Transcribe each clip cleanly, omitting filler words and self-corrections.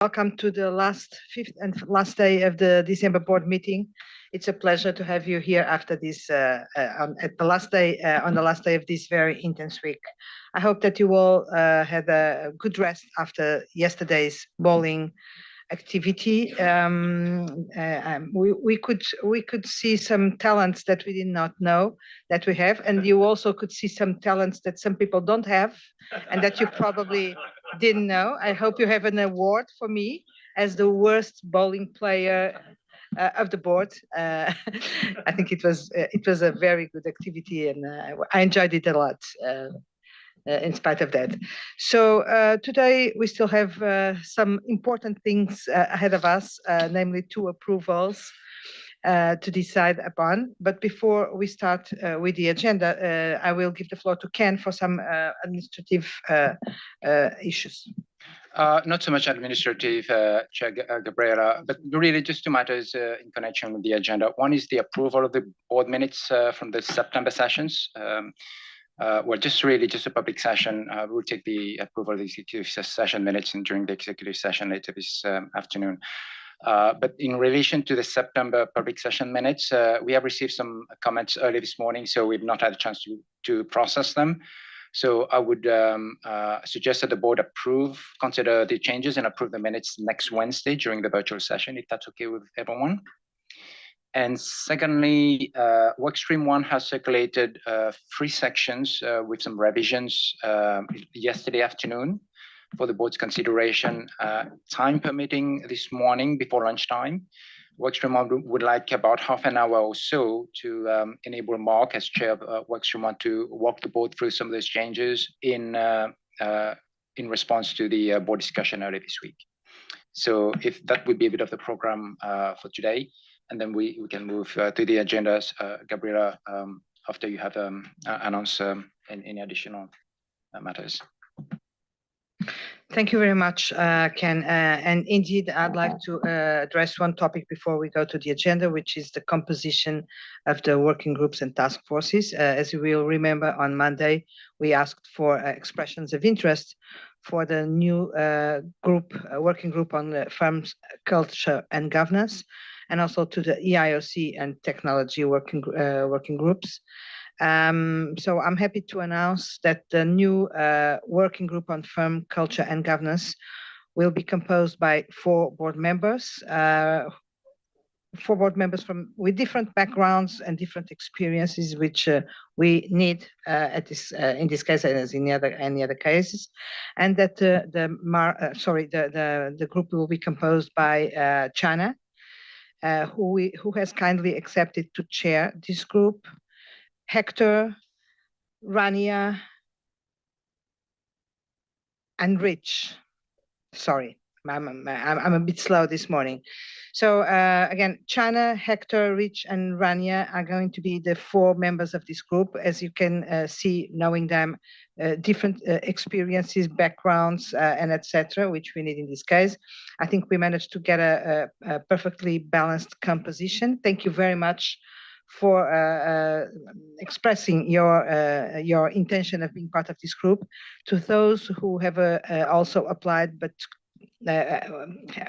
Welcome to the fifth and last day of the December board meeting. It's a pleasure to have you here after this on the last day of this very intense week. I hope that you all had a good rest after yesterday's bowling activity. We could see some talents that we did not know that we have, and you also could see some talents that some people don't have, and that you probably didn't know. I hope you have an award for me as the worst bowling player of the board. I think it was a very good activity, and I enjoyed it a lot. In spite of that. So today we still have some important things ahead of us, namely 2 approvals to decide upon. But before we start with the agenda, I will give the floor to Ken for some administrative issues. Not so much administrative, Chair Gabriela, but really just 2 matters in connection with the agenda. One is the approval of the board minutes from the September sessions. Well, just a public session. We'll take the approval of the executive session minutes during the executive session later this afternoon. But in relation to the September public session minutes, we have received some comments early this morning, so we've not had a chance to process them. So I would suggest that the board consider the changes and approve the minutes next Wednesday during the virtual session, if that's okay with everyone. And secondly, Workstream 1 has circulated 3 sections with some revisions yesterday afternoon for the board's consideration. Time permitting this morning before lunchtime, Workstream 1 would like about half an hour or so to enable Mark, as chair of Workstream 1, to walk the board through some of those changes in response to the board discussion earlier this week. So if that would be a bit of the program for today. And then we can move to the agendas, Gabriela, after you have announced any additional matters. Thank you very much, Ken. And indeed, I'd like to address one topic before we go to the agenda, which is the composition of the working groups and task forces. As you will remember, on Monday, we asked for expressions of interest for the new working group on the firm's culture and governance, and also to the EIOC and technology working groups. So I'm happy to announce that the new working group on firm culture and governance will be composed by 4 board members, 4 board members with different backgrounds and different experiences, which we need in this case as in any other cases, and that the group will be composed by Chana, who has kindly accepted to chair this group, Hector, Rania, and Rich. Sorry, I'm a bit slow this morning. So again, Chana, Hector, Rich, and Rania are going to be the 4 members of this group. As you can see, knowing them, different experiences, backgrounds, and etc., which we need in this case. I think we managed to get a perfectly balanced composition. Thank you very much for expressing your intention of being part of this group. To those who have also applied but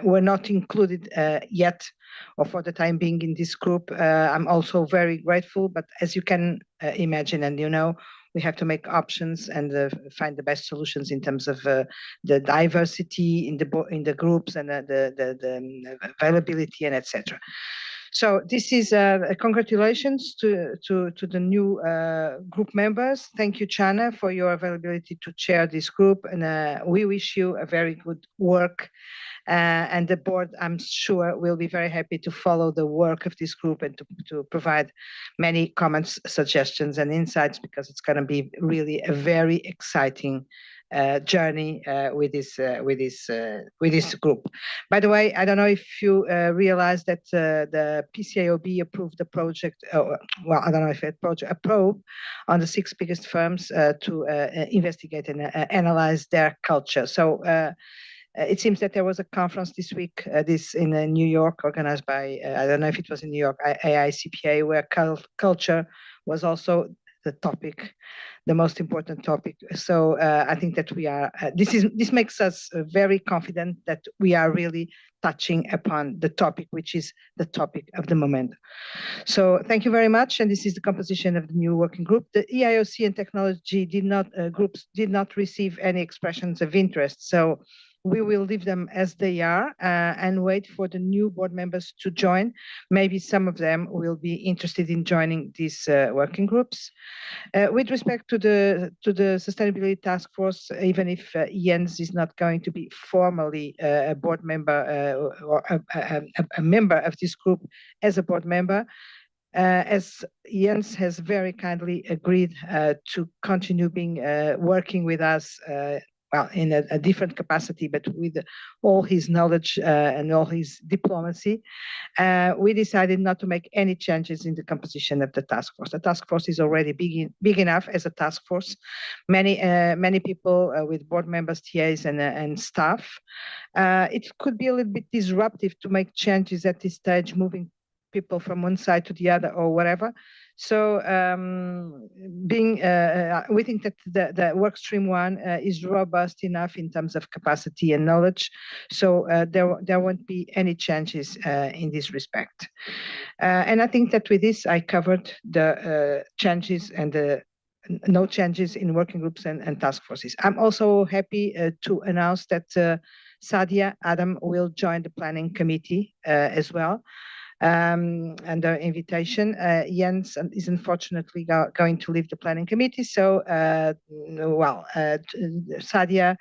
were not included yet, or for the time being in this group, I'm also very grateful. But as you can imagine, and you know, we have to make options and find the best solutions in terms of the diversity in the groups and the availability and etc. So this is congratulations to the new group members. Thank you, Chana, for your availability to chair this group, and we wish you a very good work. And the board, I'm sure, will be very happy to follow the work of this group and to provide many comments, suggestions, and insights, because it's going to be really a very exciting journey with this group. By the way, I don't know if you realize that the PCAOB approved the project. Well, I don't know if it a probe on the 6 biggest firms to investigate and analyze their culture. So it seems that there was a conference this week, in New York, organized by I don't know if it was in New York, AICPA, where culture was also the topic, the most important topic. So I think that we are, this makes us very confident that we are really touching upon the topic, which is the topic of the moment. So thank you very much. And this is the composition of the new working group. The EIOC and technology groups did not receive any expressions of interest. So we will leave them as they are and wait for the new board members to join. Maybe some of them will be interested in joining these working groups. With respect to the sustainability task force, even if Jens is not going to be formally a board member or a member of this group as a board member, as Jens has very kindly agreed to continue working with us, well, in a different capacity, but with all his knowledge and all his diplomacy, we decided not to make any changes in the composition of the task force. The task force is already big enough as a task force. Many people with board members, TAs, and staff. It could be a little bit disruptive to make changes at this stage, moving people from one side to the other or whatever. So we think that the work stream 1 is robust enough in terms of capacity and knowledge. So there won't be any changes in this respect. And I think that with this, I covered the changes and the no changes in working groups and task forces. I'm also happy to announce that Sadia Adam will join the planning committee as well. Under invitation. Jens is unfortunately going to leave the planning committee. So, Sadia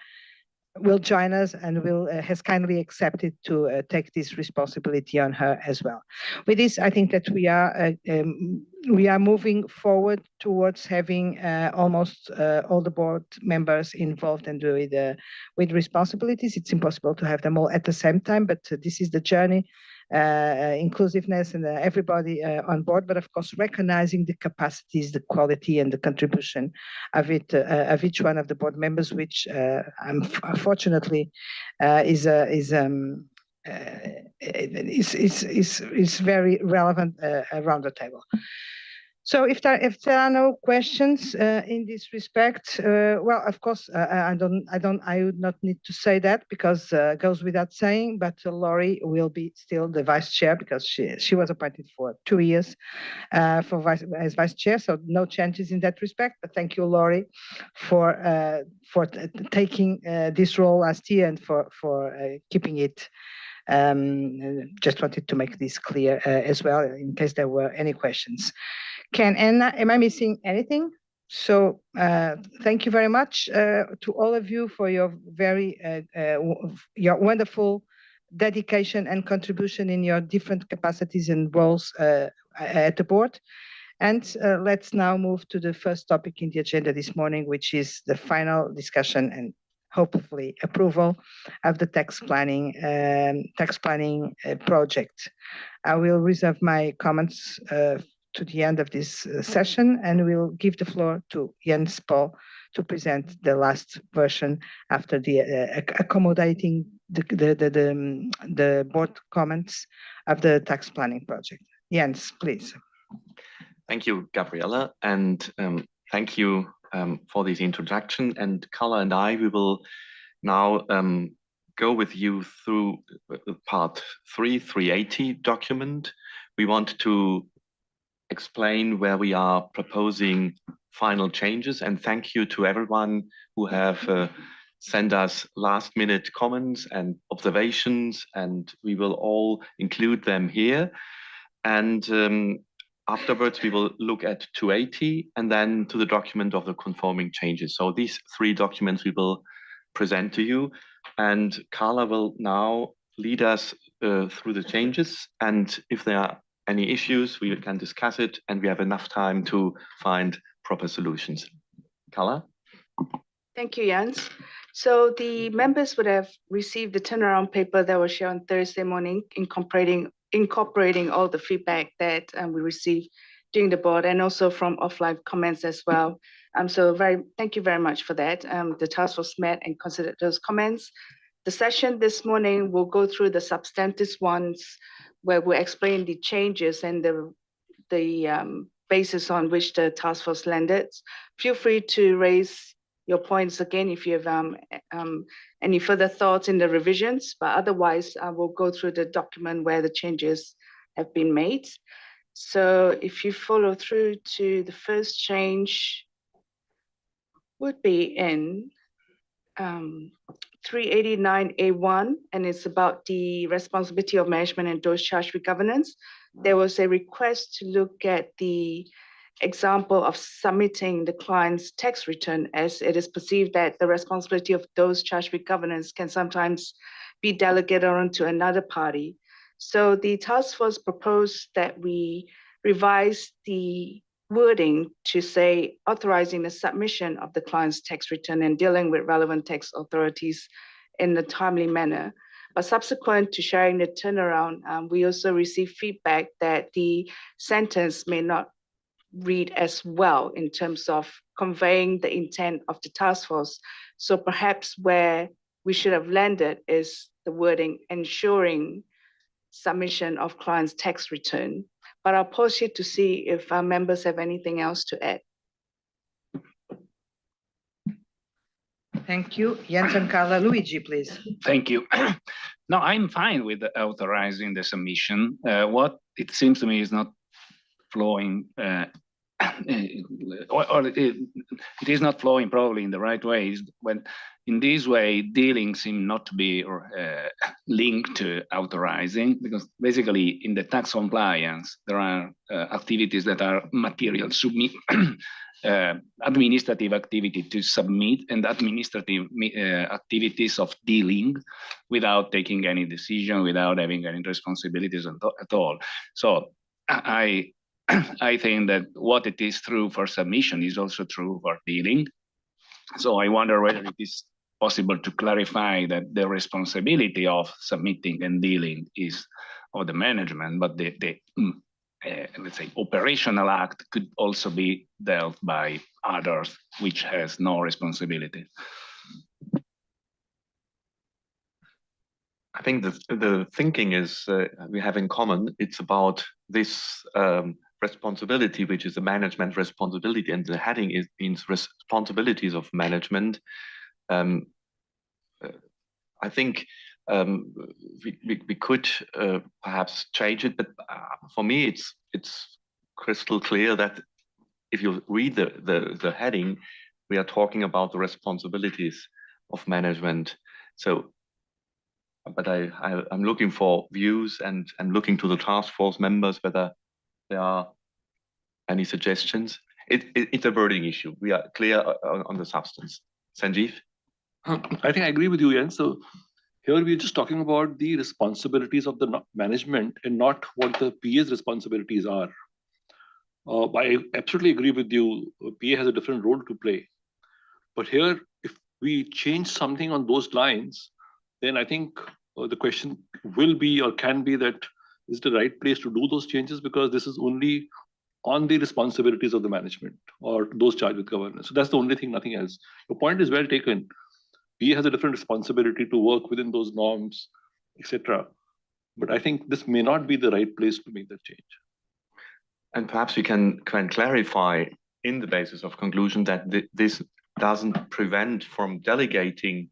will join us and has kindly accepted to take this responsibility on her as well. With this, I think that we are moving forward towards having almost all the board members involved and with responsibilities. It's impossible to have them all at the same time, but this is the journey. Inclusiveness and everybody on board, but of course recognizing the capacities, the quality, and the contribution of each one of the board members, which unfortunately is very relevant around the table. So if there are no questions in this respect, well, of course, I would not need to say that because it goes without saying, but Laurie will be still the vice chair because she was appointed for 2 years as vice chair, so no changes in that respect. But thank you, Laurie, for taking this role last year and for keeping it. Just wanted to make this clear as well in case there were any questions. Ken, Anna, am I missing anything? So thank you very much to all of you for your your wonderful dedication and contribution in your different capacities and roles at the board. And let's now move to the first topic in the agenda this morning, which is the final discussion and hopefully approval of the tax planning project. I will reserve my comments to the end of this session, and we'll give the floor to Jens Paul to present the last version after the accommodating the board comments of the tax planning project. Jens, please. Thank you, Gabriela, and thank you for this introduction. And Carla and I, we will now go with you through part 380 document. We want to explain where we are proposing final changes, and thank you to everyone who have sent us last minute comments and observations, and we will all include them here. And afterwards, we will look at 280 and then to the document of the conforming changes. So these 3 documents we will present to you, and Carla will now lead us through the changes, and if there are any issues, we can discuss it, and we have enough time to find proper solutions. Carla? Thank you, Jens. So the members would have received the turnaround paper that was shared on Thursday morning, incorporating all the feedback that we received during the board and also from offline comments as well. Thank you very much for that. The task force met and considered those comments. The session this morning will go through the substantive ones where we explain the changes and the basis on which the task force landed. Feel free to raise your points again if you have any further thoughts in the revisions, but otherwise I will go through the document where the changes have been made. So if you follow through to the first change would be in 389A1, and it's about the responsibility of management and those charged with governance. There was a request to look at the example of submitting the client's tax return, as it is perceived that the responsibility of those charged with governance can sometimes be delegated on to another party. So the task force proposed that we revise the wording to say authorizing the submission of the client's tax return and dealing with relevant tax authorities in a timely manner. But subsequent to sharing the turnaround, we also received feedback that the sentence may not read as well in terms of conveying the intent of the task force. So perhaps where we should have landed is the wording ensuring submission of client's tax return. But I'll pause here to see if our members have anything else to add. Thank you. Jens and Carla. Luigi, please. Thank you. No, I'm fine with authorizing the submission. What it seems to me is not flowing, or it is not flowing probably in the right ways. When in this way, dealing seem not to be linked to authorizing, because basically in the tax compliance, there are activities that are material submit. Administrative activity to submit and administrative activities of dealing without taking any decision, without having any responsibilities at all. So I think that what it is true for submission is also true for dealing. So I wonder whether it is possible to clarify that the responsibility of submitting and dealing is of the management, but the let's say operational act could also be dealt by others, which has no responsibility. I think the thinking is we have in common. It's about this responsibility, which is a management responsibility, and the heading means responsibilities of management. I think we could perhaps change it, but for me, it's crystal clear that if you read the heading, we are talking about the responsibilities of management. So, but I'm looking for views and looking to the task force members whether there are any suggestions. It's a wording issue. We are clear on the substance. Sanjeev? I think I agree with you, Jens. So here we're just talking about the responsibilities of the management and not what the PA's responsibilities are. I absolutely agree with you. PA has a different role to play. But here, if we change something on those lines, then I think the question will be or can be that is the right place to do those changes, because this is only on the responsibilities of the management or those charged with governance. So that's the only thing, nothing else. Your point is well taken. PA has a different responsibility to work within those norms, etc. But I think this may not be the right place to make that change. And perhaps we can clarify in the basis of conclusion that this doesn't prevent from delegating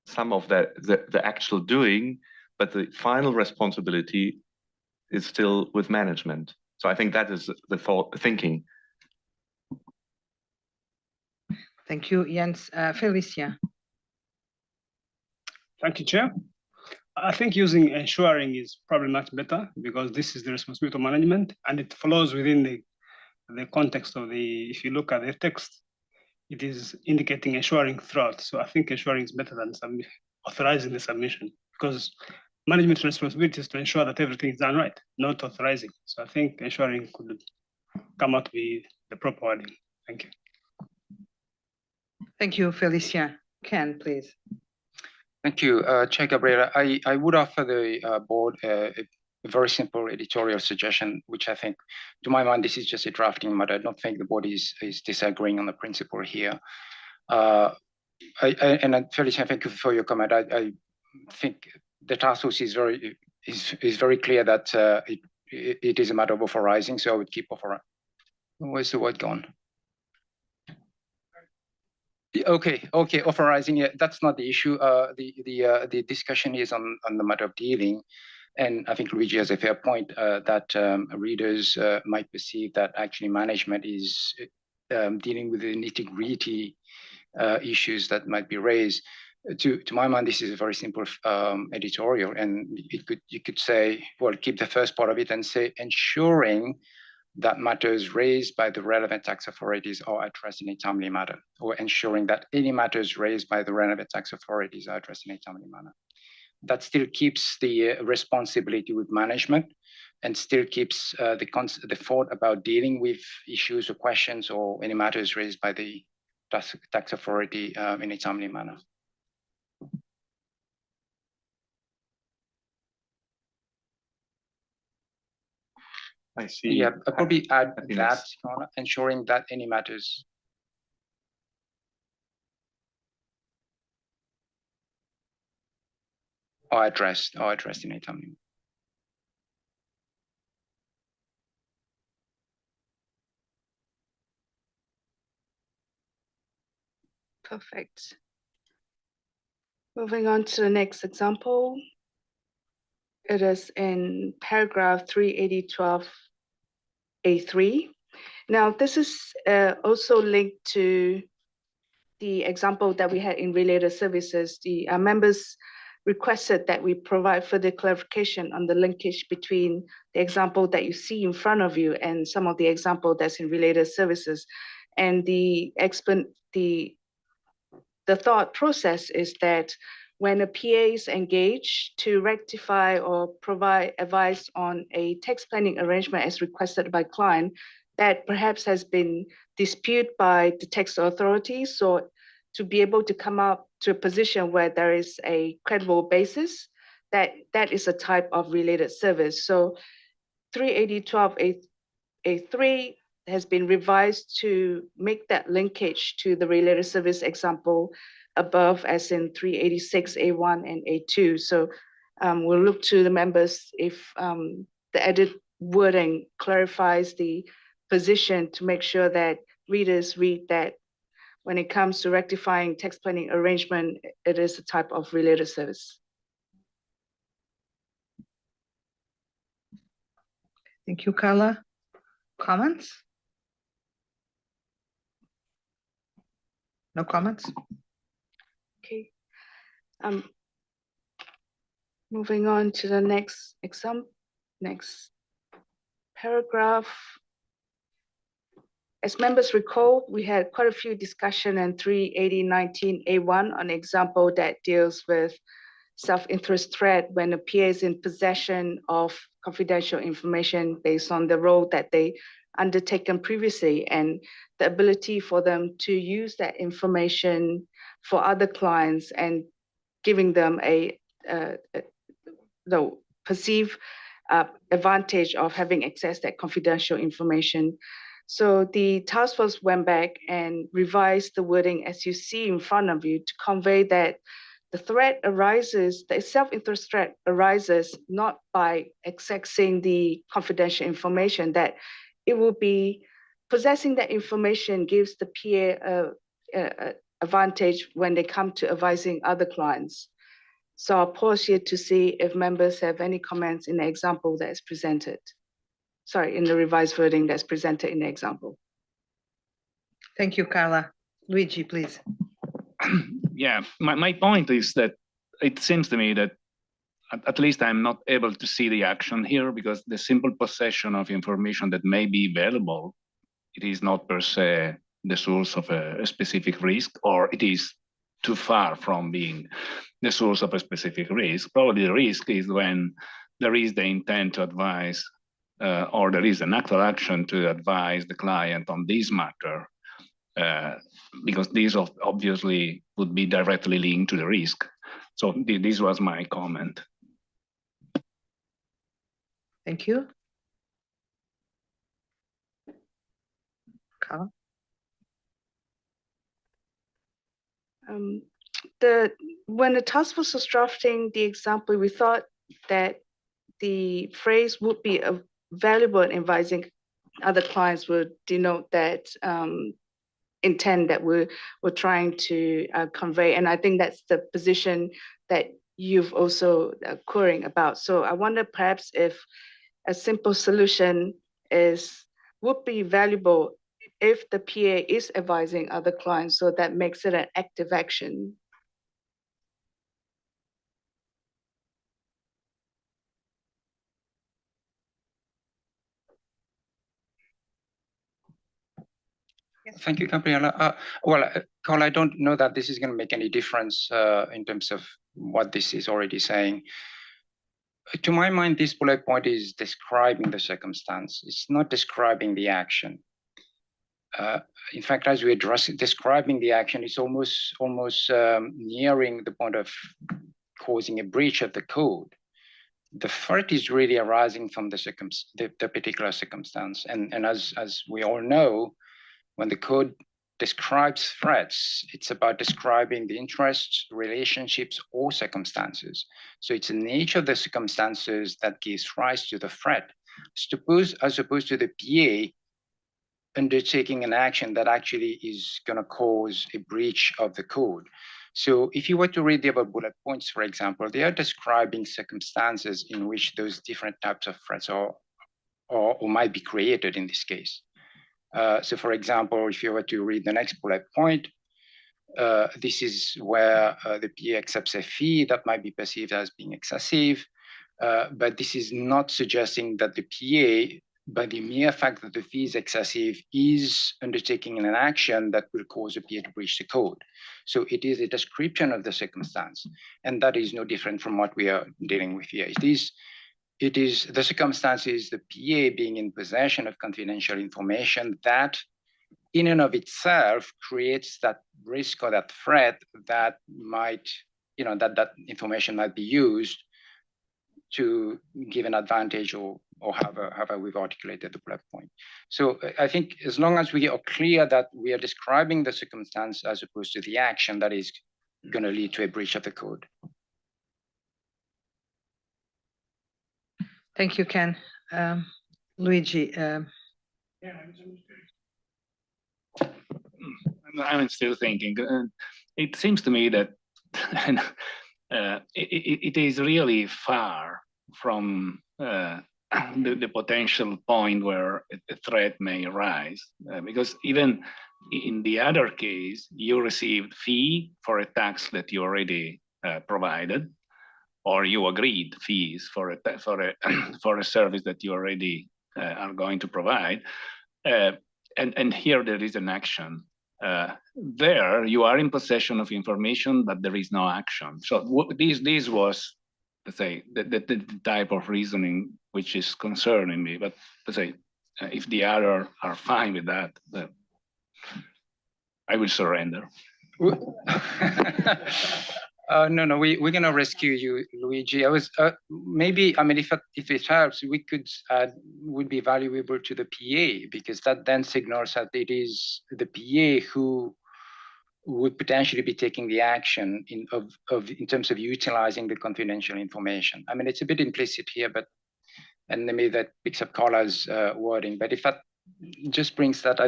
some of the actual doing, but the final responsibility is still with management. So I think that is the thinking. Thank you, Jens. Felicia. Thank you, Chair. I think using ensuring is probably much better, because this is the responsibility of management and it follows within the context of if you look at the text, it is indicating ensuring throughout. So I think ensuring is better than authorizing the submission, because management's responsibility is to ensure that everything is done right, not authorizing. So I think ensuring could come out to be the proper wording. Thank you. Thank you, Felicia. Ken, please. Thank you, Chair Gabriela. I would offer the board a very simple editorial suggestion, which I think, to my mind, this is just a drafting matter. I don't think the board is disagreeing on the principle here. Felicia, thank you for your comment. I think the task force is very clear that it is a matter of authorizing, so I would keep authorizing. Where's the word gone? Okay, authorizing it. That's not the issue. The discussion is on the matter of dealing, and I think Luigi has a fair point that readers might perceive that actually management is dealing with the nitty-gritty issues that might be raised. To my mind, this is a very simple editorial, and you could say, well, keep the first part of it and say ensuring that matters raised by the relevant tax authorities are addressed in a timely manner, or ensuring that any matters raised by the relevant tax authorities are addressed in a timely manner. That still keeps the responsibility with management and still keeps the thought about dealing with issues or questions or any matters raised by the tax authority in a timely manner. I see. Yeah, I'll probably add happiness. that, ensuring that any matters are addressed in a timely manner. Perfect. Moving on to the next example. It is in paragraph 380.12A3. Now, this is also linked to the example that we had in related services. The members requested that we provide further clarification on the linkage between the example that you see in front of you and some of the example that's in related services. And the thought process is that when a PA is engaged to rectify or provide advice on a tax planning arrangement as requested by client that perhaps has been disputed by the tax authorities, so to be able to come up to a position where there is a credible basis, that is a type of related service. So 380.12A3 has been revised to make that linkage to the related service example above, as in 386A1 and A2. So we'll look to the members if the added wording clarifies the position to make sure that readers read that when it comes to rectifying tax planning arrangement, it is a type of related service. Thank you, Carla. Comments? No comments? Okay. Moving on to the next paragraph. As members recall, we had quite a few discussion in 380.19A1 on example that deals with self-interest threat when a PA is in possession of confidential information based on the role that they undertaken previously and the ability for them to use that information for other clients and giving them a perceived advantage of having access to that confidential information. So the task force went back and revised the wording as you see in front of you to convey that the threat arises, the self-interest threat arises not by accessing the confidential information, that it will be possessing that information gives the PA advantage when they come to advising other clients. So I'll pause here to see if members have any comments in the example that is presented. Sorry, in the revised wording that's presented in the example. Thank you, Carla. Luigi, please. Yeah, my point is that it seems to me that at least I'm not able to see the action here because the simple possession of information that may be available, it is not per se the source of a specific risk, or it is too far from being the source of a specific risk. Probably the risk is when there is the intent to advise or there is an actual action to advise the client on this matter, because this obviously would be directly linked to the risk. So this was my comment. Thank you. Carla? When the task force was drafting the example, we thought that the phrase would be valuable in advising other clients would denote that intent that we're trying to convey. And I think that's the position that you've also querying about. So I wonder perhaps if a simple solution would be valuable if the PA is advising other clients, so that makes it an active action. Thank you, Gabriela. Carl, I don't know that this is going to make any difference in terms of what this is already saying. To my mind, this bullet point is describing the circumstance. It's not describing the action. In fact, as we address it, describing the action is almost nearing the point of causing a breach of the code. The threat is really arising from the particular circumstance. And as we all know, when the code describes threats, it's about describing the interests, relationships, or circumstances. So it's the nature of the circumstances that gives rise to the threat, as opposed to the PA undertaking an action that actually is going to cause a breach of the code. So if you were to read the other bullet points, for example, they are describing circumstances in which those different types of threats or might be created in this case. So for example, if you were to read the next bullet point, this is where the PA accepts a fee that might be perceived as being excessive, but this is not suggesting that the PA, by the mere fact that the fee is excessive, is undertaking an action that will cause a PA to breach the code. So it is a description of the circumstance, and that is no different from what we are dealing with here. It is the circumstances, the PA being in possession of confidential information that in and of itself creates that risk or that threat that might, that information might be used to give an advantage or however we've articulated the bullet point. So I think as long as we are clear that we are describing the circumstance as opposed to the action that is going to lead to a breach of the code. Thank you, Ken. Luigi. I'm still thinking. It seems to me that it is really far from the potential point where a threat may arise, because even in the other case, you received fee for a tax that you already provided, or you agreed fees for a service that you already are going to provide, and here there is an action. There you are in possession of information, but there is no action. So this was, let's say, the type of reasoning which is concerning me. But let's say, if the other are fine with that, I will surrender. No, we're gonna rescue you, Luigi. I was maybe, I mean, if it helps, we could would be valuable to the PA, because that then signals that it is the PA who would potentially be taking the action in terms of utilizing the confidential information. I mean, it's a bit implicit here, but and maybe that picks up Carla's wording. But if that just brings that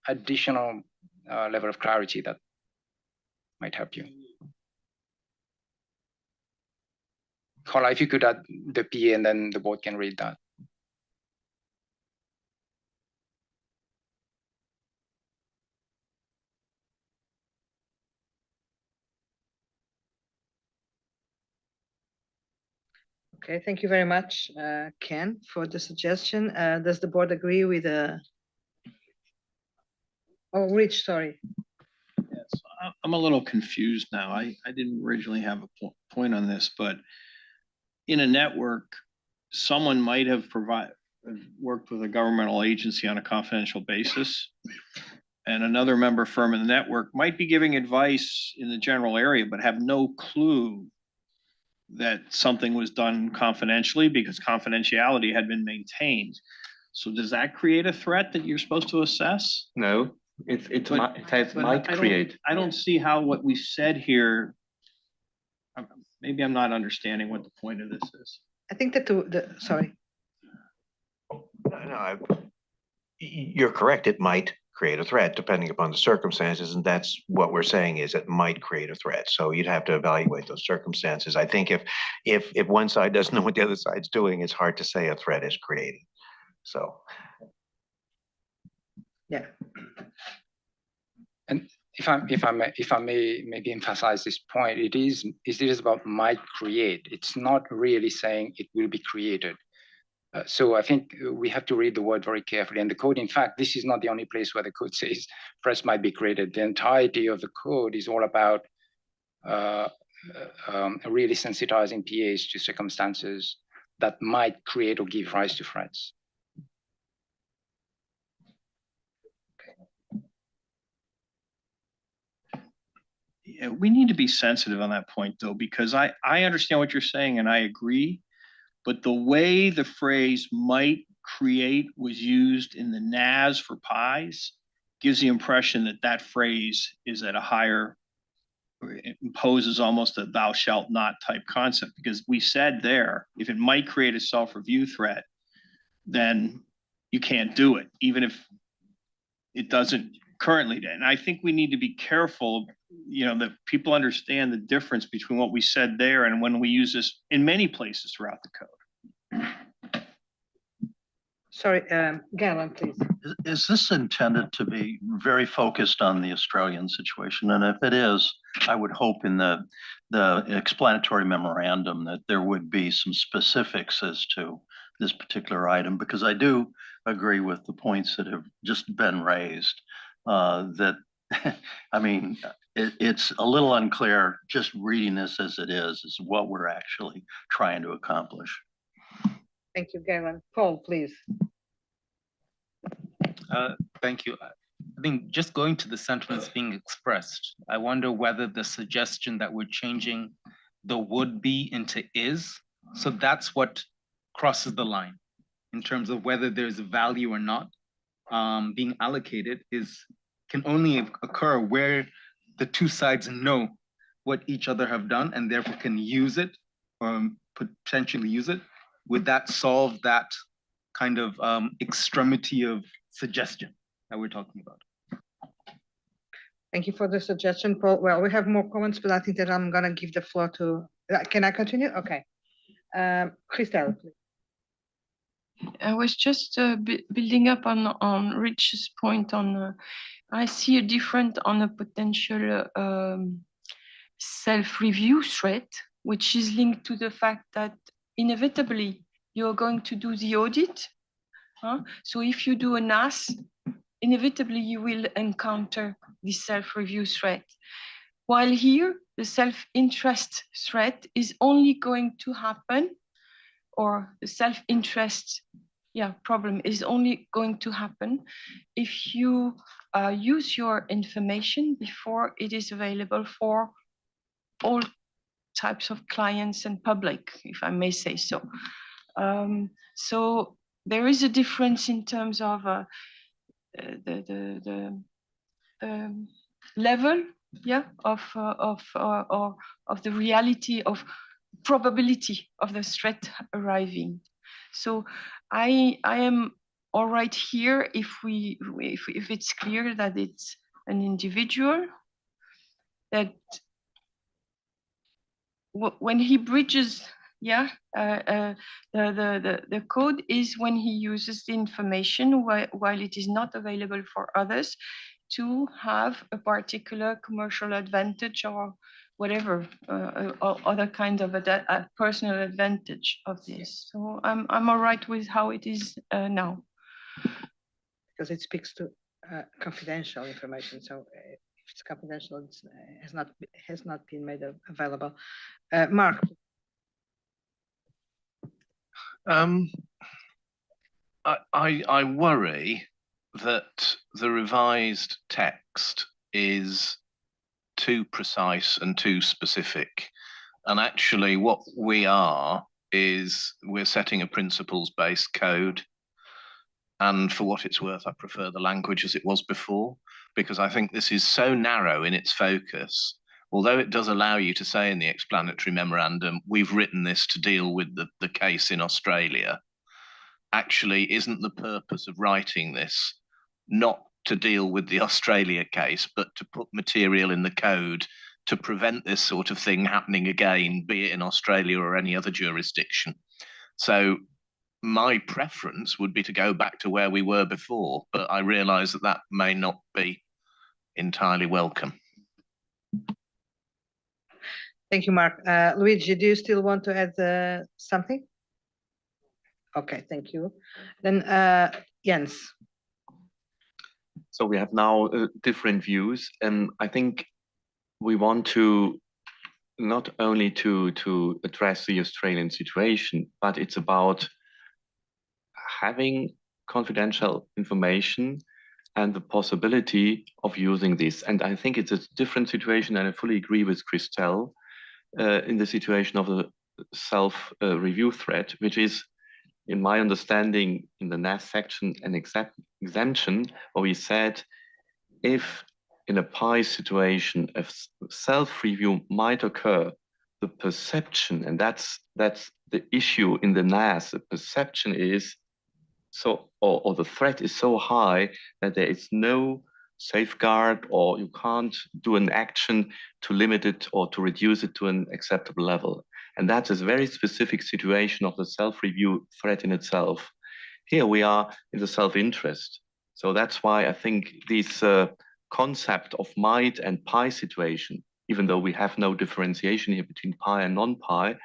additional level of clarity, that might help you. Carla, if you could add the PA and then the board can read that. Okay, thank you very much, Ken, for the suggestion. Does the board agree with Oh, Rich, sorry. Yes, I'm a little confused now. I didn't originally have a point on this, but in a network, someone might have worked with a governmental agency on a confidential basis, and another member firm in the network might be giving advice in the general area, but have no clue that something was done confidentially because confidentiality had been maintained. So does that create a threat that you're supposed to assess? No, it might create. I don't see how what we said here, maybe I'm not understanding what the point of this is. I think that sorry. No, you're correct. It might create a threat depending upon the circumstances, and that's what we're saying is it might create a threat. So you'd have to evaluate those circumstances. I think if one side doesn't know what the other side's doing, it's hard to say a threat is created. So yeah. And if I may maybe emphasize this point, it is about might create. It's not really saying it will be created. So I think we have to read the word very carefully. And the code, in fact, this is not the only place where the code says threats might be created. The entirety of the code is all about really sensitizing PAs to circumstances that might create or give rise to threats. Yeah, we need to be sensitive on that point, though, because I understand what you're saying and I agree. But the way the phrase might create was used in the NAS for pies gives the impression that that phrase is at a higher, it imposes almost a thou shalt not type concept, because we said there, if it might create a self-review threat, then you can't do it, even if it doesn't currently. And I think we need to be careful, that people understand the difference between what we said there and when we use this in many places throughout the code. Sorry, Galen, please. Is this intended to be very focused on the Australian situation? And if it is, I would hope in the explanatory memorandum that there would be some specifics as to this particular item, because I do agree with the points that have just been raised. That, I mean, it's a little unclear just reading this as it is what we're actually trying to accomplish. Thank you, Galen. Paul, please. Thank you. I think just going to the sentiments being expressed, I wonder whether the suggestion that we're changing the would be into is, so that's what crosses the line in terms of whether there's a value or not being allocated can only occur where the two sides know what each other have done and therefore can use it or potentially use it. Would that solve that kind of extremity of suggestion that we're talking about? Thank you for the suggestion, Paul. Well, we have more comments, but I think that I'm going to give the floor to, can I continue? Okay. Christelle, please. I was just building up on Rich's point on, I see a different on a potential self-review threat, which is linked to the fact that inevitably you're going to do the audit. So if you do an AS, inevitably you will encounter the self-review threat. While here, the self-interest threat is only going to happen, or the self-interest problem is only going to happen if you use your information before it is available for all types of clients and public, if I may say so. So there is a difference in terms of the level, of the reality of probability of the threat arriving. So I am all right here if it's clear that it's an individual, that when he breaches the code is when he uses the information while it is not available for others to have a particular commercial advantage or whatever, or other kind of a personal advantage of this. So I'm all right with how it is now. Because it speaks to confidential information. So if it's confidential, it has not been made available. Mark. I worry that the revised text is too precise and too specific. And actually what we are is we're setting a principles-based code. And for what it's worth, I prefer the language as it was before, because I think this is so narrow in its focus. Although it does allow you to say in the explanatory memorandum, we've written this to deal with the case in Australia. actually isn't the purpose of writing this not to deal with the Australia case, but to put material in the code to prevent this sort of thing happening again, be it in Australia or any other jurisdiction. So my preference would be to go back to where we were before, but I realise that that may not be entirely welcome. Thank you, Mark. Luigi, do you still want to add something? Okay, thank you. Then Jens. So we have now different views, and I think we want to not only to address the Australian situation, but it's about having confidential information and the possibility of using this. And I think it's a different situation, and I fully agree with Christelle in the situation of the self-review threat, which is, in my understanding, in the NAS section, an exemption where we said if in a PI situation, a self-review might occur, the perception, and that's the issue in the NAS, the perception is so, or the threat is so high that there is no safeguard, or you can't do an action to limit it or to reduce it to an acceptable level. And that's a very specific situation of the self-review threat in itself. Here we are in the self-interest. So that's why I think this concept of might and PI situation, even though we have no differentiation here between PI and non-PI,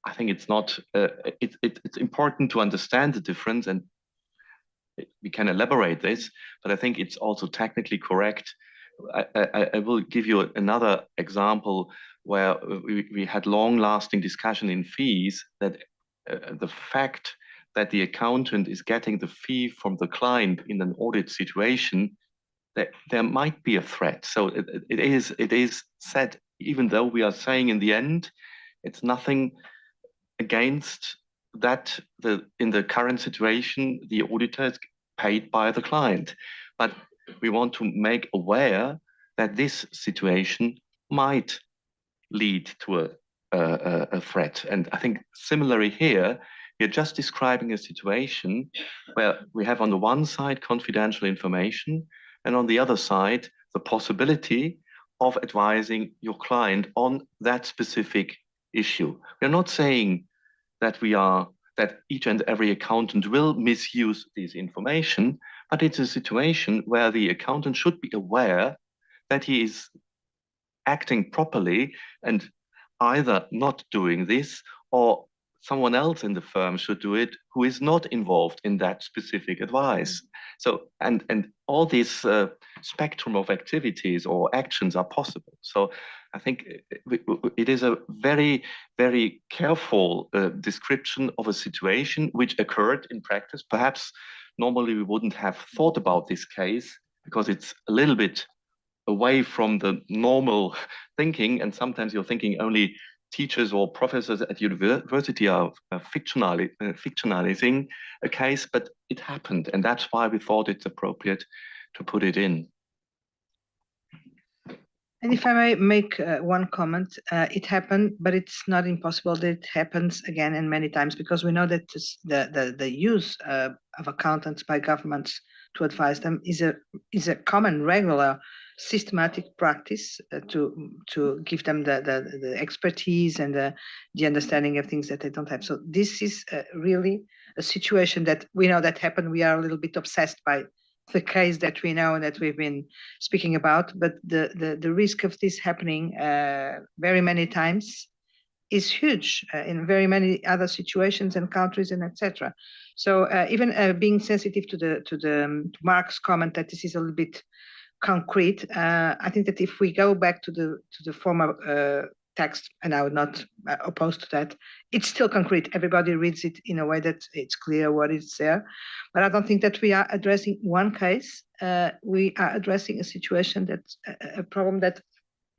I think it's not, it's important to understand the difference, and we can elaborate this, but I think it's also technically correct. I will give you another example where we had long-lasting discussion in fees that the fact that the accountant is getting the fee from the client in an audit situation, that there might be a threat. So it is said, even though we are saying in the end, it's nothing against that in the current situation, the auditor is paid by the client. But we want to make aware that this situation might lead to a threat. And I think similarly here, we're just describing a situation where we have on the one side confidential information, and on the other side, the possibility of advising your client on that specific issue. We're not saying that that each and every accountant will misuse this information, but it's a situation where the accountant should be aware that he is acting properly and either not doing this, or someone else in the firm should do it who is not involved in that specific advice. So, and all this spectrum of activities or actions are possible. So I think it is a very, very careful description of a situation which occurred in practice. Perhaps normally we wouldn't have thought about this case because it's a little bit away from the normal thinking, and sometimes you're thinking only teachers or professors at university are fictionalizing a case, but it happened, and that's why we thought it's appropriate to put it in. And if I may make one comment, it happened, but it's not impossible that it happens again and many times, because we know that the use of accountants by governments to advise them is a common, regular, systematic practice to give them the expertise and the understanding of things that they don't have. So this is really a situation that we know that happened. We are a little bit obsessed by the case that we know and that we've been speaking about, but the risk of this happening very many times is huge in very many other situations and countries and etc. So even being sensitive to Mark's comment that this is a little bit concrete, I think that if we go back to the former text, and I would not oppose to that, it's still concrete. Everybody reads it in a way that it's clear what is there. But I don't think that we are addressing one case. We are addressing a situation that's a problem that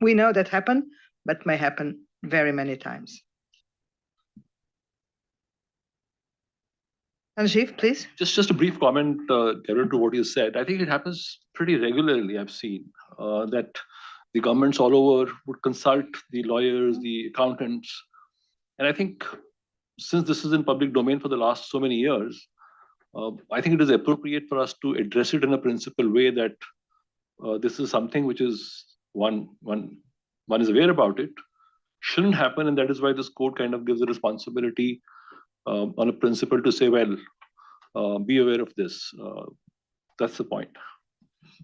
we know that happened, but may happen very many times. Sanjeev, please. Just a brief comment, Darren, to what you said. I think it happens pretty regularly. I've seen that the governments all over would consult the lawyers, the accountants. And I think since this is in public domain for the last so many years, I think it is appropriate for us to address it in a principled way that this is something which is one is aware about it, shouldn't happen, and that is why this code kind of gives a responsibility on a principle to say, well, be aware of this. That's the point.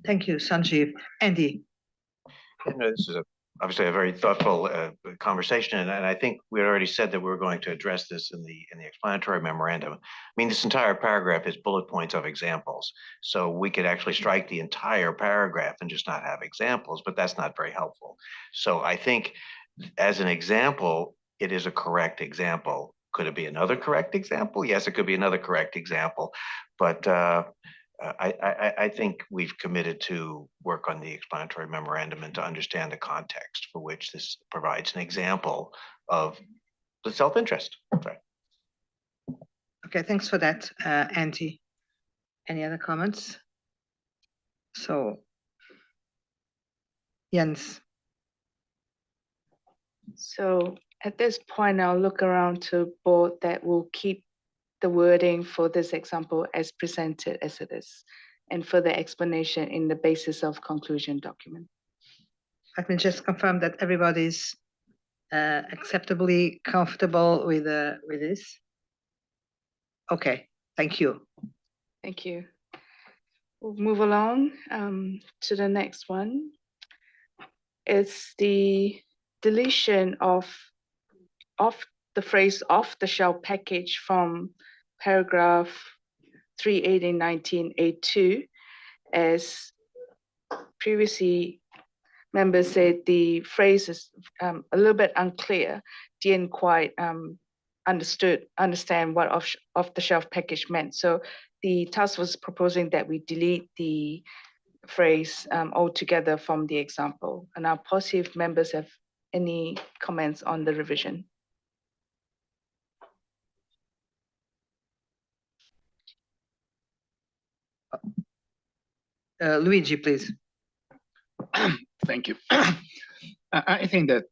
Thank you, Sanjeev. Andy. This is obviously a very thoughtful conversation, and I think we already said that we were going to address this in the explanatory memorandum. I mean, this entire paragraph is bullet points of examples, so we could actually strike the entire paragraph and just not have examples, but that's not very helpful. So I think, as an example, it is a correct example. Could it be another correct example? Yes, it could be another correct example, but I think we've committed to work on the explanatory memorandum and to understand the context for which this provides an example of the self-interest. Right. Okay, thanks for that, Andy. Any other comments? So, Jens. So at this point, I'll look around to board that will keep the wording for this example as presented as it is, and further explanation in the basis of conclusion document. Let me just confirm that everybody's acceptably comfortable with this. Okay, thank you. Thank you. We'll move along to the next one. It's the deletion of the phrase off-the-shelf package from paragraph 318.19A2, as previously members said the phrase is a little bit unclear, didn't quite understand what off-the-shelf package meant. So the task was proposing that we delete the phrase altogether from the example. And I'll pause if members have any comments on the revision. Luigi, please. Thank you. I think that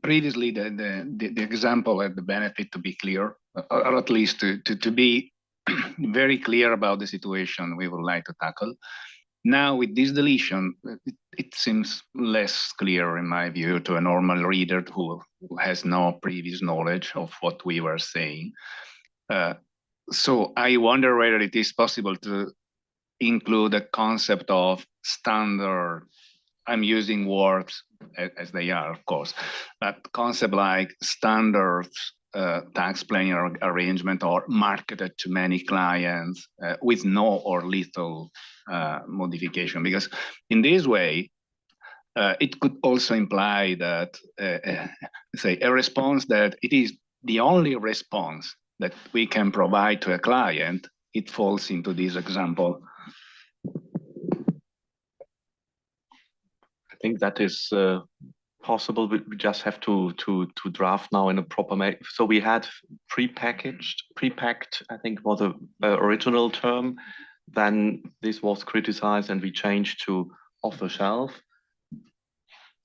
previously the example had the benefit to be clear, or at least to be very clear about the situation we would like to tackle. Now with this deletion, it seems less clear in my view to a normal reader who has no previous knowledge of what we were saying. So I wonder whether it is possible to include a concept of standard, I'm using words as they are, of course, but concept like standard tax planning arrangement or marketed to many clients with no or little modification. Because in this way, it could also imply that, say, a response that it is the only response that we can provide to a client, it falls into this example. I think that is possible. We just have to draft now in a proper way. So we had pre-packed, I think was the original term. Then this was criticized and we changed to off the shelf.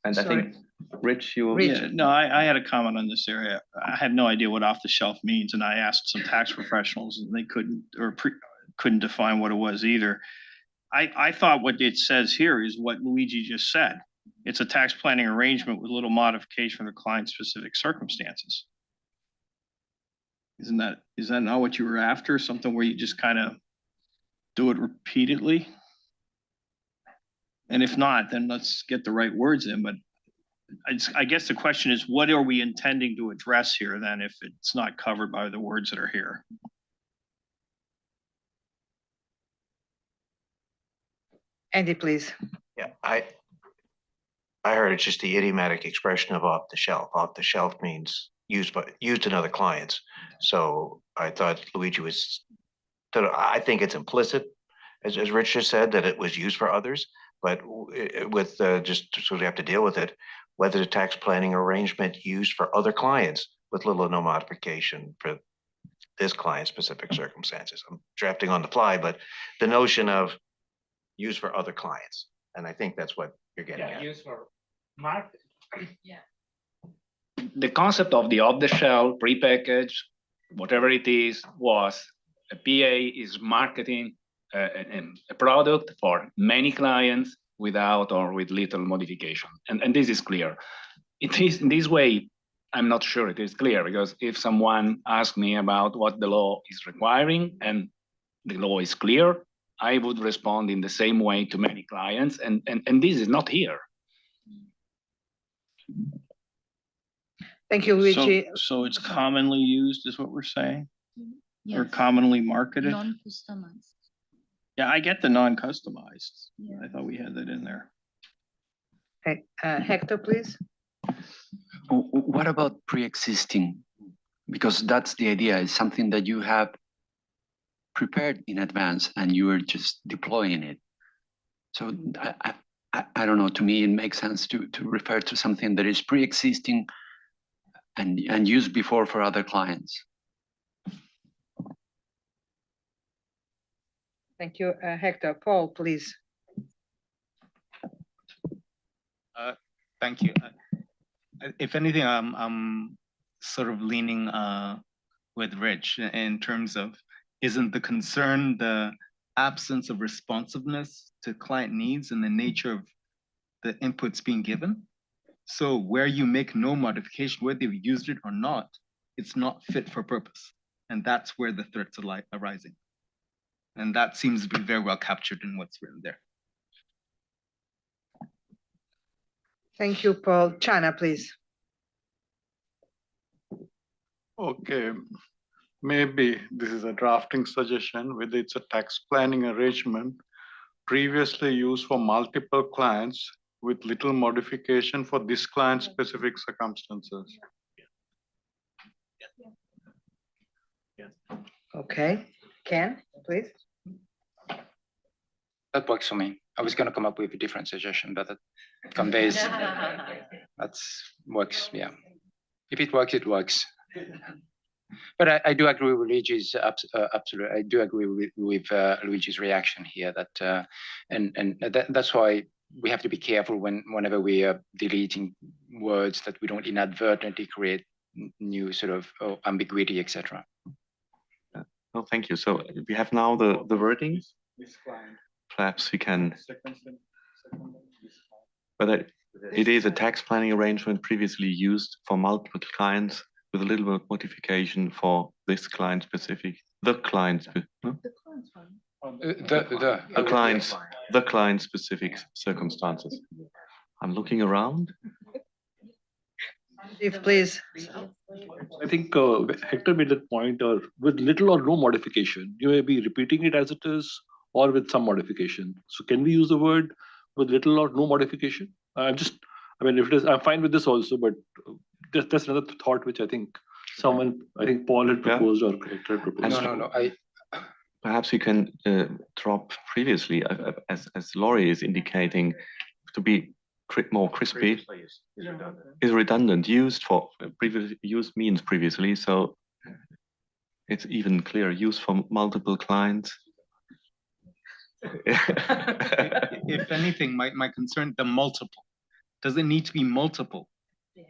And Sorry. I think, Rich, you... Yeah, no, I had a comment on this area. I had no idea what off the shelf means. And I asked some tax professionals and they couldn't define what it was either. I thought what it says here is what Luigi just said. It's a tax planning arrangement with little modification for the client's specific circumstances. Is that not what you were after? Something where you just kind of do it repeatedly? And if not, then let's get the right words in. But I guess the question is, what are we intending to address here then if it's not covered by the words that are here? Andy, please. Yeah, I heard it's just the idiomatic expression of off the shelf. Off the shelf means used in other clients. So I thought Luigi was, I think it's implicit, as Rich just said, that it was used for others, but with just so we have to deal with it, whether the tax planning arrangement used for other clients with little or no modification for this client specific circumstances. I'm drafting on the fly, but the notion of used for other clients. And I think that's what you're getting at. Used for market. Yeah. The concept of the off-the-shelf, prepackaged, whatever it is, was a PA is marketing a product for many clients without or with little modification. And this is clear. It is in this way, I'm not sure it is clear, because if someone asks me about what the law is requiring and the law is clear, I would respond in the same way to many clients, and this is not here. Thank you, Luigi. So it's commonly used is what we're saying? Or Yes. commonly marketed? Non-customized. Yeah, I get the non-customized. Yeah. I thought we had that in there. Okay, Hector, please. What about pre-existing? Because that's the idea, it's something that you have prepared in advance and you are just deploying it. So I don't know, to me, it makes sense to refer to something that is pre-existing and used before for other clients. Thank you, Hector. Paul, please. Thank you. If anything, I'm sort of leaning with Rich in terms of, isn't the concern the absence of responsiveness to client needs and the nature of the inputs being given? So where you make no modification, whether you've used it or not, it's not fit for purpose. And that's where the threats are arising. And that seems to be very well captured in what's written there. Thank you, Paul. Chana, please. Okay, maybe this is a drafting suggestion, whether it's a tax planning arrangement previously used for multiple clients with little modification for this client specific circumstances. Okay, Ken, please. That works for me. I was going to come up with a different suggestion, but that conveys, works, yeah. If it works, it works. But I do agree with Luigi's, absolutely, I do agree with Luigi's reaction here, that that's why we have to be careful whenever we are deleting words, that we don't inadvertently create new sort of ambiguity, etc. Oh, thank you. So we have now the wording. Perhaps we can, whether it is a tax planning arrangement previously used for multiple clients with a little bit of modification for this client specific, the client specific circumstances. I'm looking around. If please. I think Hector made that point, or with little or no modification. You may be repeating it as it is, or with some modification. So can we use the word with little or no modification? I mean, if it is, I'm fine with this also, but that's another thought which I think Paul had proposed, or Hector had proposed. No. Perhaps we can drop previously, as Laurie is indicating, to be more crispy. Is redundant. Used for used means previously, so it's even clear. Used for multiple clients. If anything, my concern, the multiple. Does it need to be multiple? Yeah.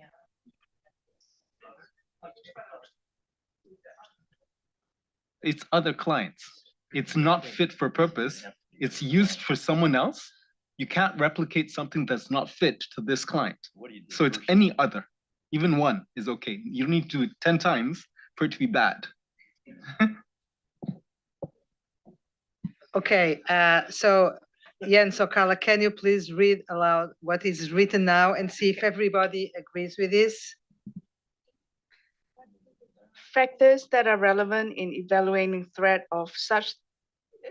It's other clients. It's not fit for purpose. It's used for someone else. You can't replicate something that's not fit to this client. So it's any other. Even one is okay. You don't need to do it 10 times for it to be bad. Okay, so Jens or Carla, can you please read aloud what is written now and see if everybody agrees with this? Factors that are relevant in evaluating threat of such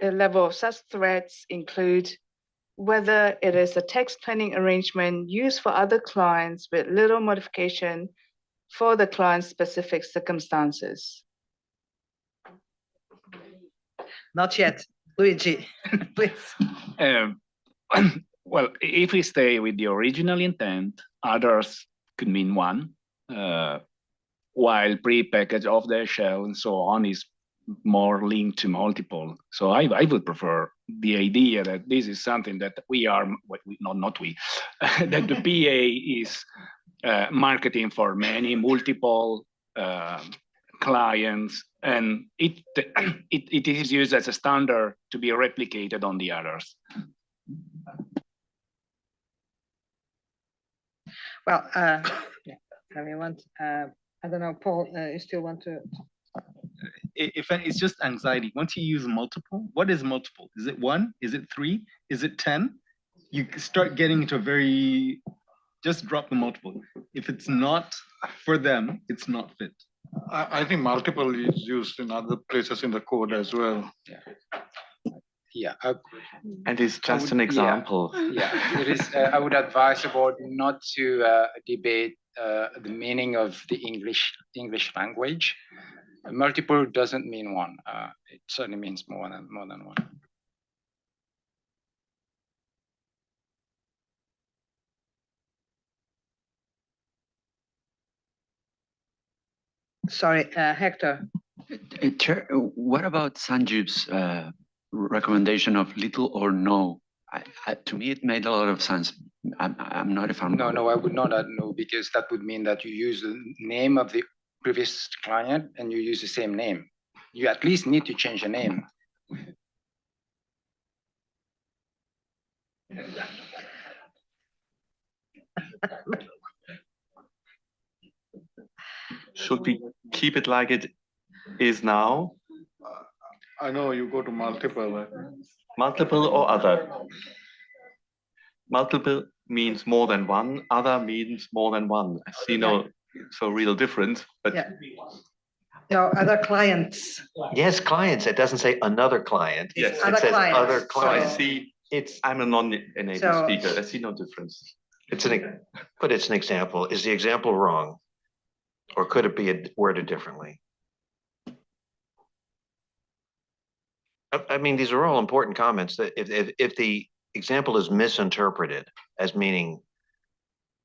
a level of such threats include whether it is a tax planning arrangement used for other clients with little modification for the client's specific circumstances. Not yet. Luigi, please. Well, if we stay with the original intent, others could mean one, while pre-packaged off the shelf and so on is more linked to multiple. So I would prefer the idea that this is something that we are, not we, that the PA is marketing for many multiple clients, and it is used as a standard to be replicated on the others. Well, yeah, everyone, I don't know, Paul, you still want to? If it's just anxiety, once you use multiple, what is multiple? Is it 1? Is it 3? Is it 10? You start getting into a very, just drop the multiple. If it's not for them, it's not fit. I think multiple is used in other places in the code as well. Yeah. And it's just an example. Yeah, it is. I would advise the board not to debate the meaning of the English language. Multiple doesn't mean one. It certainly means more than one. Sorry, Hector. Chair, what about Sanjeev's recommendation of little or no? To me, it made a lot of sense. I'm not if I'm No, I would not add no, because that would mean that you use the name of the previous client and you use the same name. You at least need to change the name. Should we keep it like it is now? I know you go to multiple. Multiple or other? Multiple means more than one, other means more than one. I see no real difference, but yeah. No, other clients. Yes, clients. It doesn't say another client. Yes, it says clients. other clients. So I see I'm a non-native speaker. I see no difference. But it's an example. Is the example wrong? Or could it be worded differently? I mean, these are all important comments. That if the example is misinterpreted as meaning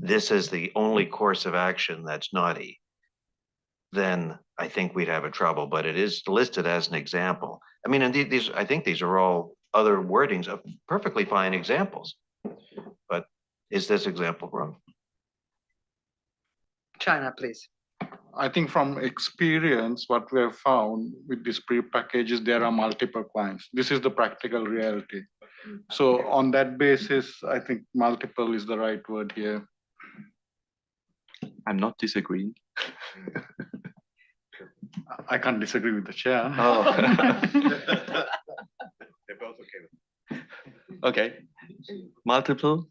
this is the only course of action that's naughty, then I think we'd have a trouble. But it is listed as an example. I mean, indeed, I think these are all other wordings of perfectly fine examples. But is this example wrong? China, please. I think from experience, what we have found with these pre-packages, there are multiple clients. This is the practical reality. So on that basis, I think multiple is the right word here. I'm not disagreeing. I can't disagree with the chair. Oh. They're both okay. Okay. Multiple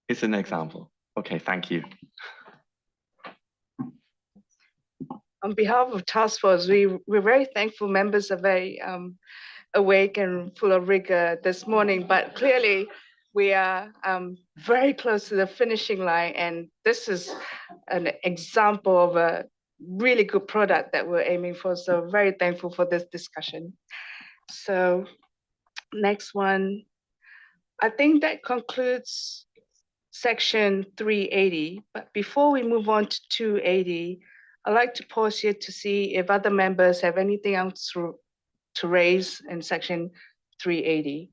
is an example. Okay, thank you. On behalf of Task Force, we're very thankful members are very awake and full of rigor this morning, but clearly we are very close to the finishing line, and this is an example of a really good product that we're aiming for. So very thankful for this discussion. So next one, I think that concludes section 380, but before we move on to 280, I'd like to pause here to see if other members have anything else to raise in section 380.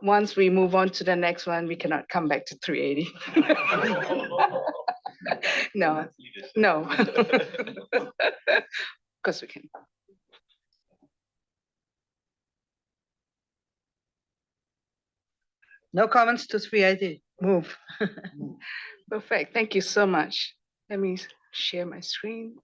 Once we move on to the next one, we cannot come back to 380. No. Of course we can. No comments to 380. Move. Perfect. Thank you so much. Let me share my screen.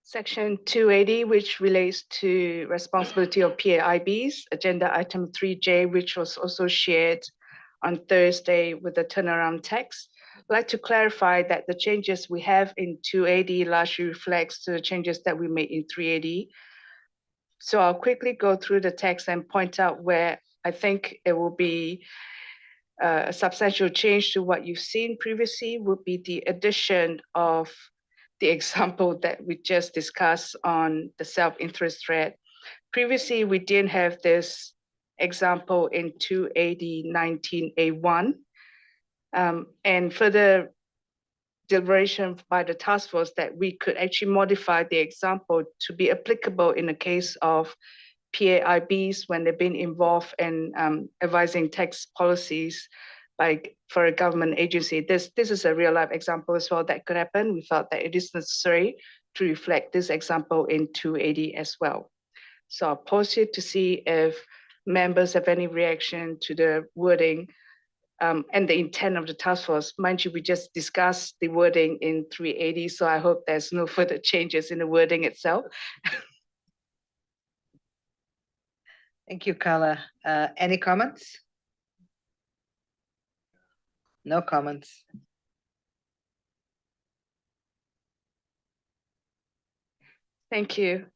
Section 280, which relates to responsibility of PAIBs, agenda item 3J, which was also shared on Thursday with the turnaround text. I'd like to clarify that the changes we have in 280 largely reflects the changes that we made in 380. So I'll quickly go through the text and point out where I think it will be a substantial change to what you've seen previously would be the addition of the example that we just discussed on the self-interest thread. Previously, we didn't have this example in 280 19A1. And further deliberation by the task force that we could actually modify the example to be applicable in the case of PAIBs when they've been involved in advising tax policies for a government agency. This is a real life example as well that could happen. We felt that it is necessary to reflect this example in 280 as well. So I'll pause it to see if members have any reaction to the wording and the intent of the task force. Mind you, we just discussed the wording in 380, so I hope there's no further changes in the wording itself. Thank you, Carla. Any comments? No comments. Thank you.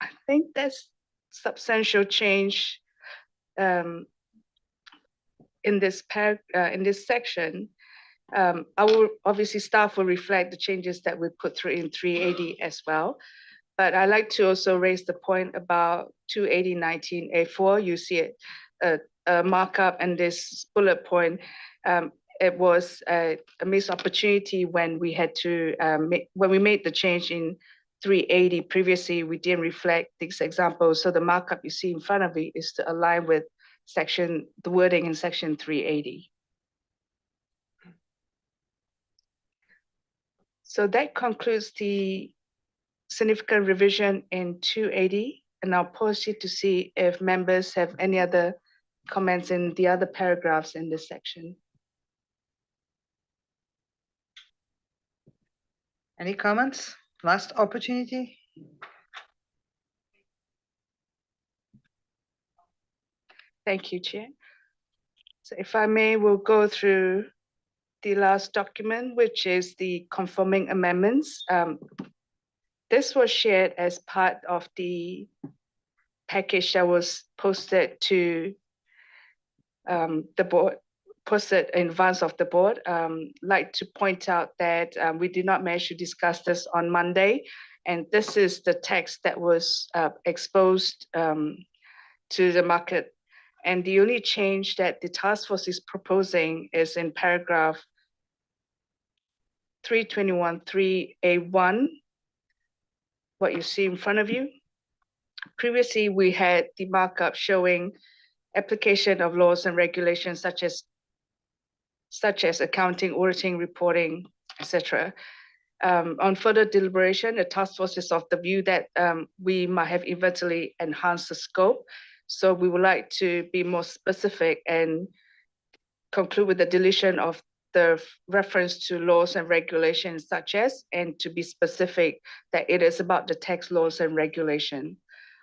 I think that's substantial change in this section. Obviously staff will reflect the changes that we put through in 380 as well. But I like to also raise the point about 280-19A4. You see it, a markup and this bullet point. It was a missed opportunity when we had to when we made the change in 380 previously. We didn't reflect this example, so the markup you see in front of it is to align with the wording in section 380. So that concludes the significant revision in 280, and I'll pause it to see if members have any other comments in the other paragraphs in this section. Any comments? Last opportunity. Thank you, Chair. So if I may, we'll go through the last document, which is the conforming amendments. This was shared as part of the package that was posted to the board, posted in advance of the board. Like to point out that we did not manage to discuss this on Monday, and this is the text that was exposed to the market. And the only change that the task force is proposing is in paragraph 321.3A1, what you see in front of you. Previously, we had the markup showing application of laws and regulations such as accounting, auditing, reporting, etc. On further deliberation, the task force is of the view that we might have eventually enhanced the scope. So we would like to be more specific and conclude with the deletion of the reference to laws and regulations such as, and to be specific that it is about the tax laws and regulation.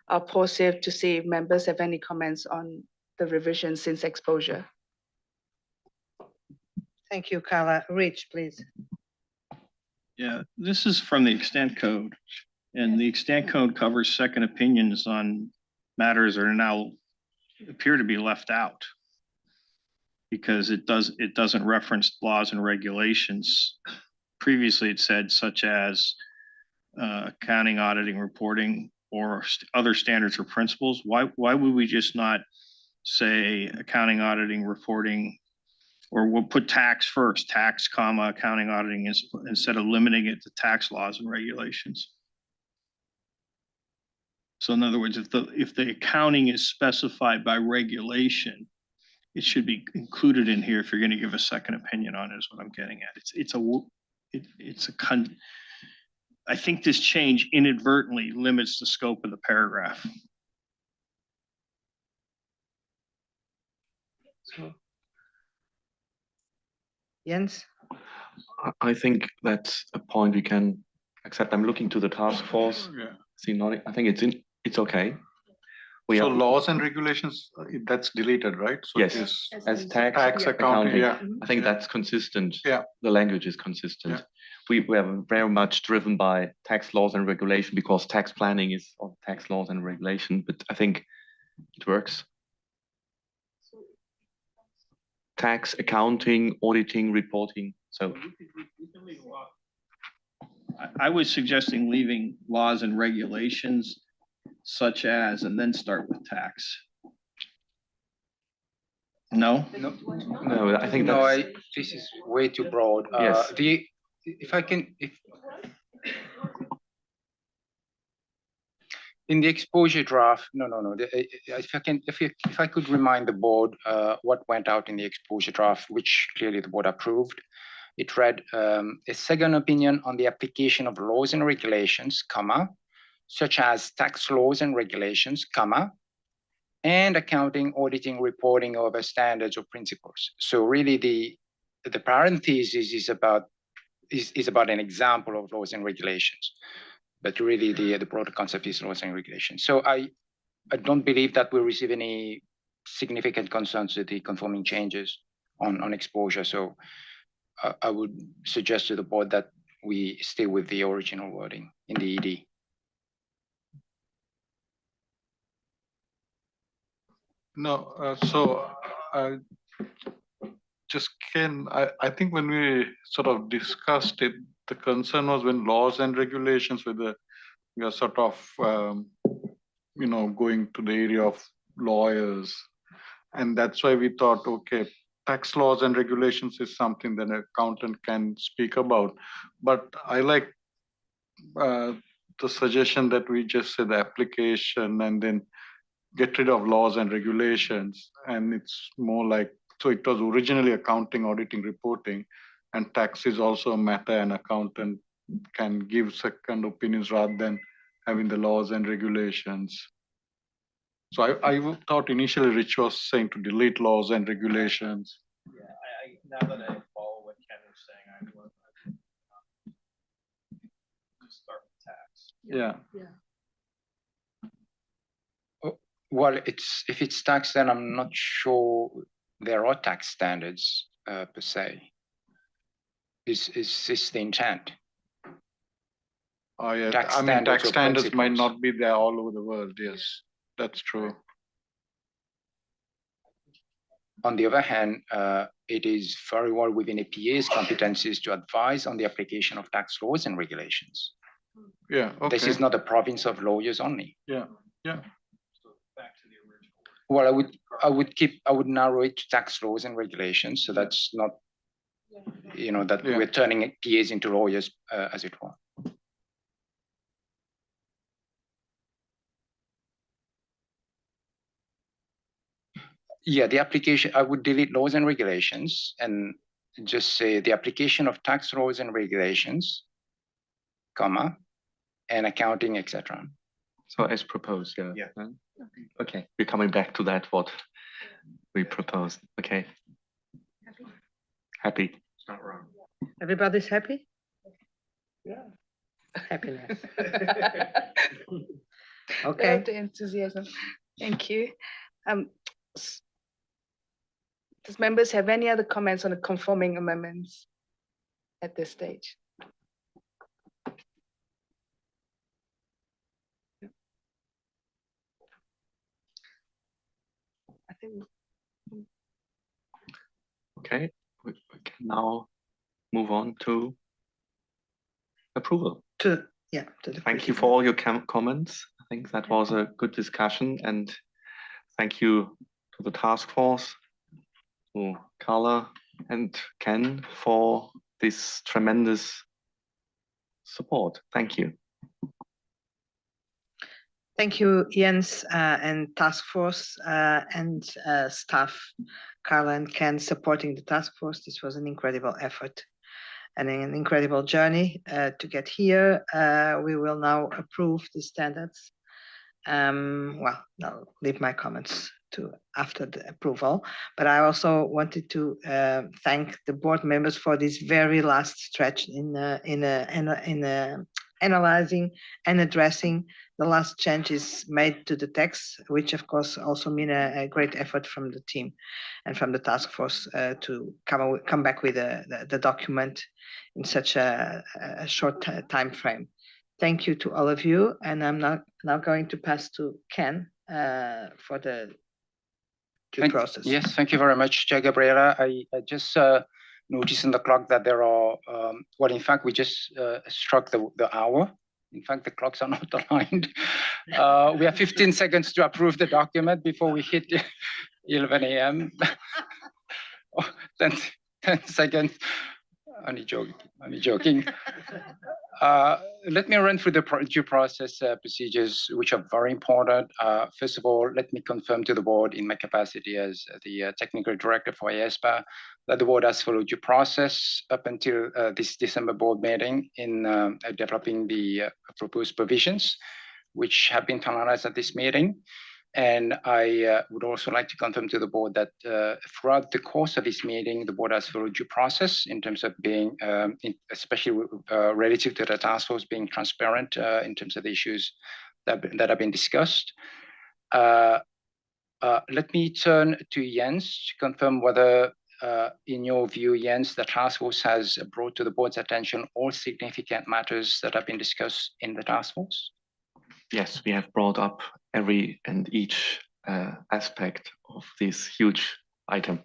I'll pause here to see if members have any comments on the revision since exposure. Thank you, Carla. Rich, please. Yeah, this is from the extent code, and the extent code covers second opinions on matters that are now appear to be left out, because it doesn't reference laws and regulations. Previously, it said such as accounting, auditing, reporting, or other standards or principles. Why would we just not say accounting, auditing, reporting, or we'll put tax first, tax, comma, accounting, auditing, instead of limiting it to tax laws and regulations? So in other words, if the accounting is specified by regulation, it should be included in here if you're going to give a second opinion on it, is what I'm getting at. I think this change inadvertently limits the scope of the paragraph. So, Jens? I think that's a point we can accept. I'm looking to the task force. Yeah. See, nodding. I think it's okay. So laws and regulations, that's deleted, right? So yes, it is as tax accounting, yeah. I think that's consistent. Yeah. The language is consistent. Yeah. We are very much driven by tax laws and regulation because tax planning is on tax laws and regulation, but I think it works. Tax, accounting, auditing, reporting. So I was suggesting leaving laws and regulations such as, and then start with tax. No? No, I think No, that's, this is way too broad. Yes. If I can, in the exposure draft, no. If I could remind the board what went out in the exposure draft, which clearly the board approved. It read a second opinion on the application of laws and regulations, comma, such as tax laws and regulations, comma, and accounting, auditing, reporting over standards or principles. So really the parenthesis is about an example of laws and regulations, but really the broader concept is laws and regulations. So I don't believe that we receive any significant concerns with the conforming changes on exposure. So I would suggest to the board that we stay with the original wording in the ED. No, just Ken, I think when we sort of discussed it, the concern was when laws and regulations were sort of, going to the area of lawyers. And that's why we thought, okay, tax laws and regulations is something that an accountant can speak about. But I like the suggestion that we just say the application and then get rid of laws and regulations. And it's more like, so it was originally accounting, auditing, reporting, and tax is also a matter an accountant can give second opinions rather than having the laws and regulations. So I thought initially Rich was saying to delete laws and regulations. Yeah, now that I follow what Ken is saying, I would start with tax. Yeah. Well, if it's tax, then I'm not sure there are tax standards per se. Is this the intent? Oh yeah, Tax I mean, tax or standards might principles. not be there all over the world. Yes, that's true. On the other hand, it is very well within a PA's competencies to advise on the application of tax laws and regulations. Yeah, okay. This is not a province of lawyers only. Yeah. Back to the original. Well, I would narrow it to tax laws and regulations. So that's not, that we're turning PAs into lawyers, as it were. Yeah, the application, I would delete laws and regulations and just say the application of tax laws and regulations, comma, and accounting, etc. so as proposed, yeah. Yeah. Okay, we're coming back to that, what we proposed. Okay. Happy. It's not wrong. Everybody's happy? Yeah. Happiness. Okay. Love the enthusiasm. Thank you. Does members have any other comments on the conforming amendments at this stage? I think. Okay, we can now move on to approval. Thank you for all your comments. I think that was a good discussion, and thank you to the task force, to Carla and Ken for this tremendous support. Thank you. Thank you, Jens, and task force and staff, Carla and Ken, supporting the task force. This was an incredible effort and an incredible journey to get here. We will now approve the standards. Well, I'll leave my comments to after the approval, but I also wanted to thank the board members for this very last stretch in analyzing and addressing the last changes made to the text, which of course also mean a great effort from the team and from the task force to come back with the document in such a short time frame. Thank you to all of you, and I'm now going to pass to Ken for the due process. Yes, thank you very much, Chair Gabriela. I just noticed in the clock that there are, well, in fact, we just struck the hour. In fact, the clocks are not aligned. We have 15 seconds to approve the document before we hit 11 a.m. Oh, 10 seconds. Only joking. Let me run through the due process procedures, which are very important. First of all, let me confirm to the board in my capacity as the technical director for IESBA that the board has followed due process up until this December board meeting in developing the proposed provisions, which have been finalized at this meeting. And I would also like to confirm to the board that throughout the course of this meeting, the board has followed due process in terms of being, especially relative to the task force, being transparent in terms of the issues that have been discussed. Let me turn to Jens to confirm whether, in your view, Jens, the task force has brought to the board's attention all significant matters that have been discussed in the task force. Yes, we have brought up every and each aspect of this huge item.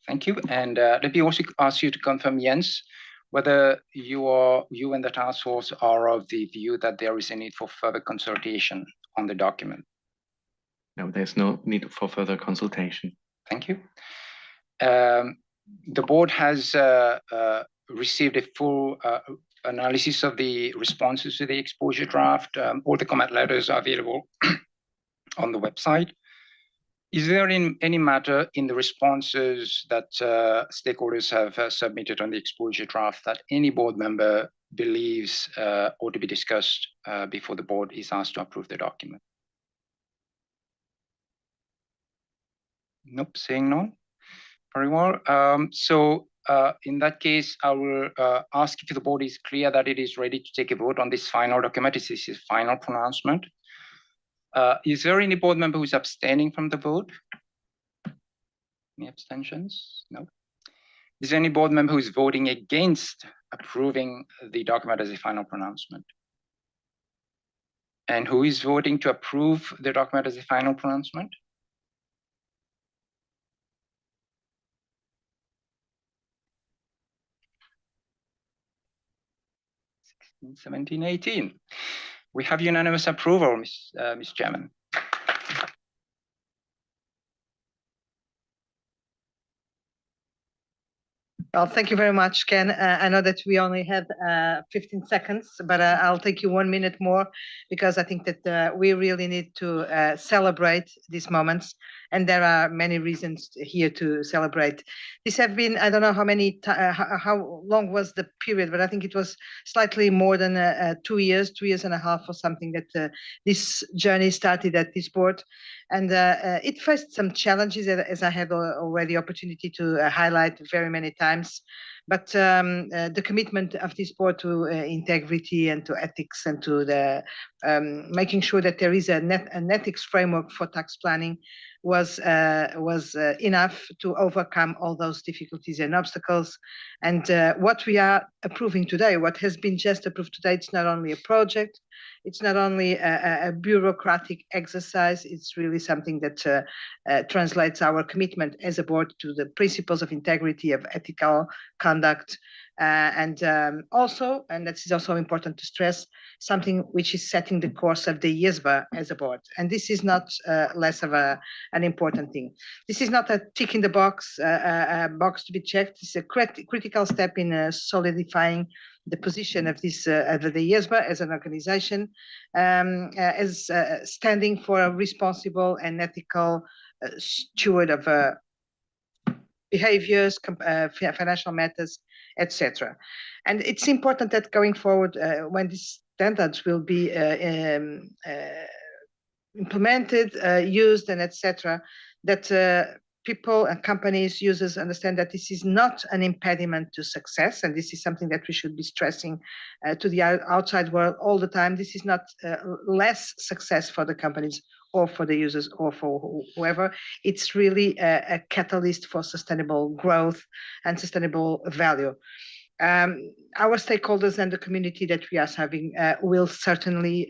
Thank you. And let me also ask you to confirm, Jens, whether you and the task force are of the view that there is a need for further consultation on the document. No, there's no need for further consultation. Thank you. The board has received a full analysis of the responses to the exposure draft. All the comment letters are available on the website. Is there any matter in the responses that stakeholders have submitted on the exposure draft that any board member believes ought to be discussed before the board is asked to approve the document? Nope, saying none. Very well. In that case, I will ask if the board is clear that it is ready to take a vote on this final document. This is his final pronouncement. Is there any board member who's abstaining from the vote? Any abstentions? No. Is there any board member who's voting against approving the document as a final pronouncement? And who is voting to approve the document as a final pronouncement? 17, 18. We have unanimous approval, Ms. Chairman. Well, thank you very much, Ken. I know that we only had 15 seconds, but I'll take you 1 minute more because I think that we really need to celebrate these moments. And there are many reasons here to celebrate. These have been, I don't know how long was the period, but I think it was slightly more than 2 years, 2.5 years or something that this journey started at this board. And it faced some challenges, as I had already opportunity to highlight very many times. But the commitment of this board to integrity and to ethics and to the making sure that there is an ethics framework for tax planning was enough to overcome all those difficulties and obstacles. And what we are approving today, what has been just approved today, it's not only a project, it's not only a bureaucratic exercise, it's really something that translates our commitment as a board to the principles of integrity, of ethical conduct, and also, and that is also important to stress, something which is setting the course of the IESBA as a board. And this is not less of an important thing. This is not a tick in the box, a box to be checked. It's a critical step in solidifying the position of this of the IESBA as an organization, as standing for a responsible and ethical steward of behaviors, financial matters, etc. And it's important that going forward, when these standards will be implemented, used, and etc., that people and companies, users understand that this is not an impediment to success, and this is something that we should be stressing to the outside world all the time. This is not less success for the companies or for the users or for whoever. It's really a catalyst for sustainable growth and sustainable value. Our stakeholders and the community that we are serving will certainly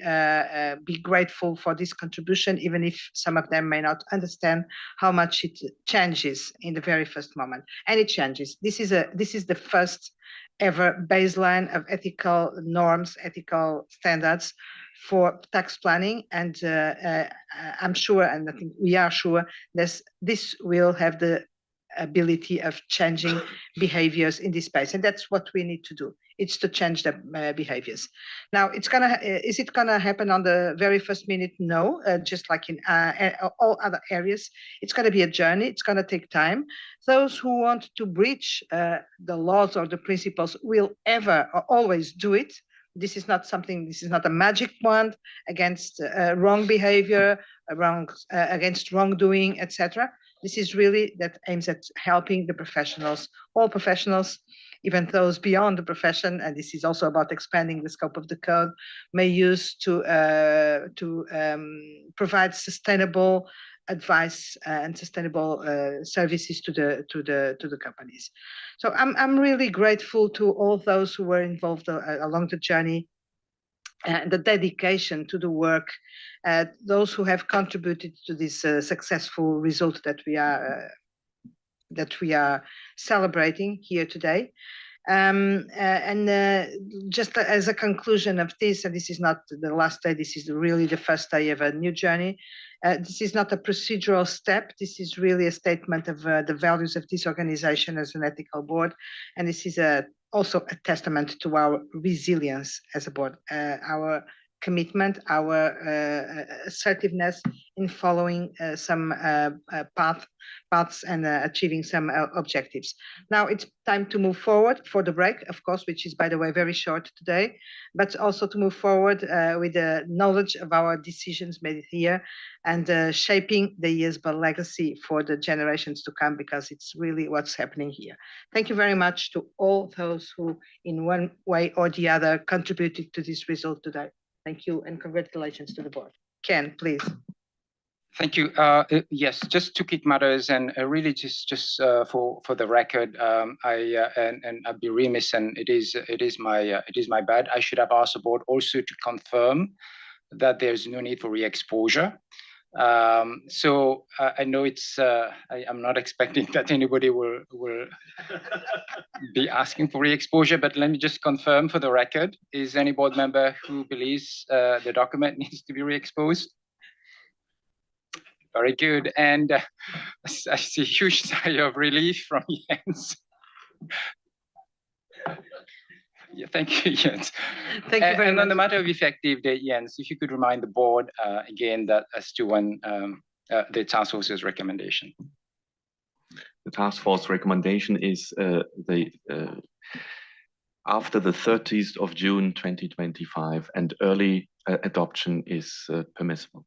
be grateful for this contribution, even if some of them may not understand how much it changes in the very first moment. And it changes. This is the first ever baseline of ethical norms, ethical standards for tax planning. And I'm sure, and I think we are sure, this will have the ability of changing behaviors in this space. And that's what we need to do. It's to change the behaviors. Now, is it gonna happen on the very first minute? No, just like in all other areas, it's gonna be a journey. It's gonna take time. Those who want to breach the laws or the principles will ever or always do it. This is not a magic wand against wrong behavior, against wrongdoing, etc. This is really that aims at helping the professionals, all professionals, even those beyond the profession, and this is also about expanding the scope of the code, may use to provide sustainable advice and sustainable services to the companies. So I'm really grateful to all those who were involved along the journey, the dedication to the work, those who have contributed to this successful result that we are celebrating here today. Just as a conclusion of this, and this is not the last day, this is really the first day of a new journey. This is not a procedural step. This is really a statement of the values of this organization as an ethical board. And this is also a testament to our resilience as a board, our commitment, our assertiveness in following some paths and achieving some objectives. Now it's time to move forward for the break, of course, which is, by the way, very short today, but also to move forward with the knowledge of our decisions made here and shaping the IESBA legacy for the generations to come, because it's really what's happening here. Thank you very much to all those who, in one way or the other, contributed to this result today. Thank you and congratulations to the board. Ken, please. Thank you. Yes, just two quick matters, and really just for the record, I'd be remiss, and it is my bad. I should have asked the board also to confirm that there's no need for re-exposure. So I know I'm not expecting that anybody will be asking for re-exposure, but let me just confirm for the record: is any board member who believes the document needs to be re-exposed? Very good. And I see a huge sigh of relief from Jens. Yeah, thank you, Jens. Thank you very much. And on the matter of effective date, Jens, if you could remind the board again that as to when the task force's recommendation. The task force recommendation is after the 30th of June 2025, and early adoption is permissible.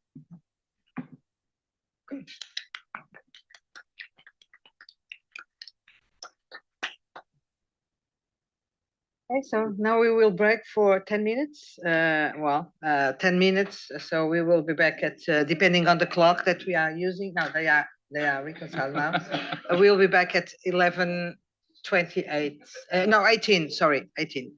Okay, so now we will break for 10 minutes. 10 minutes. So we will be back at, depending on the clock that we are using. Now they are reconciled now. We'll be back at 11:28. No, 18. Sorry, 18.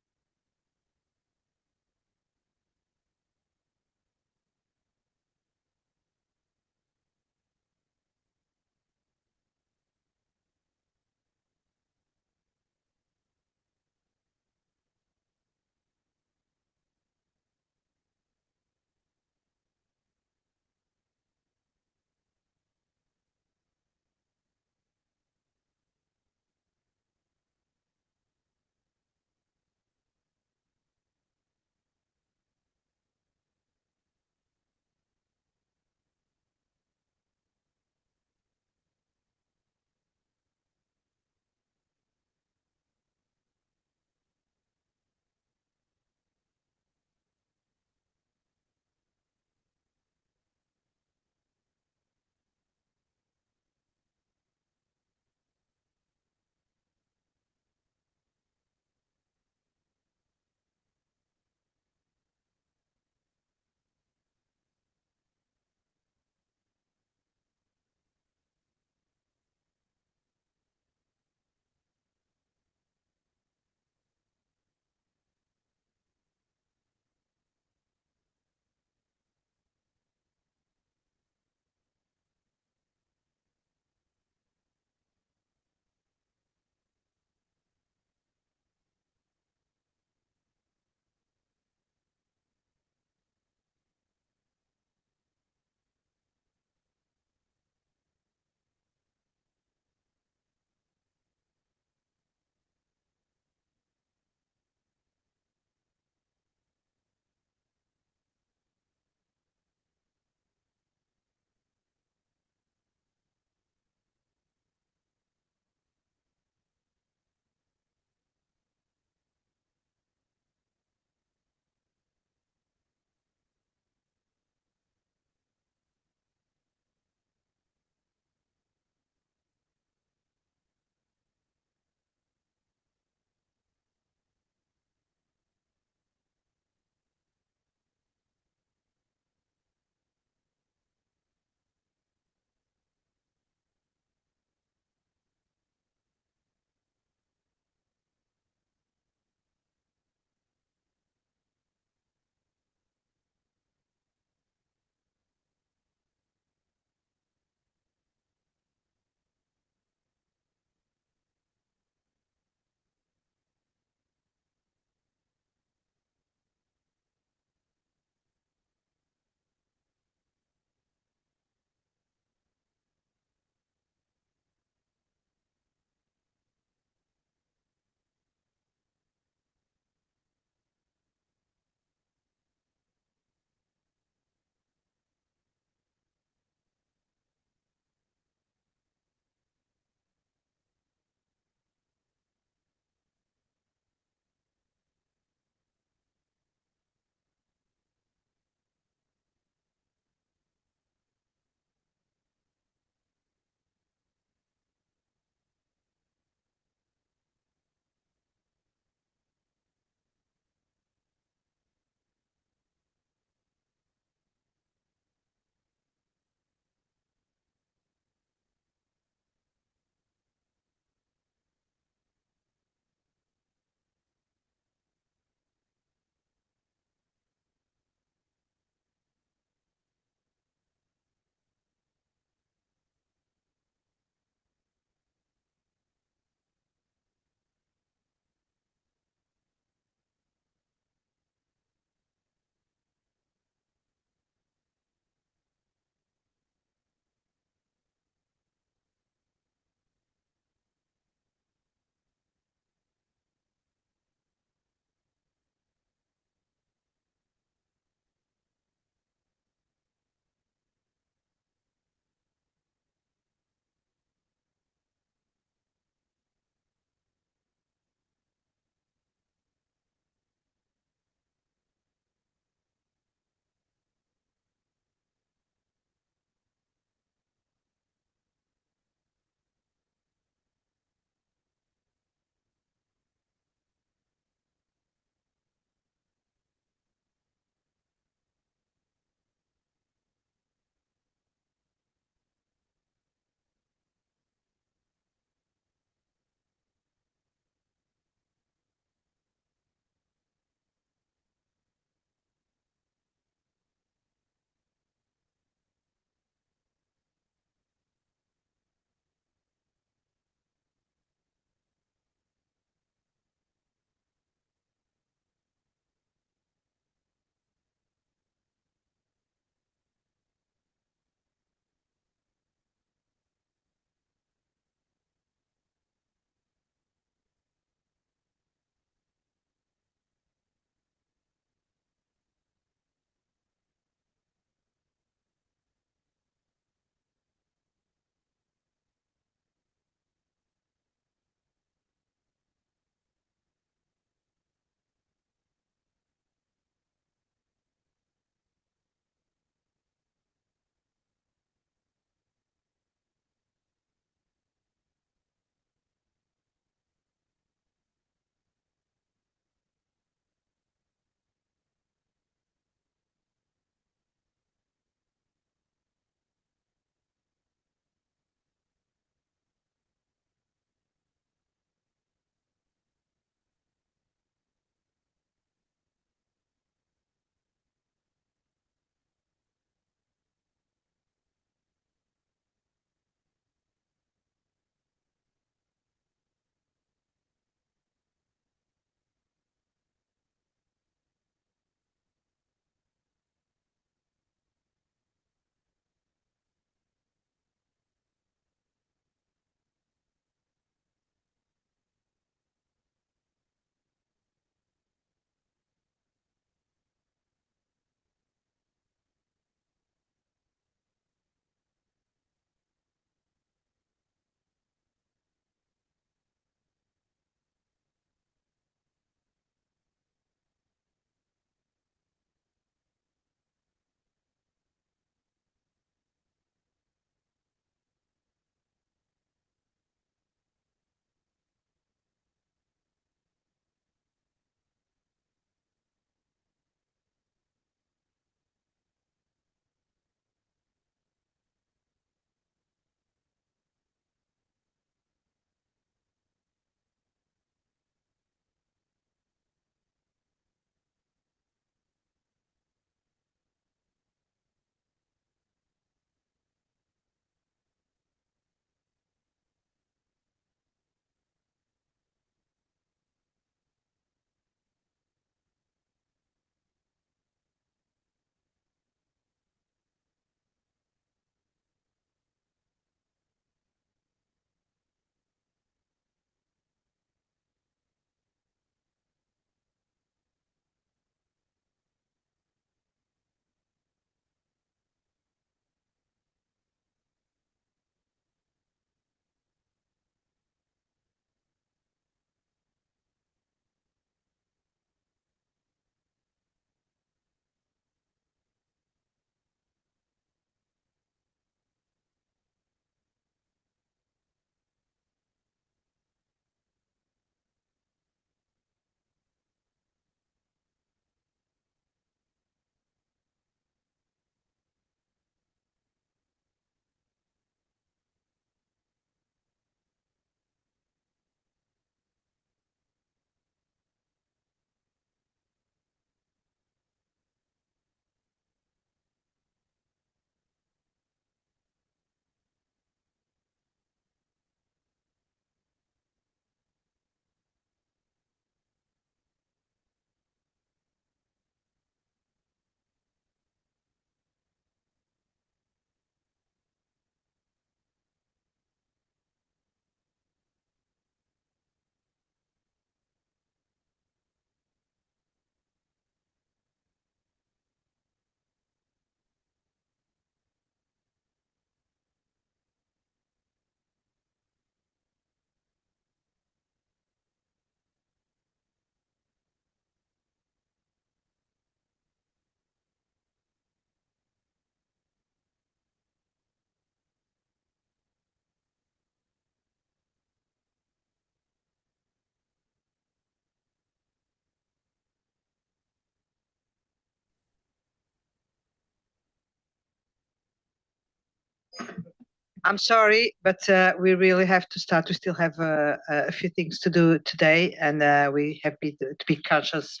I'm sorry, but we really have to start. We still have a few things to do today, and we have to be conscious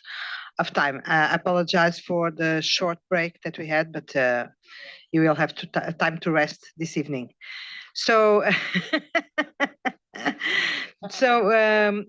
of time. I apologize for the short break that we had, but you will have time to rest this evening. So,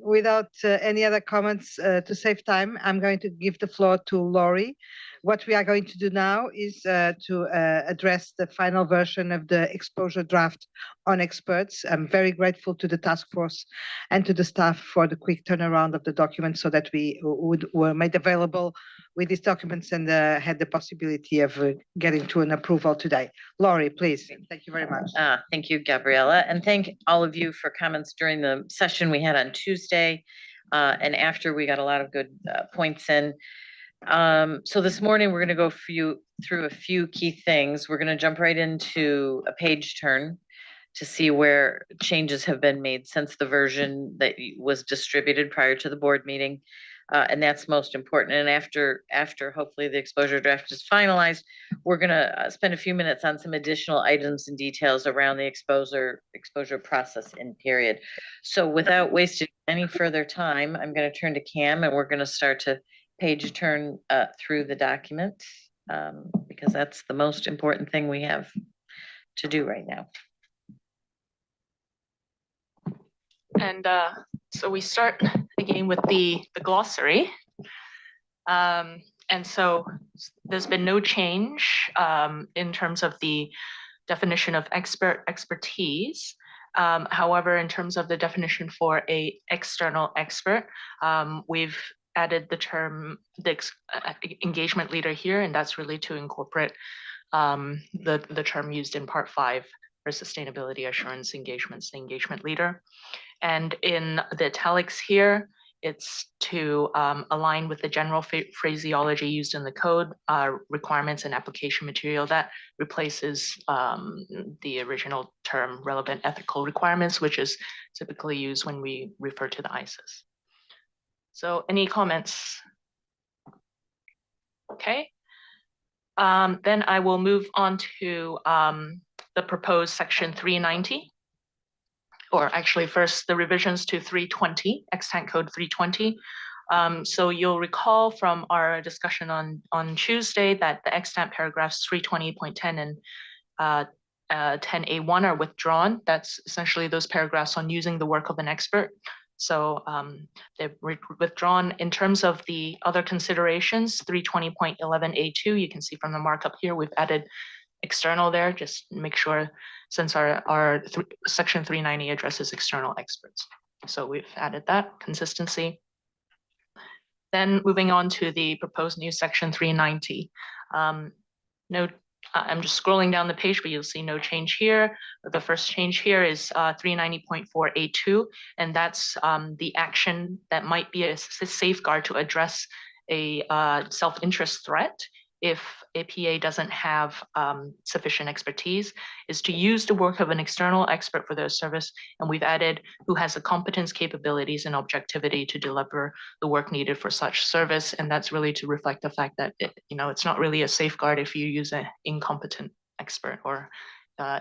without any other comments to save time, I'm going to give the floor to Laurie. What we are going to do now is to address the final version of the exposure draft on experts. I'm very grateful to the task force and to the staff for the quick turnaround of the document so that we were made available with these documents and had the possibility of getting to an approval today. Laurie, please. Thank you very much. Thank you, Gabriella, and thank all of you for comments during the session we had on Tuesday. And after, we got a lot of good points in. So this morning, we're going to go through a few key things. We're going to jump right into a page turn to see where changes have been made since the version that was distributed prior to the board meeting. And that's most important. And after hopefully the exposure draft is finalized, we're going to spend a few minutes on some additional items and details around the exposure process in period. So without wasting any further time, I'm going to turn to Cam, and we're going to start to page turn through the document because that's the most important thing we have to do right now. And so we start again with the glossary. And so there's been no change in terms of the definition of expertise. However, in terms of the definition for a external expert, we've added the term engagement leader here, and that's really to incorporate the term used in Part 5 for sustainability assurance engagements, the engagement leader. And in the italics here, it's to align with the general phraseology used in the code requirements and application material that replaces the original term relevant ethical requirements, which is typically used when we refer to the ISIS. So any comments? Okay. Then I will move on to the proposed section 390. Or actually first the revisions to 320, extant code 320. So you'll recall from our discussion on Tuesday that the extant paragraphs 320.10 and 10A1 are withdrawn. That's essentially those paragraphs on using the work of an expert. So they're withdrawn. In terms of the other considerations, 320.11A2, you can see from the markup here, we've added external there, just make sure, since our section 390 addresses external experts. So we've added that consistency. Then moving on to the proposed new section 390. I'm just scrolling down the page, but you'll see no change here. The first change here is 390.4A2, and that's the action that might be a safeguard to address a self-interest threat if APA doesn't have sufficient expertise, is to use the work of an external expert for their service. And we've added who has the competence, capabilities, and objectivity to deliver the work needed for such service. And that's really to reflect the fact that it's not really a safeguard if you use an incompetent expert or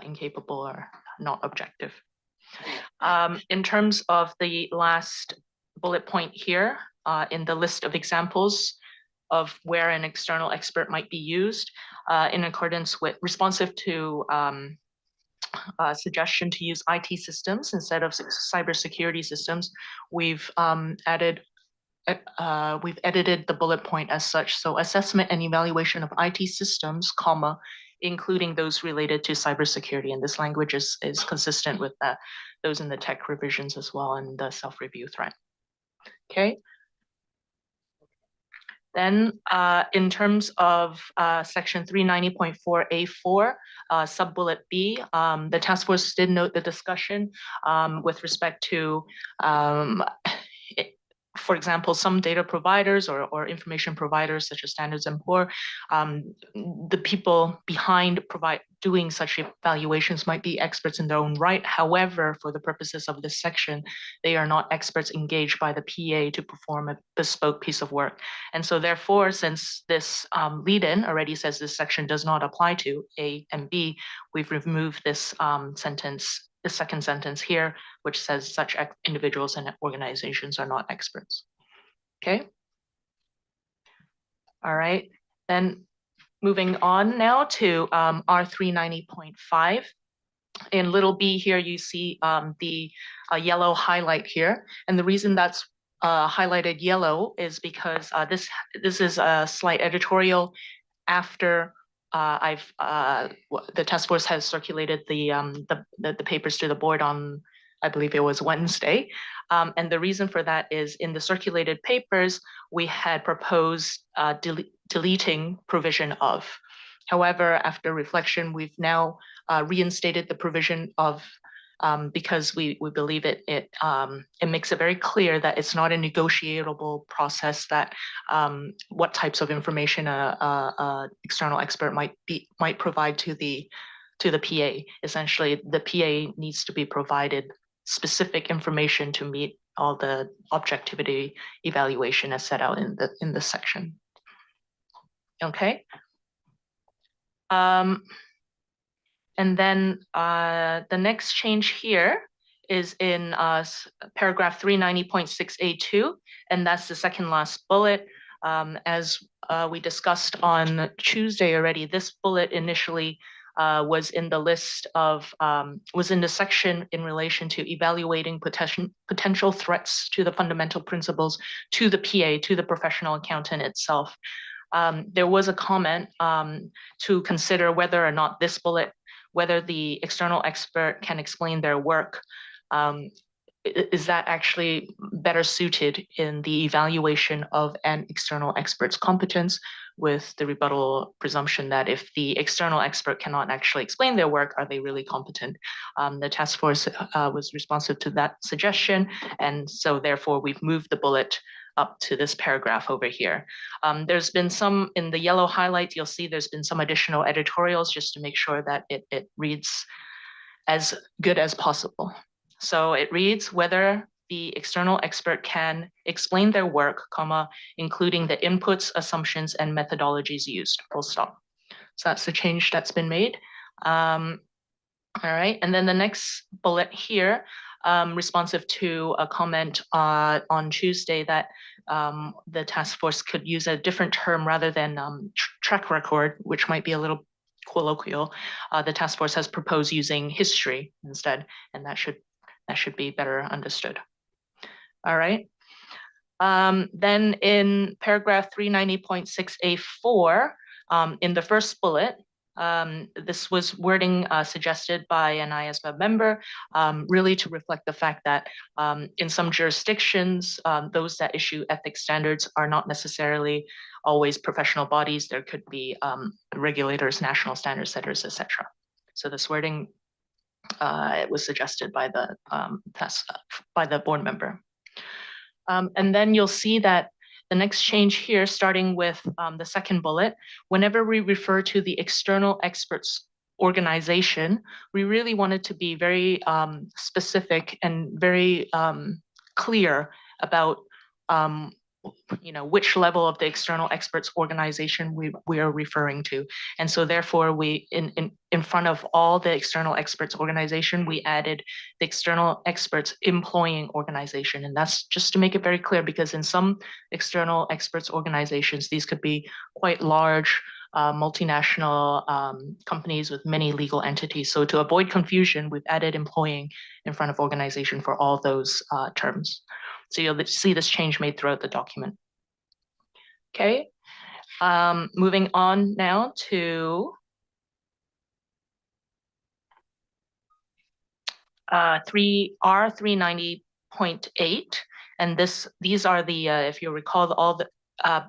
incapable or not objective. In terms of the last bullet point here in the list of examples of where an external expert might be used in accordance with responsive to suggestion to use IT systems instead of cybersecurity systems, we've edited the bullet point as such. So assessment and evaluation of IT systems, comma, including those related to cybersecurity. And this language is consistent with those in the tech revisions as well and the self-review threat. Okay. Then in terms of section 390.4A4, sub-bullet B, the task force did note the discussion with respect to for example, some data providers or information providers such as Standards and Poor, the people behind doing such evaluations might be experts in their own right. However, for the purposes of this section, they are not experts engaged by the PA to perform a bespoke piece of work. And so therefore, since this lead-in already says this section does not apply to A and B, we've removed this sentence, the second sentence here, which says such individuals and organizations are not experts. Okay. All right. Then moving on now to R390.5. In little b here, you see the yellow highlight here. And the reason that's highlighted yellow is because this is a slight editorial after the task force has circulated the papers to the board on, I believe it was Wednesday. And the reason for that is in the circulated papers, we had proposed deleting provision of. However, after reflection, we've now reinstated the provision of because we believe it makes it very clear that it's not a negotiable process, that what types of information a external expert might provide to the PA. Essentially, the PA needs to be provided specific information to meet all the objectivity evaluation as set out in the section. Okay. And then the next change here is in paragraph 390.6A2, and that's the second last bullet. As we discussed on Tuesday already, this bullet initially was in the list of, was in the section in relation to evaluating potential threats to the fundamental principles to the PA, to the professional accountant itself. There was a comment to consider whether or not this bullet, whether the external expert can explain their work, is that actually better suited in the evaluation of an external expert's competence, with the rebuttal presumption that if the external expert cannot actually explain their work, are they really competent? The task force was responsive to that suggestion, and so therefore we've moved the bullet up to this paragraph over here. There's been some, in the yellow highlight, you'll see there's been some additional editorials just to make sure that it reads as good as possible. So it reads whether the external expert can explain their work, comma, including the inputs, assumptions, and methodologies used, full stop. So that's the change that's been made. All right, and then the next bullet here, responsive to a comment on Tuesday that the task force could use a different term rather than track record, which might be a little colloquial. The task force has proposed using history instead, and that should be better understood. All right. Then in paragraph 390.6A4, in the first bullet, this was wording suggested by an IESBA member, really to reflect the fact that in some jurisdictions, those that issue ethics standards are not necessarily always professional bodies. There could be regulators, national standard setters, etc. So this wording it was suggested by the board member. And then you'll see that the next change here, starting with the second bullet, whenever we refer to the external experts organization, we really wanted to be very specific and very clear about which level of the external experts organization we are referring to. And so therefore we, in front of all the external experts organization, we added the external experts employing organization. And that's just to make it very clear, because in some external experts organizations, these could be quite large multinational companies with many legal entities. So to avoid confusion, we've added employing in front of organization for all those terms. So you'll see this change made throughout the document. Okay, moving on now to R390.8, and these are the if you recall all the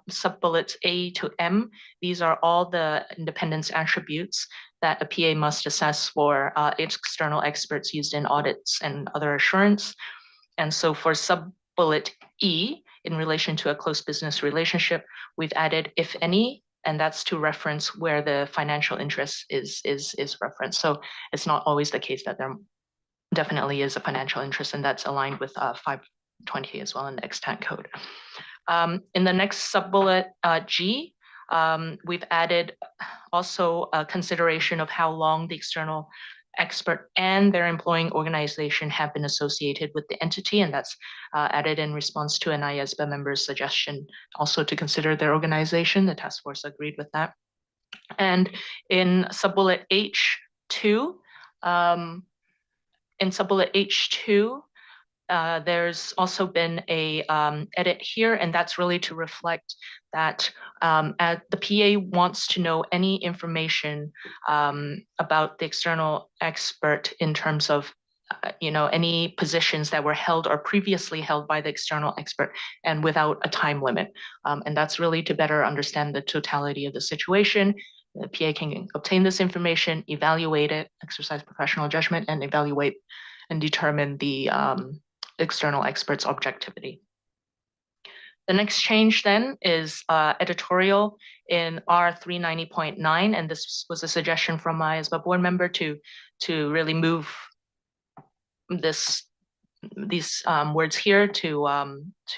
sub-bullets A to M. These are all the independence attributes that a PA must assess for external experts used in audits and other assurance. And so for sub-bullet E, in relation to a close business relationship, we've added if any, and that's to reference where the financial interest is referenced. So it's not always the case that there definitely is a financial interest, and that's aligned with 520 as well in the extant code. In the next sub-bullet G, we've added also a consideration of how long the external expert and their employing organization have been associated with the entity, and that's added in response to an IESBA member's suggestion also to consider their organization. The task force agreed with that. And in sub-bullet H2, there's also been a edit here, and that's really to reflect that the PA wants to know any information about the external expert in terms of any positions that were held or previously held by the external expert and without a time limit. And that's really to better understand the totality of the situation. The PA can obtain this information, evaluate it, exercise professional judgment, and evaluate and determine the external expert's objectivity. The next change then is editorial in R390.9, and this was a suggestion from my IESBA board member to really move these words here to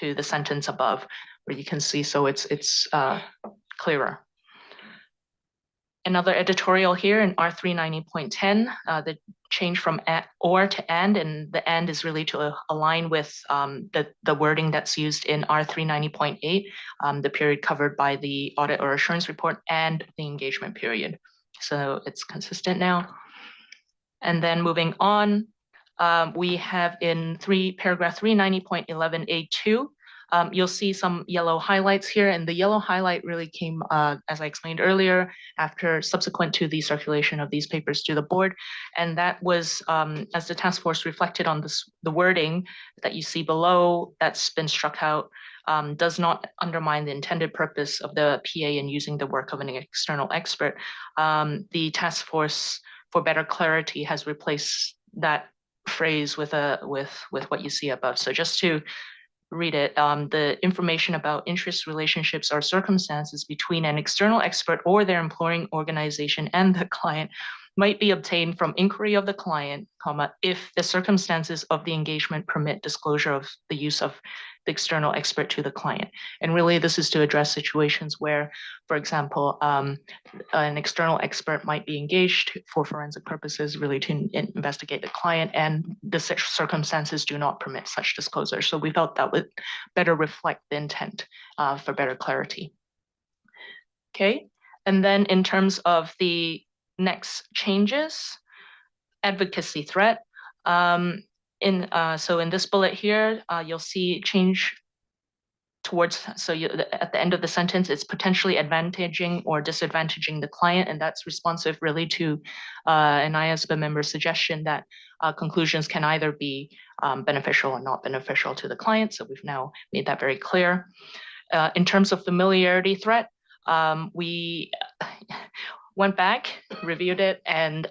the sentence above, where you can see, so it's clearer. Another editorial here in R390.10, the change from or to and the and is really to align with the wording that's used in R390.8, the period covered by the audit or assurance report and the engagement period. So it's consistent now. And then moving on, we have in paragraph 390.11A2, you'll see some yellow highlights here, and the yellow highlight really came, as I explained earlier, subsequent to the circulation of these papers to the board. And that was, as the task force reflected on the wording that you see below that's been struck out, does not undermine the intended purpose of the PA in using the work of an external expert. The task force, for better clarity, has replaced that phrase with what you see above. So just to read it, the information about interest, relationships, or circumstances between an external expert or their employing organization and the client might be obtained from inquiry of the client, if the circumstances of the engagement permit disclosure of the use of the external expert to the client. And really, this is to address situations where, for example, an external expert might be engaged for forensic purposes, really to investigate the client, and the circumstances do not permit such disclosure. So we felt that would better reflect the intent for better clarity. Okay, and then in terms of the next changes, advocacy threat. So in this bullet here, you'll see change towards, at the end of the sentence, it's potentially advantaging or disadvantaging the client, and that's responsive really to an IESBA member's suggestion that conclusions can either be beneficial or not beneficial to the client. So we've now made that very clear. In terms of familiarity threat, we went back, reviewed it, and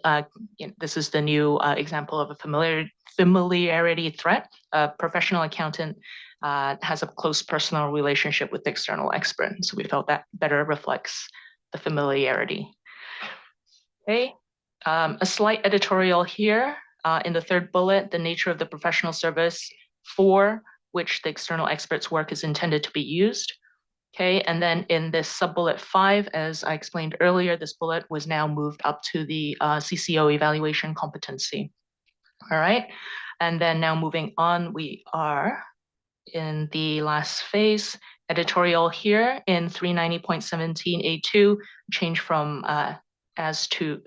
this is the new example of a familiarity threat. A professional accountant has a close personal relationship with the external expert. So we felt that better reflects the familiarity. Okay, a slight editorial here in the third bullet, the nature of the professional service for which the external expert's work is intended to be used. Okay, and then in this sub-bullet 5, as I explained earlier, this bullet was now moved up to the CCO evaluation competency. All right, and then now moving on, we are in the last phase, editorial here in 390.17A2, change from as to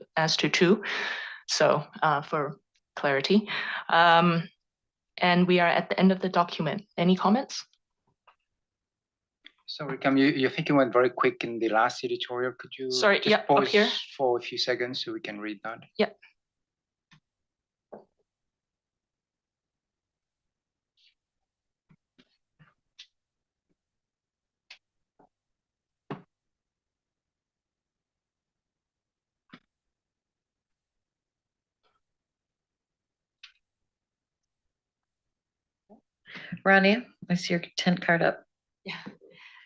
so for clarity. And we are at the end of the document. Any comments? Sorry, Cam, you think it went very quick in the last editorial. Could you just pause here for a few seconds so we can read that? Yeah. Rania, I see your tent card up. Yeah.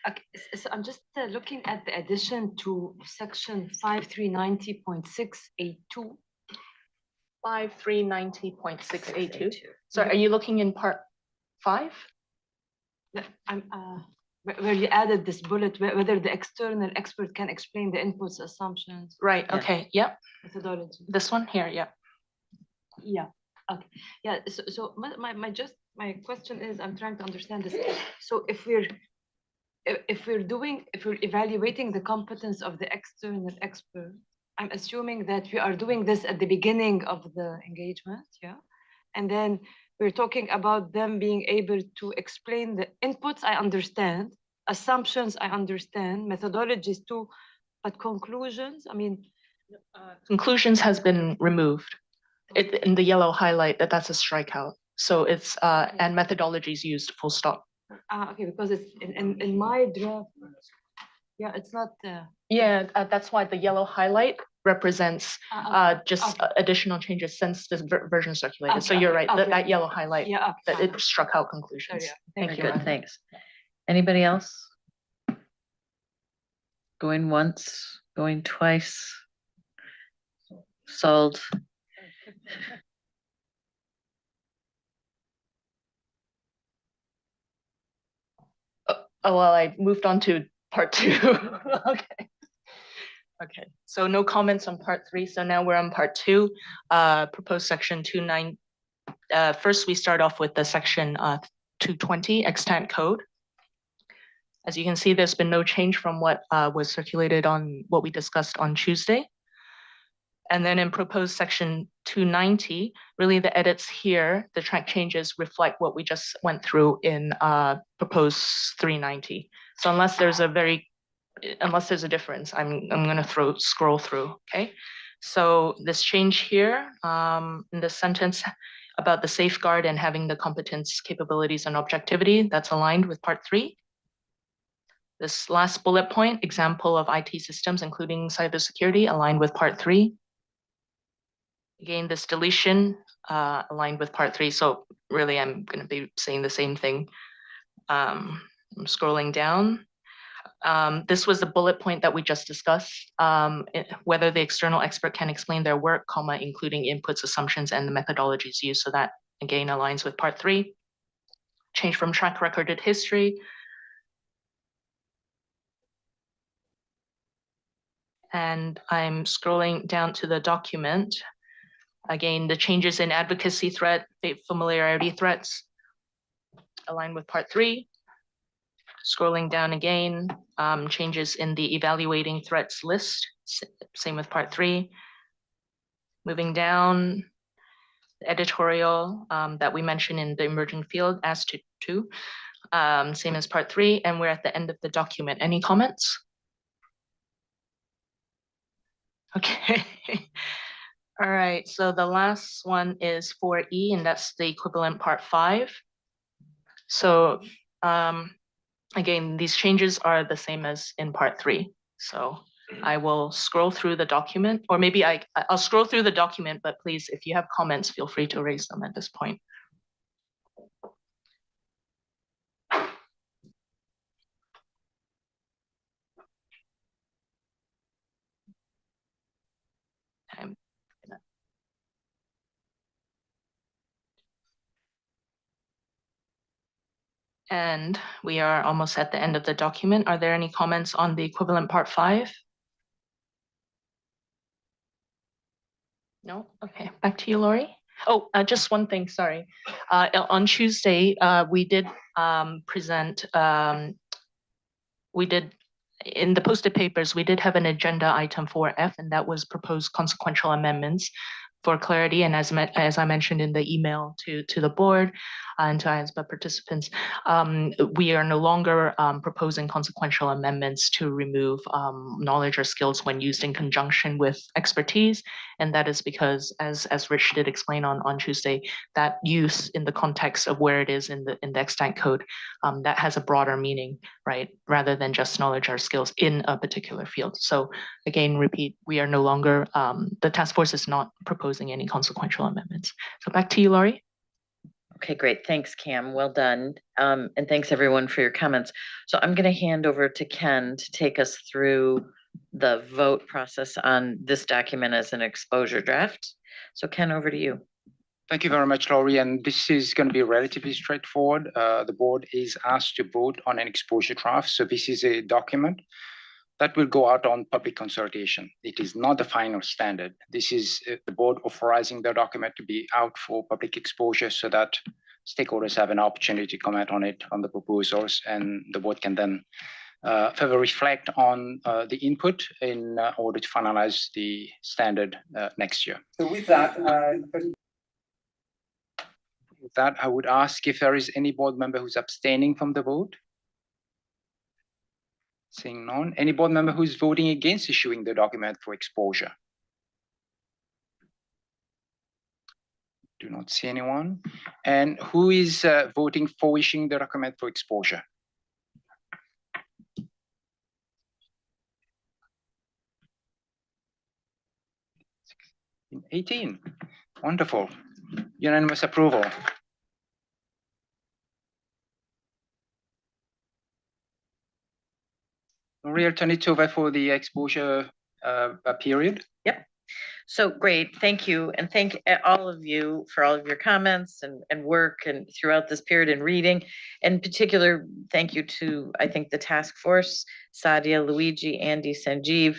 Okay. So I'm just looking at the addition to section 5390.682. 5390.682. So are you looking in part 5? I'm where you added this bullet, whether the external expert can explain the inputs, assumptions. Right. Yeah. Okay. Yep. Methodology. This one here. Yep. Yeah. Okay. Yeah. So my question is, I'm trying to understand this. So if we're evaluating the competence of the external expert, I'm assuming that we are doing this at the beginning of the engagement, yeah? And then we're talking about them being able to explain the inputs, I understand, assumptions, I understand, methodologies too, but conclusions, I mean. Conclusions has been removed. In the yellow highlight, that's a strikeout. So it's and methodologies used, full stop. Okay, because it's in my draft. Yeah, it's not. Yeah, that's why the yellow highlight represents just additional changes since this version circulated. So you're right, that yellow highlight, that it struck out conclusions. Thank Very you. good, thanks. Anybody else? Going once, going twice? Sold. Oh, well, I moved on to part 2. Okay. Okay, so no comments on part 3. So now we're on part 2, proposed section 29. First, we start off with the section 220 extant code. As you can see, there's been no change from what was circulated on what we discussed on Tuesday. And then in proposed section 290, really the edits here, the track changes reflect what we just went through in proposed 390. So unless there's a difference, I'm gonna scroll through, okay? So this change here in the sentence about the safeguard and having the competence, capabilities, and objectivity, that's aligned with part 3. This last bullet point, example of IT systems, including cybersecurity, aligned with part 3. Again, this deletion aligned with part 3. So really, I'm going to be saying the same thing. I'm scrolling down. This was the bullet point that we just discussed, whether the external expert can explain their work, comma, including inputs, assumptions, and the methodologies used. So that, again, aligns with part 3. Change from track recorded history. And I'm scrolling down to the document. Again, the changes in advocacy threat, familiarity threats align with part 3. Scrolling down again, changes in the evaluating threats list, same with part 3. Moving down, the editorial that we mentioned in the emerging field as to 2, same as part 3, and we're at the end of the document. Any comments? Okay. All right, so the last one is 4E, and that's the equivalent part 5. So again, these changes are the same as in part 3. So I will scroll through the document, or maybe I'll scroll through the document, but please, if you have comments, feel free to raise them at this point. And we are almost at the end of the document. Are there any comments on the equivalent part 5? No? Okay, back to you, Lori. Oh, just one thing, sorry. On Tuesday, we did present, in the posted papers, we did have an agenda item 4F, and that was proposed consequential amendments. For clarity, and as I mentioned in the email to the board and to IESBA participants, we are no longer proposing consequential amendments to remove knowledge or skills when used in conjunction with expertise. And that is because, as Rich did explain on Tuesday, that use in the context of where it is in the extant code, that has a broader meaning, right? Rather than just knowledge or skills in a particular field. So again, repeat, we are no longer, the task force is not proposing any consequential amendments. So back to you, Laurie. Okay, great. Thanks, Cam. Well done. And thanks everyone for your comments. So I'm going to hand over to Ken to take us through the vote process on this document as an exposure draft. So Ken, over to you. Thank you very much, Laurie. And this is going to be relatively straightforward. The board is asked to vote on an exposure draft. So this is a document that will go out on public consultation. It is not the final standard. This is the board authorizing the document to be out for public exposure so that stakeholders have an opportunity to comment on it, on the proposals, and the board can then further reflect on the input in order to finalize the standard next year. So with that, I would ask if there is any board member who's abstaining from the vote. Seeing none. Any board member who's voting against issuing the document for exposure? Do not see anyone. And who is voting for issuing the document for exposure? 18. Wonderful. Unanimous approval. Maria, turn it over for the exposure period. Yep. So great, thank you. And thank all of you for all of your comments and work and throughout this period in reading. In particular, thank you to, I think, the task force, Sadia, Luigi, Andy, Sanjeev,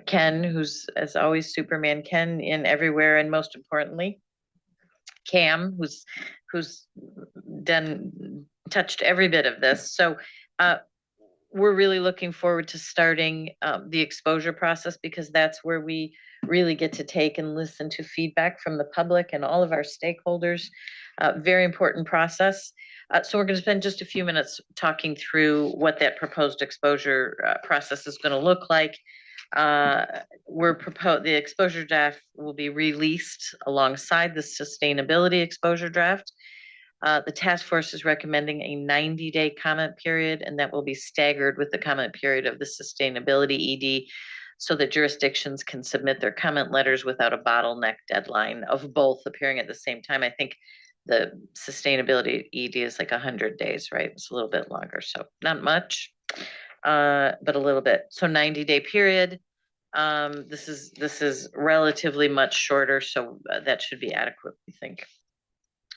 Ken, who's as always Superman Ken in everywhere, and most importantly, Cam, who's touched every bit of this. So we're really looking forward to starting the exposure process, because that's where we really get to take and listen to feedback from the public and all of our stakeholders. Very important process. So we're going to spend just a few minutes talking through what that proposed exposure process is going to look like. The exposure draft will be released alongside the sustainability exposure draft. The task force is recommending a 90-day comment period, and that will be staggered with the comment period of the sustainability ED, so that jurisdictions can submit their comment letters without a bottleneck deadline of both appearing at the same time. I think the sustainability ED is like 100 days, right? It's a little bit longer, so not much, but a little bit. So 90-day period. This is relatively much shorter, so that should be adequate, we think,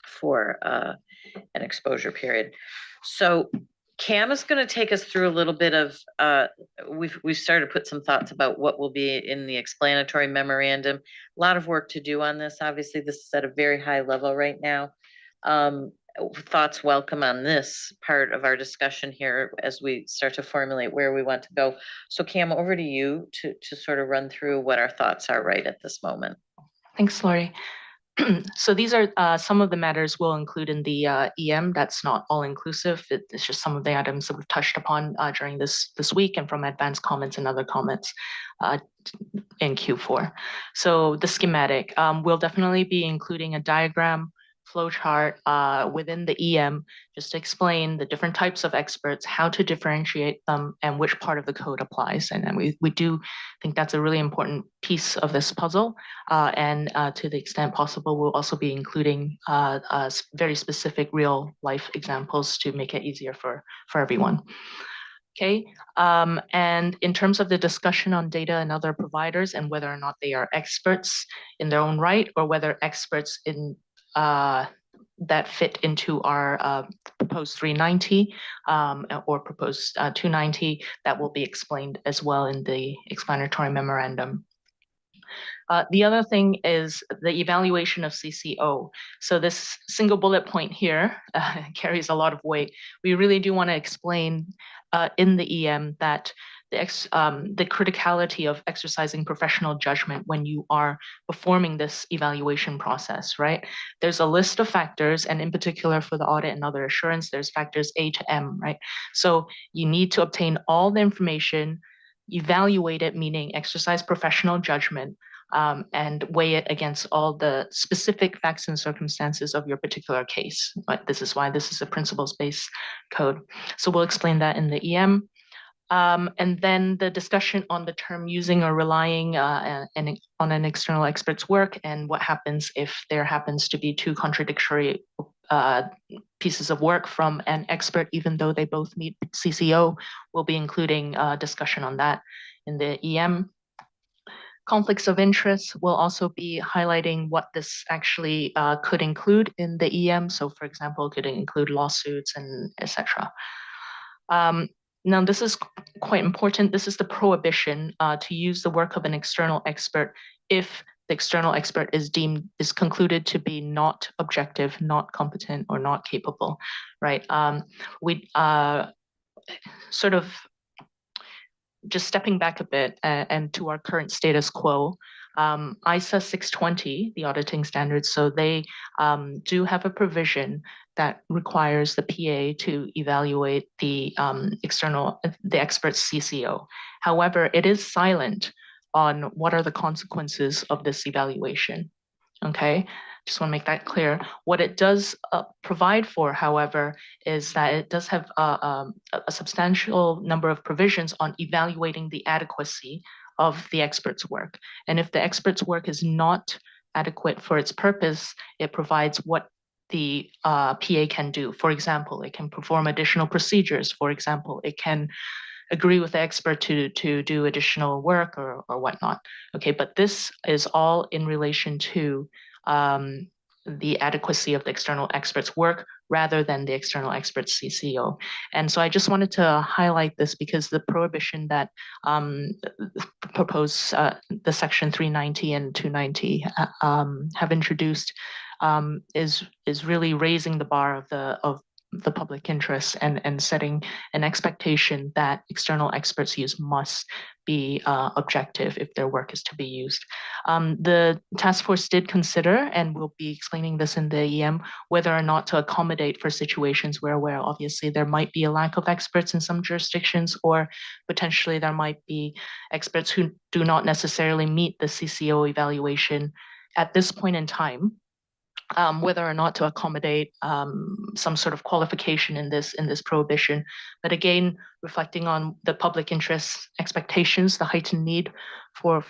for an exposure period. So Cam is going to take us through a little bit of, we've started to put some thoughts about what will be in the explanatory memorandum. A lot of work to do on this. Obviously, this is at a very high level right now. Thoughts welcome on this part of our discussion here as we start to formulate where we want to go. So Cam, over to you to sort of run through what our thoughts are right at this moment. Thanks, Laurie. So these are some of the matters we'll include in the EM. That's not all inclusive. It's just some of the items that we've touched upon during this week, and from advanced comments and other comments in Q4. So the schematic, we'll definitely be including a diagram, flowchart within the EM, just to explain the different types of experts, how to differentiate them, and which part of the code applies. And we do think that's a really important piece of this puzzle. And to the extent possible, we'll also be including very specific real life examples to make it easier for everyone. Okay, and in terms of the discussion on data and other providers and whether or not they are experts in their own right, or whether experts in that fit into our proposed 390 or proposed 290, that will be explained as well in the explanatory memorandum. The other thing is the evaluation of CCO. So this single bullet point here carries a lot of weight. We really do want to explain in the EM that the criticality of exercising professional judgment when you are performing this evaluation process, right? There's a list of factors, and in particular for the audit and other assurance, there's factors A to M, right? So you need to obtain all the information, evaluate it, meaning exercise professional judgment, and weigh it against all the specific facts and circumstances of your particular case. But this is why this is a principles-based code. So we'll explain that in the EM. And then the discussion on the term using or relying on an external expert's work, and what happens if there happens to be two contradictory pieces of work from an expert, even though they both meet CCO. We'll be including discussion on that in the EM. Conflicts of interest will also be highlighting what this actually could include in the EM. So for example, could include lawsuits and etc. Now this is quite important. This is the prohibition to use the work of an external expert if the external expert is concluded to be not objective, not competent, or not capable, right? We sort of just stepping back a bit and to our current status quo, ISA 620, the auditing standards, so they do have a provision that requires the PA to evaluate the expert's CCO. However, it is silent on what are the consequences of this evaluation. Okay, just want to make that clear. What it does provide for, however, is that it does have a substantial number of provisions on evaluating the adequacy of the expert's work. And if the expert's work is not adequate for its purpose, it provides what the PA can do. For example, it can perform additional procedures. For example, it can agree with the expert to do additional work or whatnot. Okay, but this is all in relation to the adequacy of the external expert's work rather than the external expert's CCO. And so I just wanted to highlight this because the prohibition that propose the section 390 and 290 have introduced is really raising the bar of the public interest and setting an expectation that external experts use must be objective if their work is to be used. The task force did consider, and we'll be explaining this in the EM, whether or not to accommodate for situations where obviously there might be a lack of experts in some jurisdictions, or potentially there might be experts who do not necessarily meet the CCO evaluation at this point in time. Whether or not to accommodate some sort of qualification in this prohibition. But again, reflecting on the public interest expectations, the heightened need for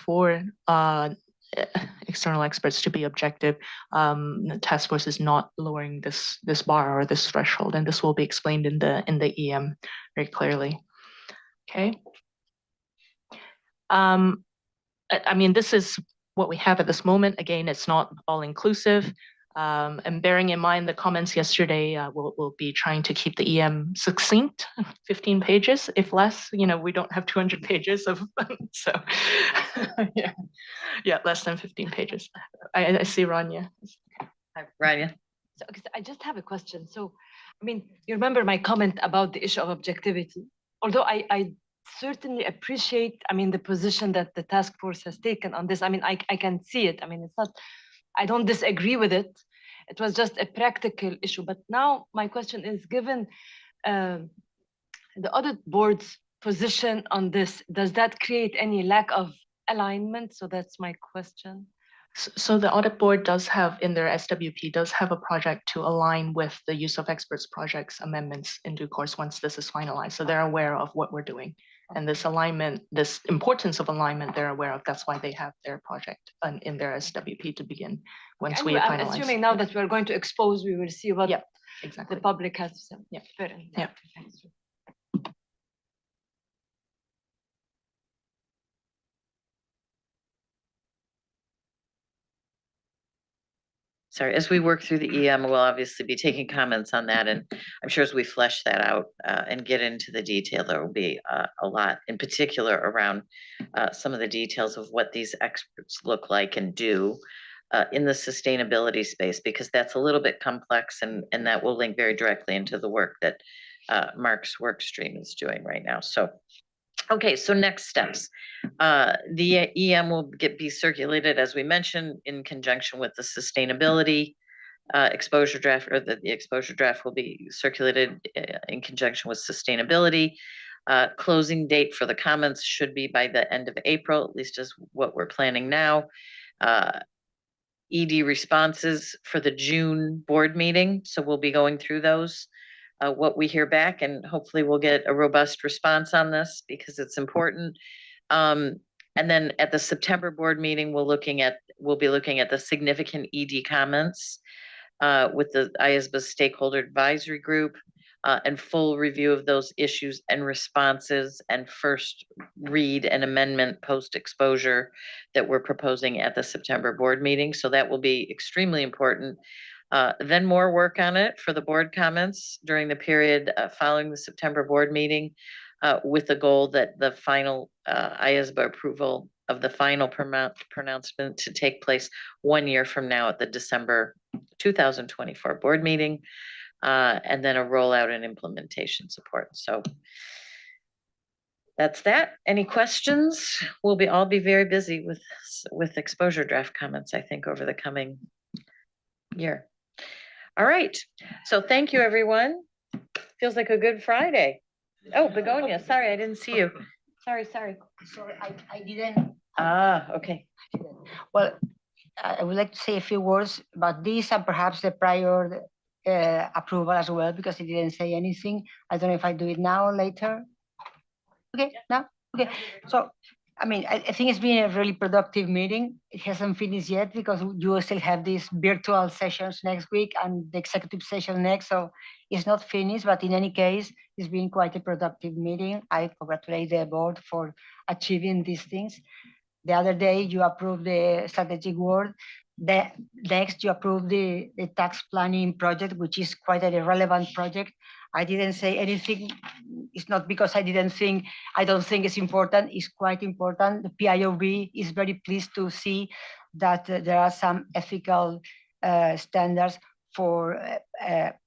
external experts to be objective, the task force is not lowering this bar or this threshold, and this will be explained in the EM very clearly. Okay. I mean, this is what we have at this moment. Again, it's not all inclusive. And bearing in mind the comments yesterday, we'll be trying to keep the EM succinct, 15 pages, if less. You know, we don't have 200 pages of, so yeah, less than 15 pages. I see Rania. Hi, Rania. So I just have a question. So, I mean, you remember my comment about the issue of objectivity, although I certainly appreciate, I mean, the position that the task force has taken on this. I mean, I can see it. I mean, it's not, I don't disagree with it. It was just a practical issue. But now my question is, given the audit board's position on this, does that create any lack of alignment? So that's my question. So the audit board does have in their SWP does have a project to align with the use of experts projects amendments in due course once this is finalized. So they're aware of what we're doing. And this alignment, this importance of alignment, they're aware of. That's why they have their project in their SWP to begin once we finalize. I'm assuming now that we're going to expose, we will see what exactly the public has to say. Yeah. Fair enough. Yeah. Thanks. Sorry, as we work through the EM, we'll obviously be taking comments on that. And I'm sure as we flesh that out and get into the detail, there will be a lot in particular around some of the details of what these experts look like and do in the sustainability space, because that's a little bit complex and that will link very directly into the work that Mark's work stream is doing right now. So okay, so next steps. The EM will be circulated, as we mentioned, in conjunction with the sustainability exposure draft, or the exposure draft will be circulated in conjunction with sustainability. Closing date for the comments should be by the end of April, at least is what we're planning now. ED responses for the June board meeting, so we'll be going through those. What we hear back, and hopefully we'll get a robust response on this because it's important. And then at the September board meeting, we'll be looking at the significant ED comments with the IESBA Stakeholder Advisory Group, and full review of those issues and responses and first read and amendment post-exposure that we're proposing at the September board meeting. So that will be extremely important. Then more work on it for the board comments during the period following the September board meeting, with the goal that the final IESBA approval of the final pronouncement to take place 1 year from now at the December 2024 board meeting, and then a rollout and implementation support. So that's that. Any questions? We'll all be very busy with exposure draft comments, I think, over the coming year. All right. So thank you, everyone. Feels like a good Friday. Oh, Begonia, sorry, I didn't see you. Sorry. Sorry, I didn't. Okay. Well, I would like to say a few words about this and perhaps the prior approval as well, because he didn't say anything. I don't know if I do it now or later. Okay, now? Okay. So, I mean, I think it's been a really productive meeting. It hasn't finished yet because you still have these virtual sessions next week and the executive session next. So it's not finished, but in any case, it's been quite a productive meeting. I congratulate the board for achieving these things. The other day, you approved the strategic work. Next, you approved the tax planning project, which is quite a relevant project. I didn't say anything. It's not because I don't think it's important. It's quite important. The PIOB is very pleased to see that there are some ethical standards for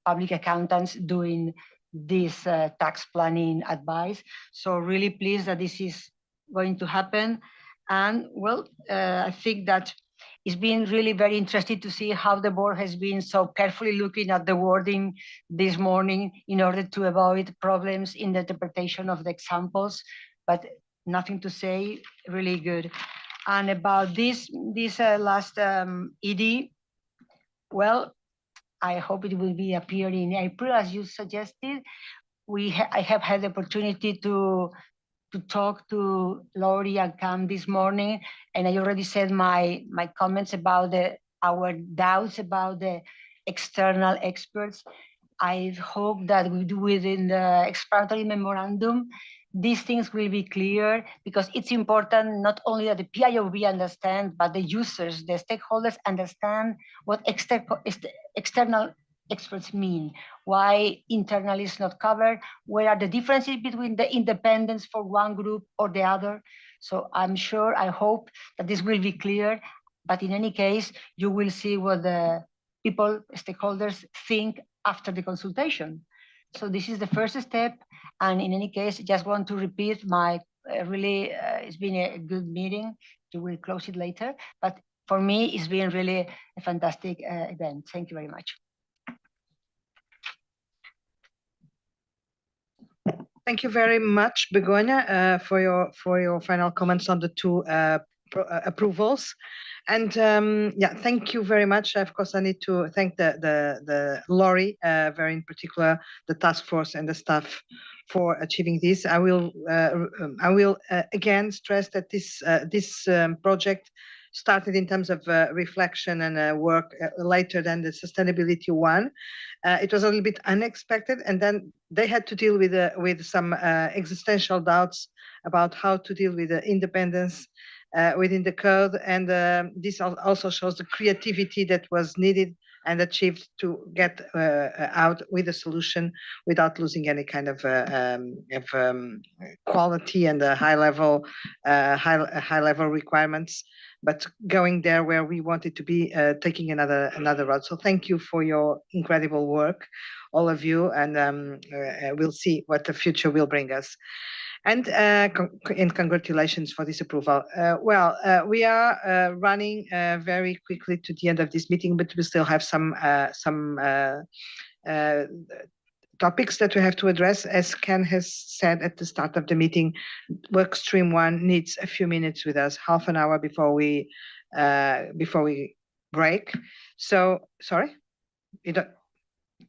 public accountants doing this tax planning advice. So really pleased that this is going to happen. And well, I think that it's been really very interesting to see how the board has been so carefully looking at the wording this morning in order to avoid problems in the interpretation of the examples, but nothing to say, really good. And about this last ED, well, I hope it will be appearing in April, as you suggested. I have had the opportunity to talk to Lori and Cam this morning, and I already said my comments about our doubts about the external experts. I hope that we do within the explanatory memorandum, these things will be clear, because it's important not only that the PIOB understand, but the users, the stakeholders understand what external experts mean, why internal is not covered, where are the differences between the independence for one group or the other. So I'm sure, I hope that this will be clear, but in any case, you will see what the people, stakeholders think after the consultation. So this is the first step. And in any case, I just want to repeat my it's been a good meeting. You will close it later, but for me, it's been really a fantastic event. Thank you very much. Thank you very much, Begonia, for your final comments on the two approvals. And yeah, thank you very much. Of course, I need to thank the Lori, very in particular, the task force and the staff for achieving this. I will again stress that this project started in terms of reflection and work later than the sustainability one. It was a little bit unexpected, and then they had to deal with some existential doubts about how to deal with the independence within the code, and this also shows the creativity that was needed and achieved to get out with a solution without losing any kind of quality and high level requirements, but going there where we wanted to be, taking another route. So thank you for your incredible work, all of you, and we'll see what the future will bring us. And congratulations for this approval. We are running very quickly to the end of this meeting, but we still have some topics that we have to address. As Ken has said at the start of the meeting, work stream 1 needs a few minutes with us, half an hour before we break. So, sorry? You don't?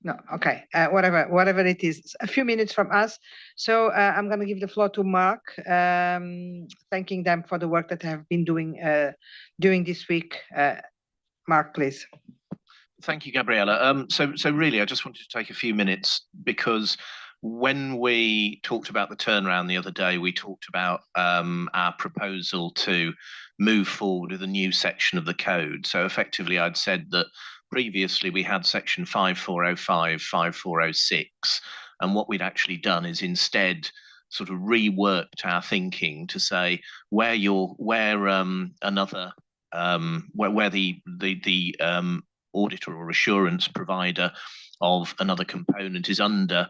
No, okay, whatever it is, a few minutes from us. So I'm going to give the floor to Mark, thanking them for the work that they have been doing during this week. Mark, please. Thank you, Gabriella. So really, I just wanted to take a few minutes because when we talked about the turnaround the other day, we talked about our proposal to move forward with a new section of the code. So effectively, I'd said that previously we had section 5405, 5406, and what we'd actually done is instead sort of reworked our thinking to say where the auditor or assurance provider of another component is under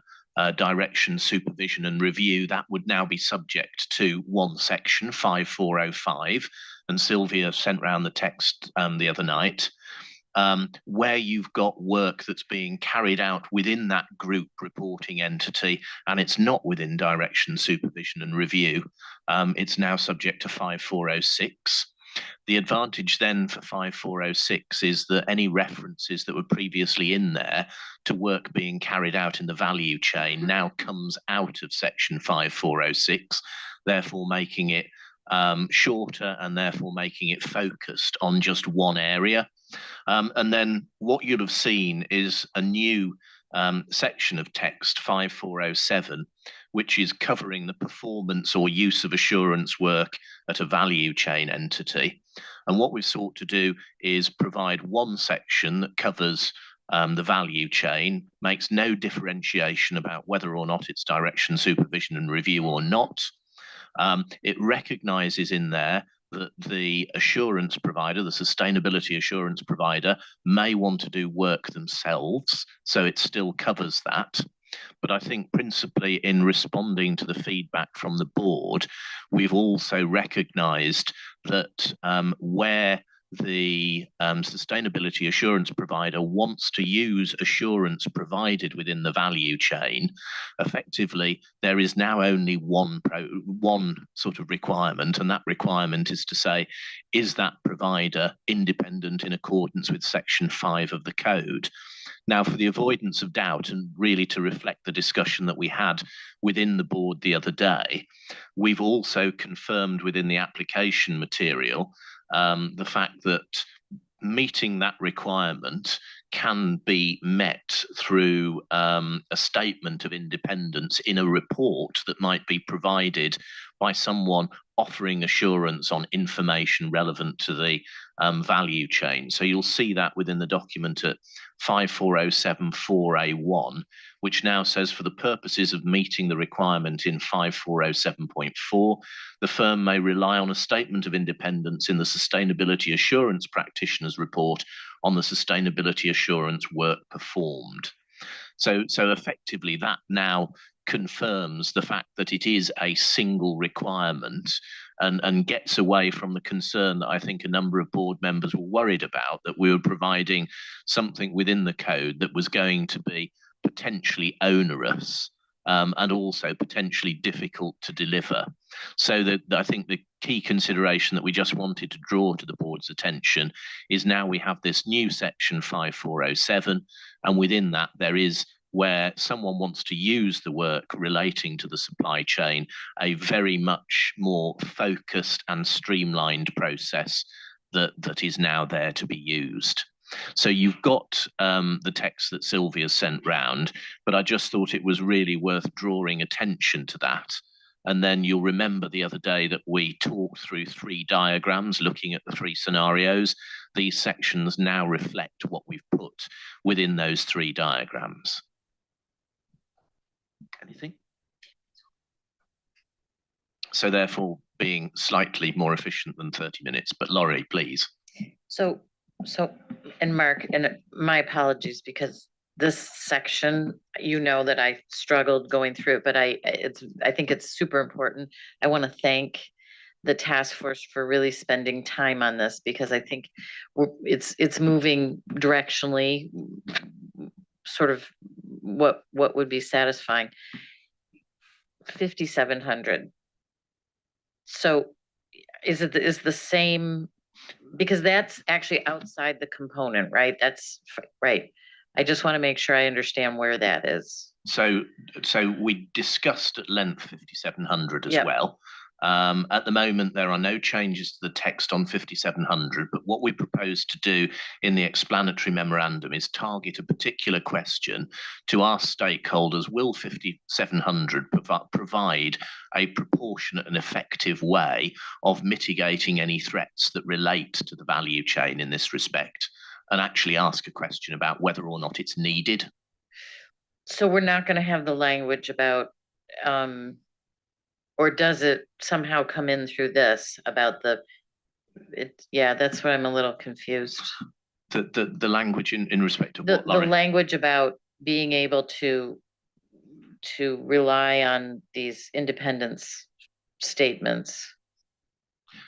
direction, supervision and review, that would now be subject to one section, 5405, and Sylvia sent round the text the other night. Where you've got work that's being carried out within that group reporting entity and it's not within direction, supervision and review, it's now subject to 5406. The advantage then for 5406 is that any references that were previously in there to work being carried out in the value chain now comes out of section 5406, therefore making it shorter and therefore making it focused on just one area. And then what you'll have seen is a new section of text 5407, which is covering the performance or use of assurance work at a value chain entity. And what we've sought to do is provide one section that covers the value chain, makes no differentiation about whether or not it's direction, supervision and review or not. It recognizes in there that the assurance provider, the sustainability assurance provider, may want to do work themselves, so it still covers that. But I think principally in responding to the feedback from the board, we've also recognized that where the sustainability assurance provider wants to use assurance provided within the value chain, effectively there is now only one sort of requirement, and that requirement is to say, is that provider independent in accordance with section 5 of the code? Now, for the avoidance of doubt and really to reflect the discussion that we had within the board the other day, we've also confirmed within the application material the fact that meeting that requirement can be met through a statement of independence in a report that might be provided by someone offering assurance on information relevant to the value chain. So you'll see that within the document at 54074A1, which now says for the purposes of meeting the requirement in 5407.4, the firm may rely on a statement of independence in the Sustainability Assurance Practitioner's Report on the sustainability assurance work performed. So effectively that now confirms the fact that it is a single requirement and gets away from the concern that I think a number of board members were worried about, that we were providing something within the code that was going to be potentially onerous and also potentially difficult to deliver. So that I think the key consideration that we just wanted to draw to the board's attention is now we have this new section 5407, and within that there is, where someone wants to use the work relating to the supply chain, a very much more focused and streamlined process that is now there to be used. So you've got the text that Sylvia sent round, but I just thought it was really worth drawing attention to that. And then you'll remember the other day that we talked through 3 diagrams looking at the 3 scenarios. These sections now reflect what we've put within those 3 diagrams. Anything? So therefore being slightly more efficient than 30 minutes, but Laurie, please. So, and Mark, and my apologies because this section, you know that I struggled going through it, but I think it's super important. I want to thank the task force for really spending time on this because I think it's moving directionally, sort of what would be satisfying. 5,700. So is the same, because that's actually outside the component, right? That's right. I just want to make sure I understand where that is. So we discussed at length 5,700 as well. At the moment, there are no changes to the text on 5700, but what we propose to do in the explanatory memorandum is target a particular question to ask stakeholders, will 5700 provide a proportionate and effective way of mitigating any threats that relate to the value chain in this respect, and actually ask a question about whether or not it's needed. So we're not going to have the language about, or does it somehow come in through this about yeah, that's where I'm a little confused. The language in respect of The what, Lauren? language about being able to rely on these independence statements.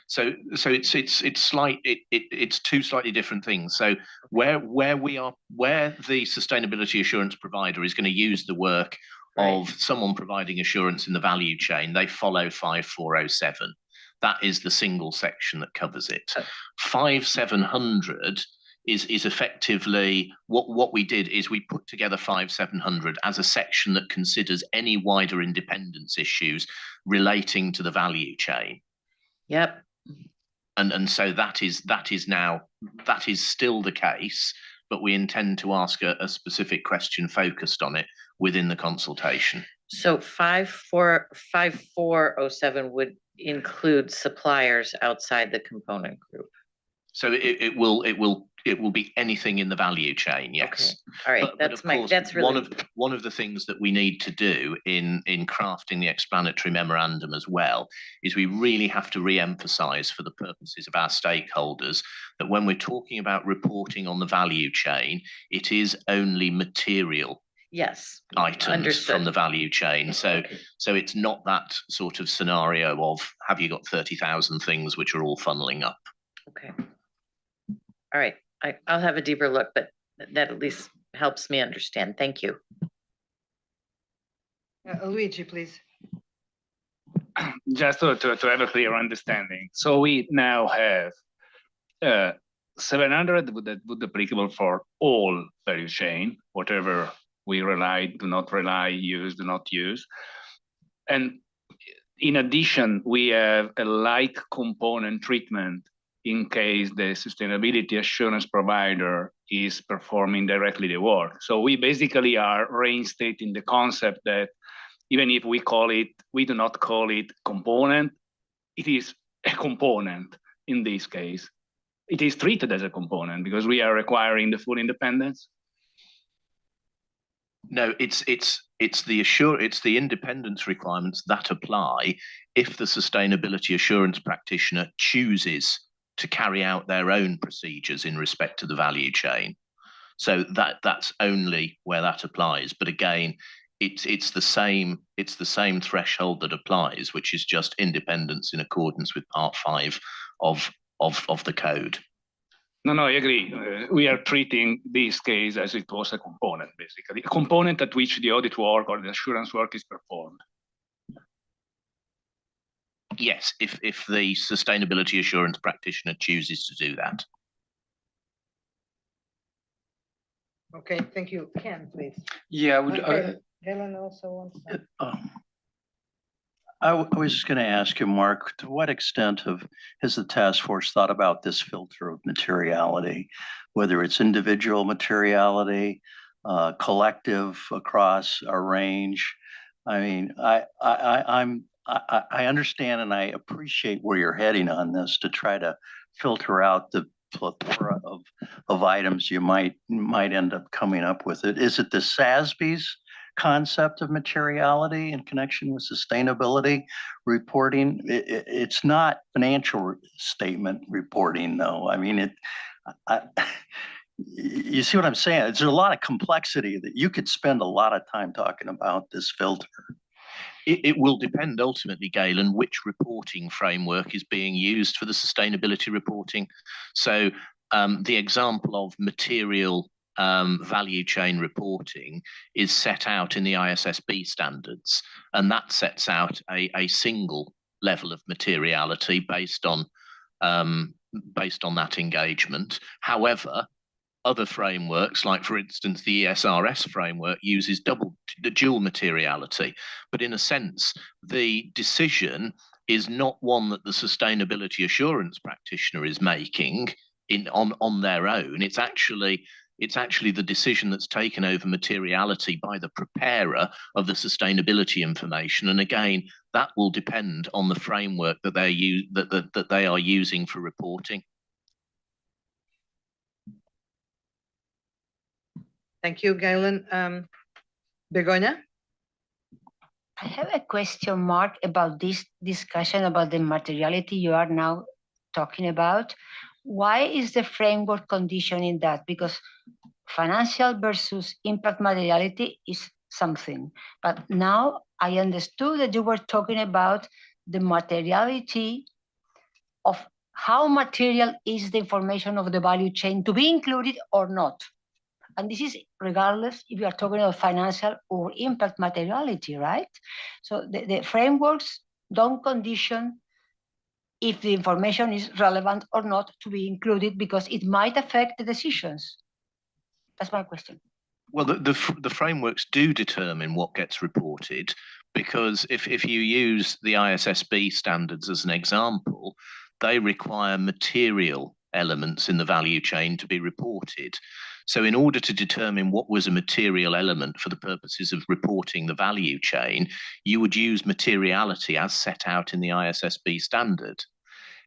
So it's two slightly different things. So where the sustainability assurance provider is going to use the work of someone providing assurance in the value chain, they follow 5407. That is the single section that covers it. 5700 is effectively what we did is we put together 5700 as a section that considers any wider independence issues relating to the value chain. Yep. And so that is still the case, but we intend to ask a specific question focused on it within the consultation. So 5407 would include suppliers outside the component group. So it will be anything in the value chain, yes. Okay. All right, that's really one of the things that we need to do in crafting the explanatory memorandum as well is we really have to re-emphasize for the purposes of our stakeholders that when we're talking about reporting on the value chain, it is only material items understood. from the value chain. So it's not that sort of scenario of have you got 30,000 things which are all funneling up. Okay. All right, I'll have a deeper look, but that at least helps me understand. Thank you. Luigi, please. Just to have a clear understanding. So we now have 700 that would be applicable for all value chain, whatever we rely, do not rely, use, do not use. And in addition, we have a like component treatment in case the sustainability assurance provider is performing directly the work. So we basically are reinstating the concept that even if we do not call it component, it is a component in this case. It is treated as a component because we are requiring the full independence. No, it's the independence requirements that apply if the sustainability assurance practitioner chooses to carry out their own procedures in respect to the value chain. So that's only where that applies. But again, it's the same threshold that applies, which is just independence in accordance with Part 5 of the code. No, I agree. We are treating this case as it was a component, basically. A component at which the audit work or the assurance work is performed. Yes, if the sustainability assurance practitioner chooses to do that. Okay, thank you. Ken, please. Yeah, I would. Helen also wants to. I was just going to ask you, Mark, to what extent has the task force thought about this filter of materiality, whether it's individual materiality, collective across a range? I mean, I understand and I appreciate where you're heading on this to try to filter out the plethora of items you might end up coming up with. Is it the SASB's concept of materiality in connection with sustainability reporting? It's not financial statement reporting, though. I mean, you see what I'm saying? There's a lot of complexity that you could spend a lot of time talking about this filter. It will depend ultimately, Galen, which reporting framework is being used for the sustainability reporting. So the example of material value chain reporting is set out in the IESBA standards, and that sets out a single level of materiality based on that engagement. However, other frameworks, like for instance the ESRS framework, uses the dual materiality. But in a sense, the decision is not one that the sustainability assurance practitioner is making on their own. It's actually the decision that's taken over materiality by the preparer of the sustainability information. And again, that will depend on the framework that they are using for reporting. Thank you, Galen. Begoña? I have a question mark about this discussion about the materiality you are now talking about. Why is the framework conditioning that? Because financial versus impact materiality is something, but now I understood that you were talking about the materiality of how material is the information of the value chain to be included or not. And this is regardless if you are talking about financial or impact materiality, right? So the frameworks don't condition if the information is relevant or not to be included because it might affect the decisions. That's my question. Well, the frameworks do determine what gets reported, because if you use the IESBA standards as an example, they require material elements in the value chain to be reported. So in order to determine what was a material element for the purposes of reporting the value chain, you would use materiality as set out in the IESBA standard.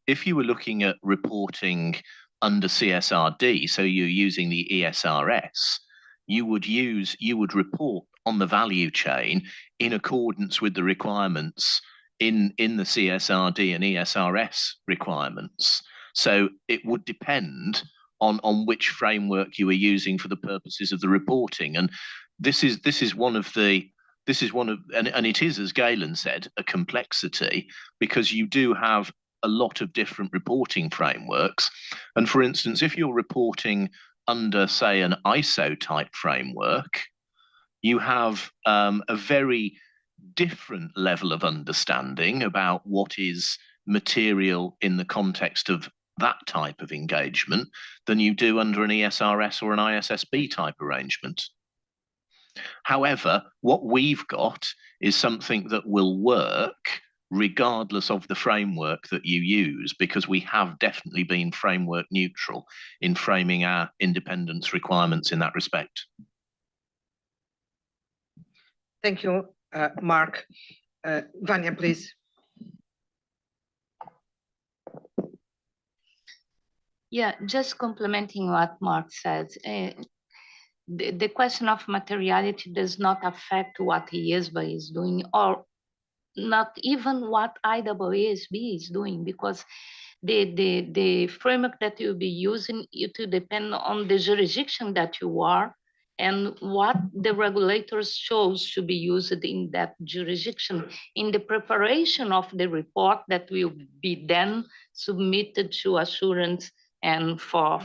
If you were looking at reporting under CSRD, so you're using the ESRS, you would report on the value chain in accordance with the requirements in the CSRD and ESRS requirements. So it would depend on which framework you are using for the purposes of the reporting. And this is one of, and it is, as Galen said, a complexity, because you do have a lot of different reporting frameworks. And for instance, if you're reporting under, say, an ISO type framework, you have a very different level of understanding about what is material in the context of that type of engagement than you do under an ESRS or an IESBA type arrangement. However, what we've got is something that will work regardless of the framework that you use, because we have definitely been framework neutral in framing our independence requirements in that respect. Thank you, Mark. Vanya, please. Yeah, just complementing what Mark said. The question of materiality does not affect what IESBA is doing, or not even what IESB is doing, because the framework that you'll be using, it will depend on the jurisdiction that you are and what the regulators chose to be used in that jurisdiction in the preparation of the report that will be then submitted to assurance and for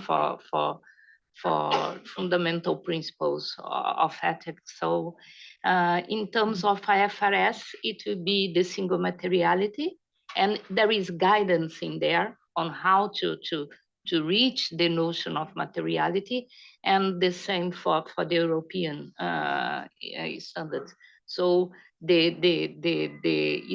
fundamental principles of ethics. So in terms of IFRS, it will be the single materiality, and there is guidance in there on how to reach the notion of materiality, and the same for the European standards. So the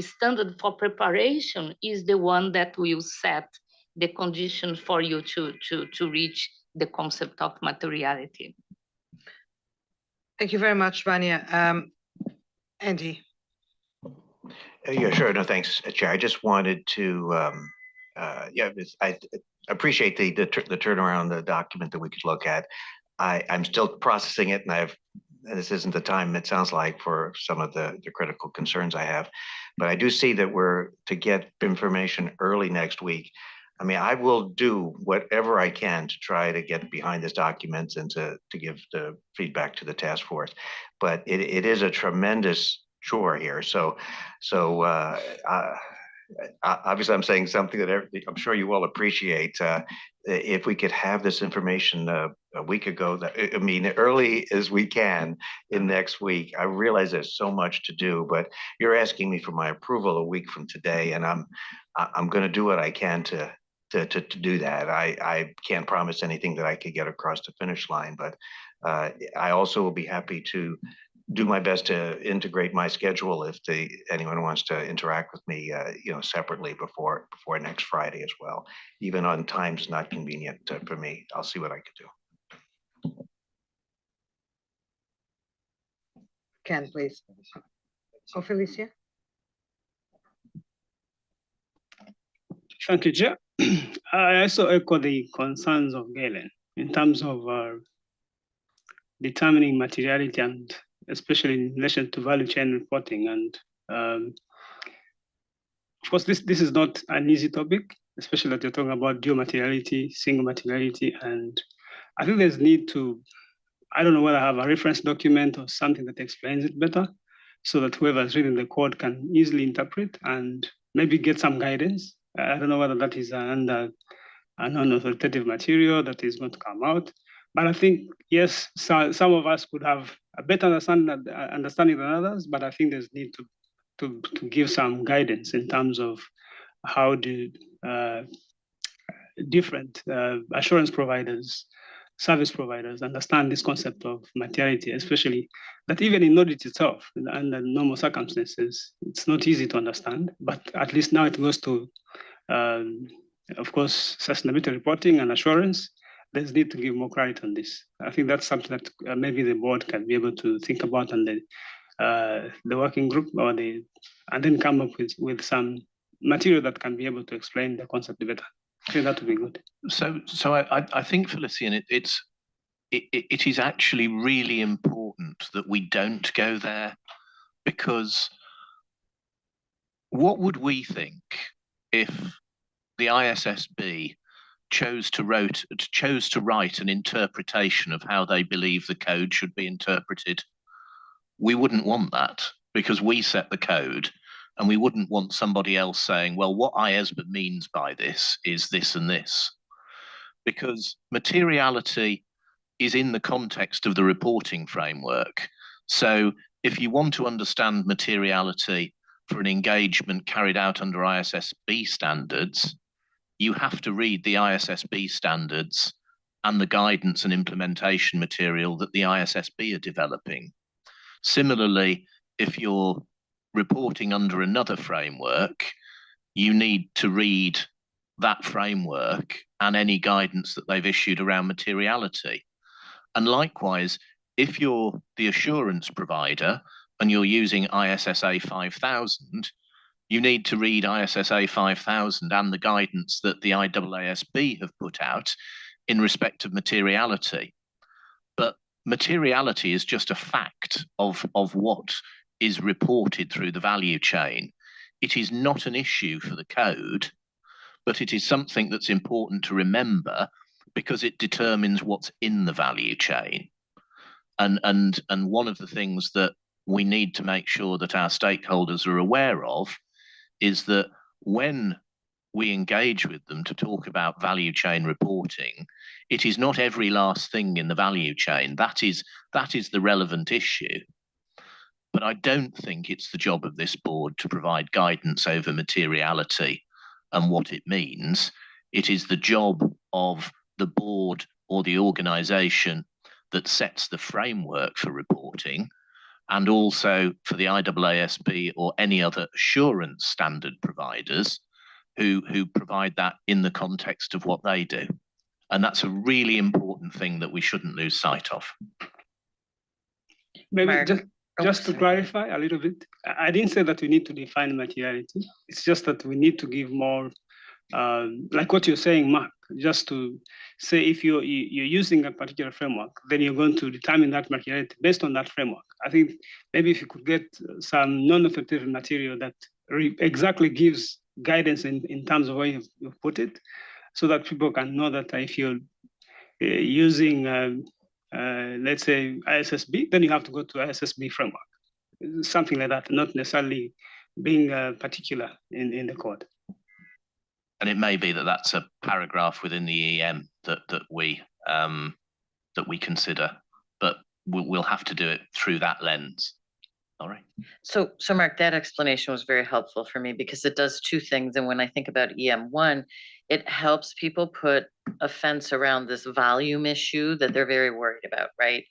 standard for preparation is the one that will set the conditions for you to reach the concept of materiality. Thank you very much, Vanya. Andy. Yeah, sure. No, thanks, Chair. I just wanted to, I appreciate the turnaround, the document that we could look at. I'm still processing it, and this isn't the time, it sounds like, for some of the critical concerns I have. But I do see that we're to get information early next week. I mean, I will do whatever I can to try to get behind this document and to give the feedback to the task force. But it is a tremendous chore here. So obviously I'm saying something that I'm sure you all appreciate. If we could have this information a week ago, early as we can in next week. I realize there's so much to do, but you're asking me for my approval a week from today, and I'm going to do what I can to do that. I can't promise anything that I could get across the finish line, but I also will be happy to do my best to integrate my schedule if anyone wants to interact with me, separately before next Friday as well. Even on times not convenient for me, I'll see what I can do. Ken, please. Oh, Felicia. Thank you, Chair. I also echo the concerns of Galen in terms of determining materiality and especially in relation to value chain reporting. And of course, this is not an easy topic, especially that you're talking about dual materiality, single materiality. And I think there's need to, I don't know whether I have a reference document or something that explains it better so that whoever's reading the code can easily interpret and maybe get some guidance. I don't know whether that is under a non-authoritative material that is going to come out. But I think, yes, some of us could have a better understanding than others, but I think there's need to give some guidance in terms of how do different assurance providers, service providers understand this concept of materiality, especially that even in audit itself, under normal circumstances, it's not easy to understand, but at least now it goes to, of course, sustainability reporting and assurance. There's need to give more clarity on this. I think that's something that maybe the board can be able to think about and the working group and then come up with some material that can be able to explain the concept better. I think that would be good. So I think, Felician, it is actually really important that we don't go there, because what would we think if the ISSB chose to write an interpretation of how they believe the code should be interpreted? We wouldn't want that, because we set the code, and we wouldn't want somebody else saying, well, what IESBA means by this is this and this. Because materiality is in the context of the reporting framework. So if you want to understand materiality for an engagement carried out under ISSB standards, you have to read the ISSB standards and the guidance and implementation material that the ISSB are developing. Similarly, if you're reporting under another framework, you need to read that framework and any guidance that they've issued around materiality. And likewise, if you're the assurance provider and you're using ISSA 5000, you need to read ISSA 5000 and the guidance that the IAASB have put out in respect of materiality. But materiality is just a fact of what is reported through the value chain. It is not an issue for the code, but it is something that's important to remember because it determines what's in the value chain. And one of the things that we need to make sure that our stakeholders are aware of is that when we engage with them to talk about value chain reporting, it is not every last thing in the value chain. That is the relevant issue. But I don't think it's the job of this board to provide guidance over materiality and what it means. It is the job of the board or the organization that sets the framework for reporting, and also for the IAASB or any other assurance standard providers who provide that in the context of what they do. And that's a really important thing that we shouldn't lose sight of. Maybe just to clarify a little bit, I didn't say that we need to define materiality. It's just that we need to give more, like what you're saying, Mark, just to say if you're using a particular framework, then you're going to determine that materiality based on that framework. I think maybe if you could get some non-authoritative material that exactly gives guidance in terms of where you've put it, so that people can know that if you're using, let's say, ISSB, then you have to go to ISSB framework, something like that, not necessarily being particular in the code. And it may be that that's a paragraph within the EM that we consider, but we'll have to do it through that lens. All right. So Mark, that explanation was very helpful for me because it does two things. And when I think about EM1, it helps people put a fence around this volume issue that they're very worried about, right?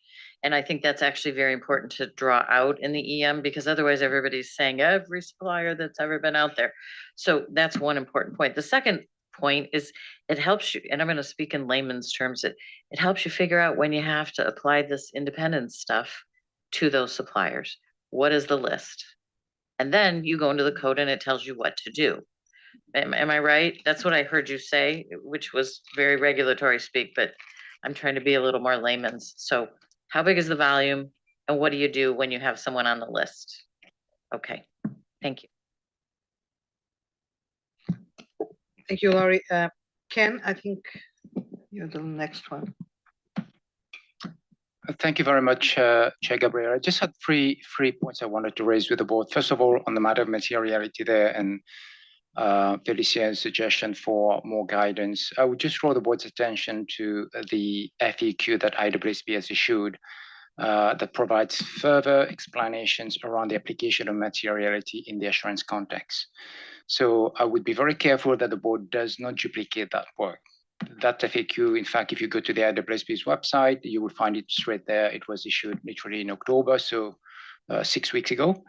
And I think that's actually very important to draw out in the EM, because otherwise everybody's saying every supplier that's ever been out there. So that's one important point. The second point is it helps you, and I'm going to speak in layman's terms, it helps you figure out when you have to apply this independence stuff to those suppliers. What is the list? And then you go into the code and it tells you what to do. Am I right? That's what I heard you say, which was very regulatory speak, but I'm trying to be a little more layman's. So how big is the volume and what do you do when you have someone on the list? Okay, thank you. Thank you, Laurie. Ken, I think you're the next one. Thank you very much, Chair Gabriel. I just had three points I wanted to raise with the board. First of all, on the matter of materiality there and Felicia's suggestion for more guidance, I would just draw the board's attention to the FAQ that IESBA has issued that provides further explanations around the application of materiality in the assurance context. So I would be very careful that the board does not duplicate that work. That FAQ, in fact, if you go to the IESBA's website, you will find it straight there. It was issued literally in October, so 6 weeks ago.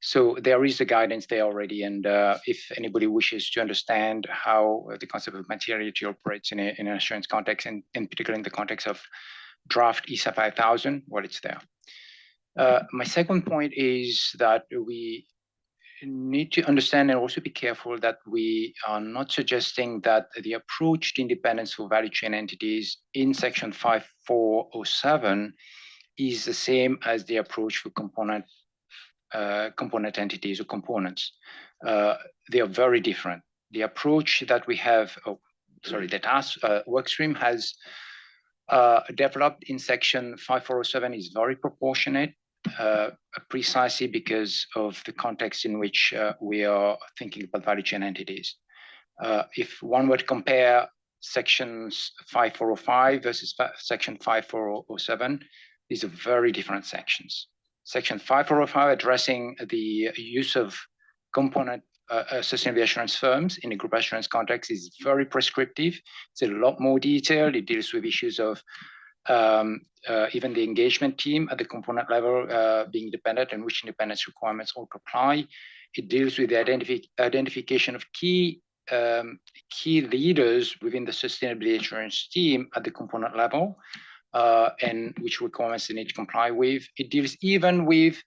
So there is the guidance there already. And if anybody wishes to understand how the concept of materiality operates in an assurance context, and in particular in the context of draft IESA 5000, well, it's there. My second point is that we need to understand and also be careful that we are not suggesting that the approach to independence for value chain entities in section 5407 is the same as the approach for component entities or components. They are very different. The approach that we have, that our workstream has developed in section 5407 is very proportionate, precisely because of the context in which we are thinking about value chain entities. If one were to compare sections 5405 versus section 5407, these are very different sections. Section 5405 addressing the use of component sustainability assurance firms in a group assurance context is very prescriptive. It's a lot more detailed. It deals with issues of even the engagement team at the component level being dependent and which independence requirements ought to apply. It deals with the identification of key leaders within the sustainability assurance team at the component level and which requirements they need to comply with. It deals even with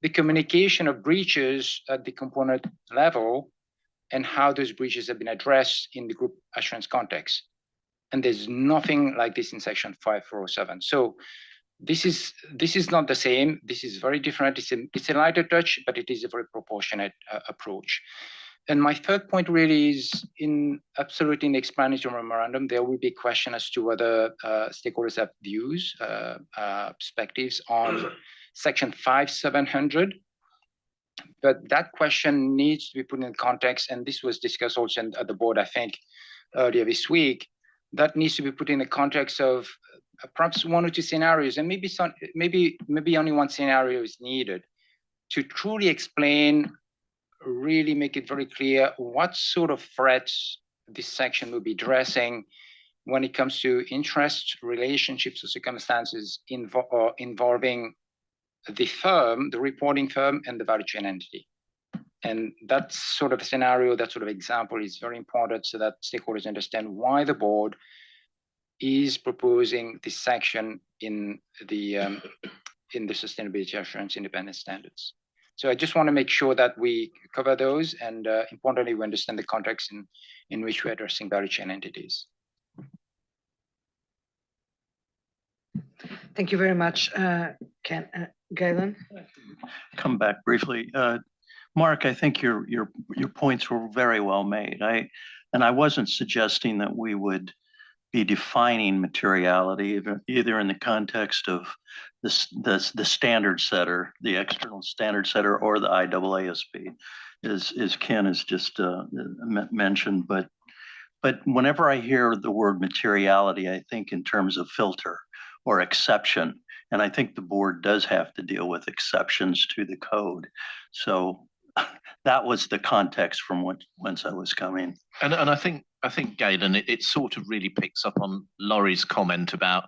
the communication of breaches at the component level and how those breaches have been addressed in the group assurance context. And there's nothing like this in section 5407. So this is not the same. This is very different. It's a lighter touch, but it is a very proportionate approach. And my third point really is absolutely in the explanatory memorandum, there will be a question as to whether stakeholders have views, perspectives on section 5700. But that question needs to be put in context, and this was discussed also at the board, I think, earlier this week. That needs to be put in the context of perhaps one or two scenarios, and maybe only one scenario is needed to truly explain, really make it very clear what sort of threats this section will be addressing when it comes to interest, relationships, or circumstances involving the firm, the reporting firm, and the value chain entity. And that sort of a scenario, that sort of example is very important so that stakeholders understand why the board is proposing this section in the sustainability assurance independence standards. So I just want to make sure that we cover those, and importantly, we understand the context in which we're addressing value chain entities. Thank you very much, Ken. Galen? Come back briefly. Mark, I think your points were very well made. I wasn't suggesting that we would be defining materiality either in the context of the standard setter, the external standard setter, or the IAASB, as Ken has just mentioned. But whenever I hear the word materiality, I think in terms of filter or exception. And I think the board does have to deal with exceptions to the code. So that was the context from whence I was coming. And I think Galen, it sort of really picks up on Laurie's comment about,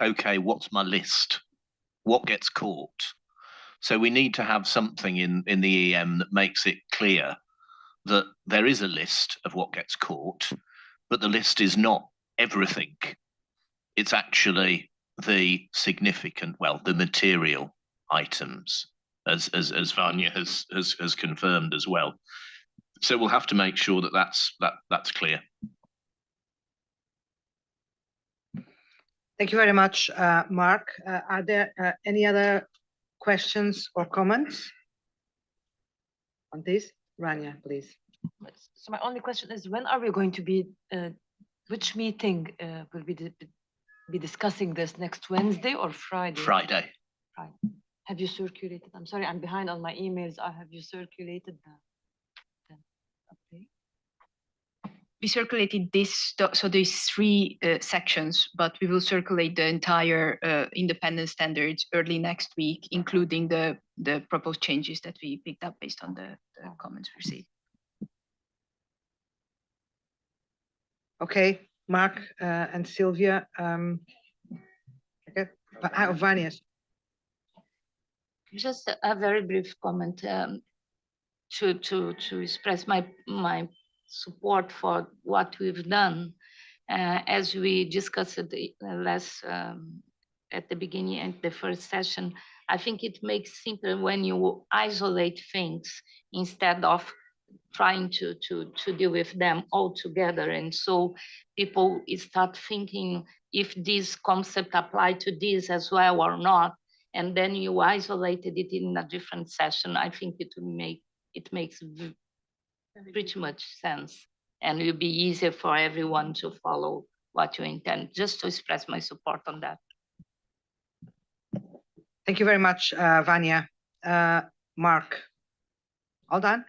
okay, what's my list? what gets caught. So we need to have something in the EM that makes it clear that there is a list of what gets caught, but the list is not everything. It's actually the significant, well, the material items, as Vanya has confirmed as well. So we'll have to make sure that that's clear. Thank you very much, Mark. Are there any other questions or comments on this? Rania, please. So my only question is, when are we going to be, which meeting will be discussing this, next Wednesday or Friday? Friday. Friday. Have you circulated? I'm sorry, I'm behind on my emails. Have you circulated the update? We circulated this, so there's 3 sections, but we will circulate the entire independent standards early next week, including the proposed changes that we picked up based on the comments received. Okay, Mark and Sylvia. Okay, Vanya. Just a very brief comment to express my support for what we've done. As we discussed at the beginning and the first session, I think it makes simpler when you isolate things instead of trying to deal with them all together. And so people start thinking if this concept apply to this as well or not, and then you isolated it in a different session. I think it makes pretty much sense, and it will be easier for everyone to follow what you intend. Just to express my support on that. Thank you very much, Vanya. Mark, all done.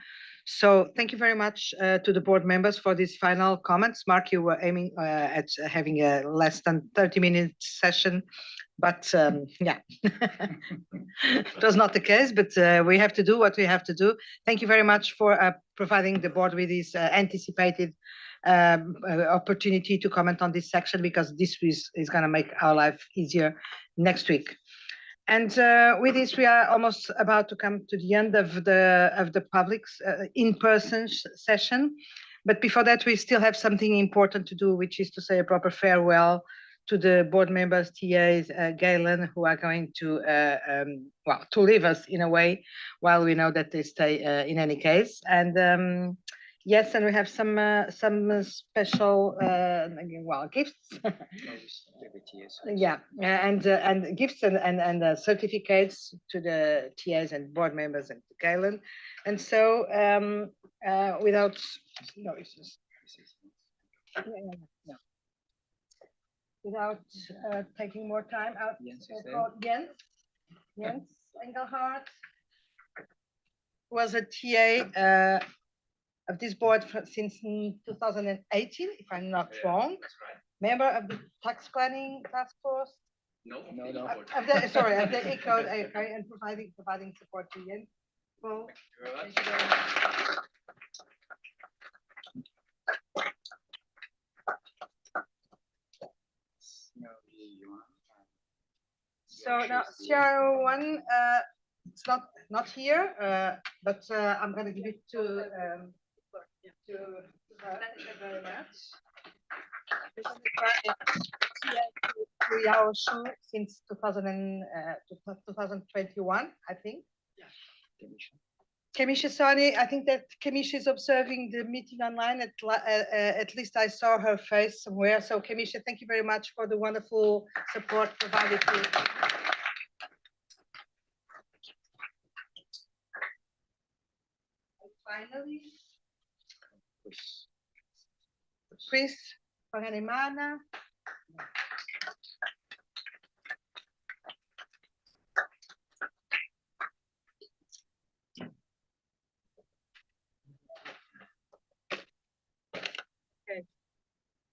So thank you very much to the board members for these final comments. Mark, you were aiming at having a less than 30-minute session, but yeah, it was not the case, but we have to do what we have to do. Thank you very much for providing the board with this anticipated opportunity to comment on this section, because this is going to make our life easier next week. And with this, we are almost about to come to the end of the public's in-person session. But before that, we still have something important to do, which is to say a proper farewell to the board members, TAs, Galen, who are going to leave us in a way, while we know that they stay in any case. And yes, and we have some special gifts. Yeah, and gifts and certificates to the TAs and board members and to Galen. And so without without taking more time out, Jens Engelhardt was a TA of this board since 2018, if I'm not wrong. Member of the tax planning task force. No. Sorry, of the ECO and providing support to Jens. Well, thank you very much. So now CR01 it's not here, but I'm going to give it to her. Thank you very much. Since 2021, I think. Kemisha Sani, I think that Kemisha is observing the meeting online. At least I saw her face somewhere. So Kemisha, thank you very much for the wonderful support provided to you. Finally, Chris Panganimana. Okay.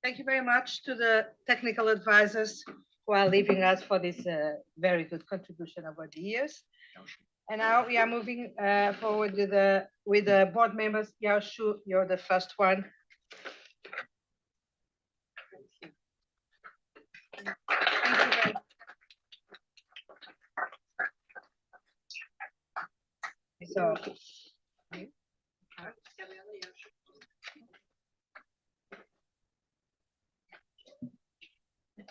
Thank you very much to the technical advisors who are leaving us for this very good contribution over the years. And now we are moving forward with the board members. Yao Shu, you're the first one. Thank you very much. So.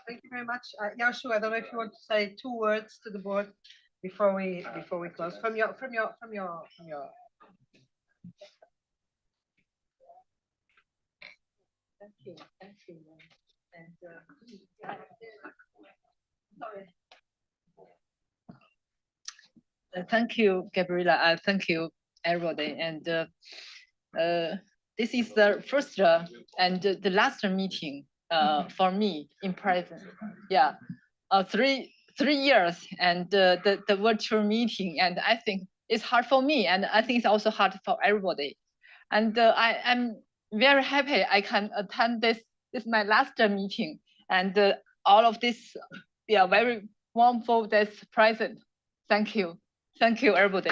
Thank you very much. Yasu, I don't know if you want to say 2 words to the board before we close from your. Thank you. And sorry. Thank you, Gabriela. Thank you, everybody. And this is the first and the last meeting for me in prison. Yeah, 3 years and the virtual meeting. And I think it's hard for me, and I think it's also hard for everybody. And I am very happy I can attend this. This is my last meeting, and all of this, yeah, very wonderful this present. Thank you. Thank you, everybody.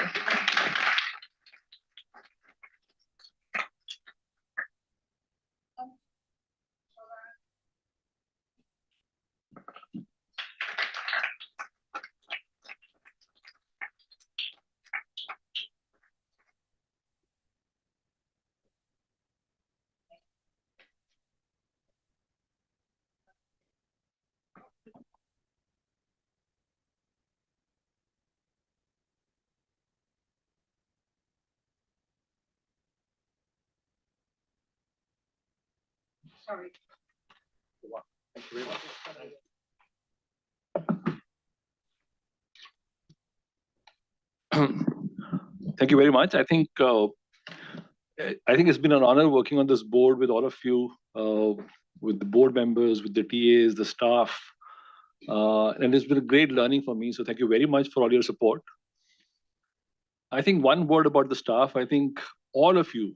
Sorry. Thank you very much. Thank you very much. I think it's been an honor working on this board with all of you, with the board members, with the TAs, the staff, and it's been a great learning for me. So thank you very much for all your support. I think one word about the staff. I think all of you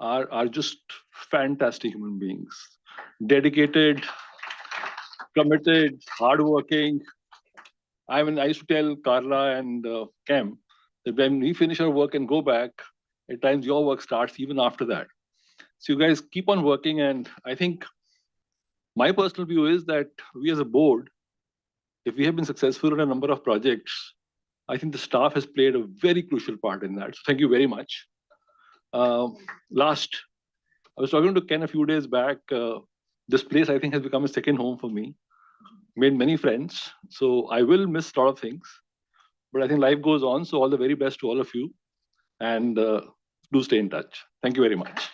are just fantastic human beings, dedicated, committed, hardworking. I mean, I used to tell Carla and Cam that when we finish our work and go back, at times your work starts even after that. So you guys keep on working, and I think my personal view is that we as a board, if we have been successful in a number of projects, I think the staff has played a very crucial part in that. So thank you very much. Last, I was talking to Ken a few days back. This place, I think, has become a second home for me. Made many friends. So I will miss a lot of things. But I think life goes on. So all the very best to all of you. And do stay in touch. Thank you very much.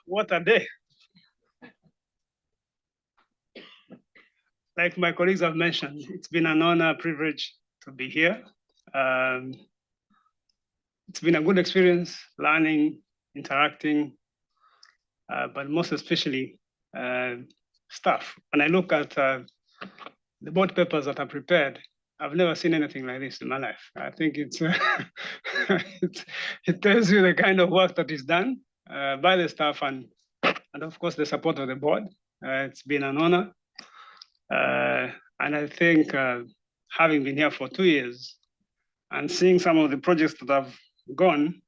What a day. Like my colleagues have mentioned, it's been an honor, privilege to be here. It's been a good experience, learning, interacting, but most especially staff. When I look at the board papers that are prepared, I've never seen anything like this in my life. I think it's it tells you the kind of work that is done by the staff and of course the support of the board. It's been an honor. And I think having been here for 2 years and seeing some of the projects that have gone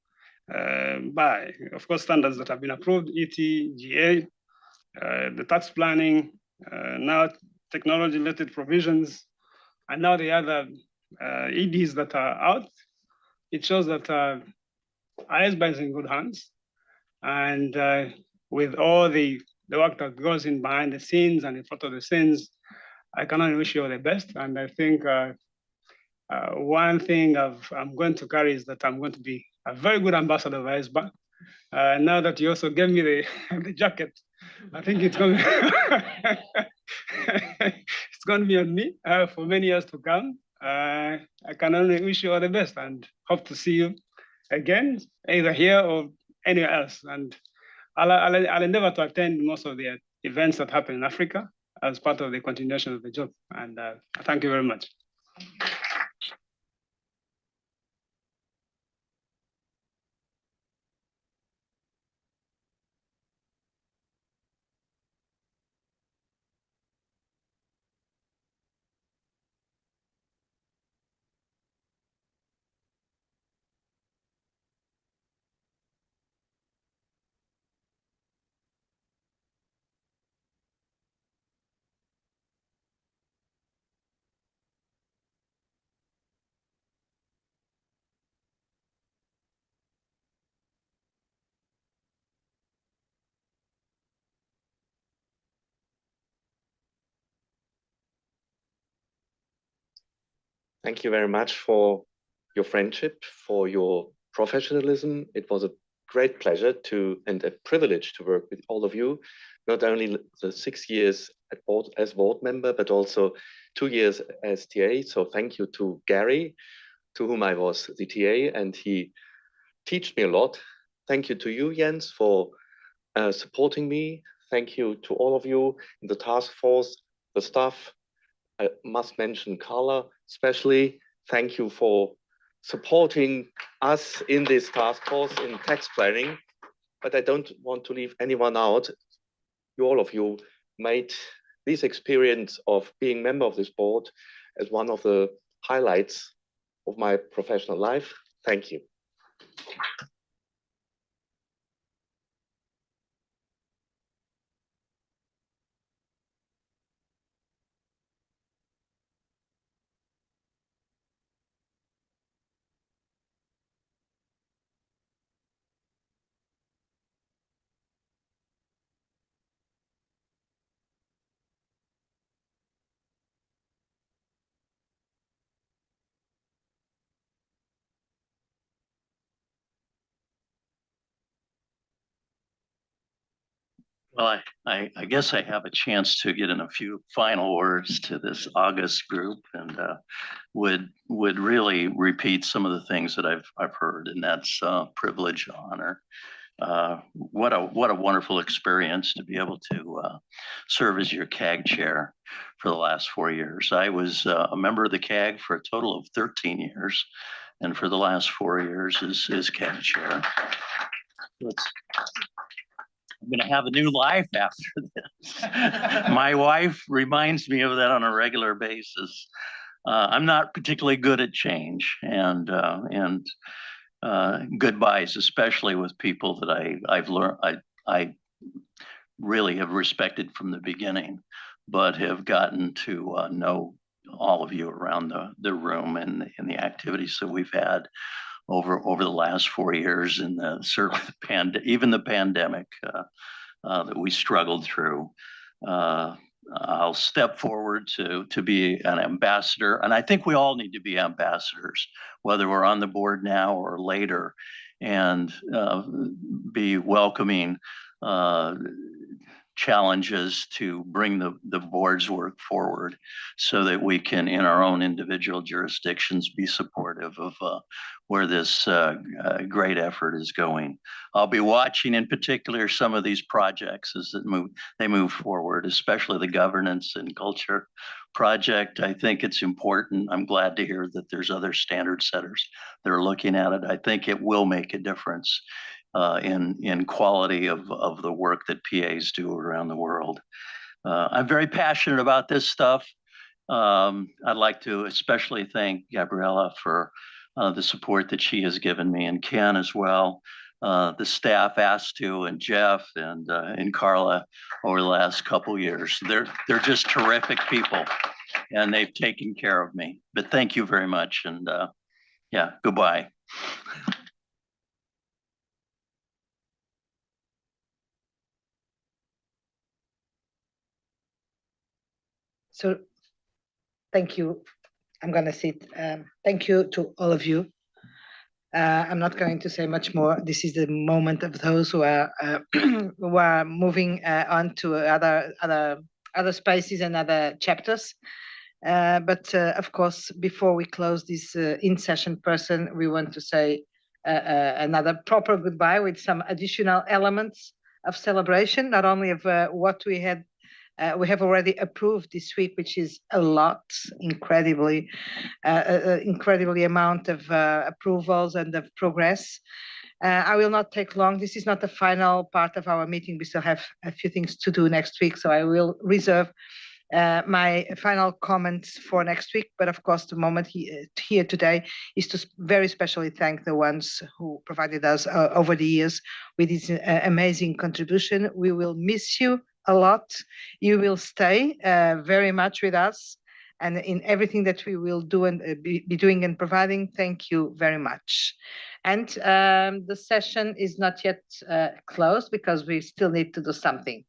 by, of course, standards that have been approved, ET, GA, the tax planning, now technology-related provisions, and now the other EDs that are out, it shows that IESBA is in good hands. And with all the work that goes in behind the scenes and in front of the scenes, I can only wish you all the best. And I think one thing I'm going to carry is that I'm going to be a very good ambassador of IESBA. Now that you also gave me the jacket, I think it's going to it's going to be on me for many years to come. I can only wish you all the best and hope to see you again, either here or anywhere else. And I'll endeavor to attend most of the events that happen in Africa as part of the continuation of the job. And thank you very much. Thank you very much for your friendship, for your professionalism. It was a great pleasure and a privilege to work with all of you, not only the 6 years as board member, but also 2 years as TA. So thank you to Gary, to whom I was the TA, and he taught me a lot. Thank you to you, Jens, for supporting me. Thank you to all of you in the task force, the staff. I must mention Carla, especially. Thank you for supporting us in this task force in tax planning. But I don't want to leave anyone out. All of you made this experience of being member of this board as one of the highlights of my professional life. Thank you. Well, I guess I have a chance to get in a few final words to this August group, and would really repeat some of the things that I've heard, and that's privilege, honor. What a wonderful experience to be able to serve as your CAG chair for the last 4 years. I was a member of the CAG for a total of 13 years, and for the last 4 years as CAG chair. I'm going to have a new life after this. My wife reminds me of that on a regular basis. I'm not particularly good at change and goodbyes, especially with people that I've learned I really have respected from the beginning, but have gotten to know all of you around the room and the activities that we've had over the last 4 years, and certainly even the pandemic that we struggled through. I'll step forward to be an ambassador, and I think we all need to be ambassadors, whether we're on the board now or later, and be welcoming challenges to bring the board's work forward so that we can, in our own individual jurisdictions, be supportive of where this great effort is going. I'll be watching in particular some of these projects as they move forward, especially the governance and culture project. I think it's important. I'm glad to hear that there's other standard setters that are looking at it. I think it will make a difference in quality of the work that PAs do around the world. I'm very passionate about this stuff. I'd like to especially thank Gabriella for the support that she has given me, and Ken as well, the staff, Astu and Jeff and Carla over the last couple of years. They're just terrific people, and they've taken care of me. But thank you very much, and yeah, goodbye. So thank you. I'm going to sit. Thank you to all of you. I'm not going to say much more. This is the moment of those who are who are moving on to other spaces and other chapters. But of course, before we close this in-session person, we want to say another proper goodbye with some additional elements of celebration, not only of what we have already approved this week, which is a lot, incredibly amount of approvals and of progress. I will not take long. This is not the final part of our meeting. We still have a few things to do next week, so I will reserve my final comments for next week. But of course, the moment here today is to very specially thank the ones who provided us over the years with this amazing contribution. We will miss you a lot. You will stay very much with us, and in everything that we will do and be doing and providing. Thank you very much. And the session is not yet closed because we still need to do something.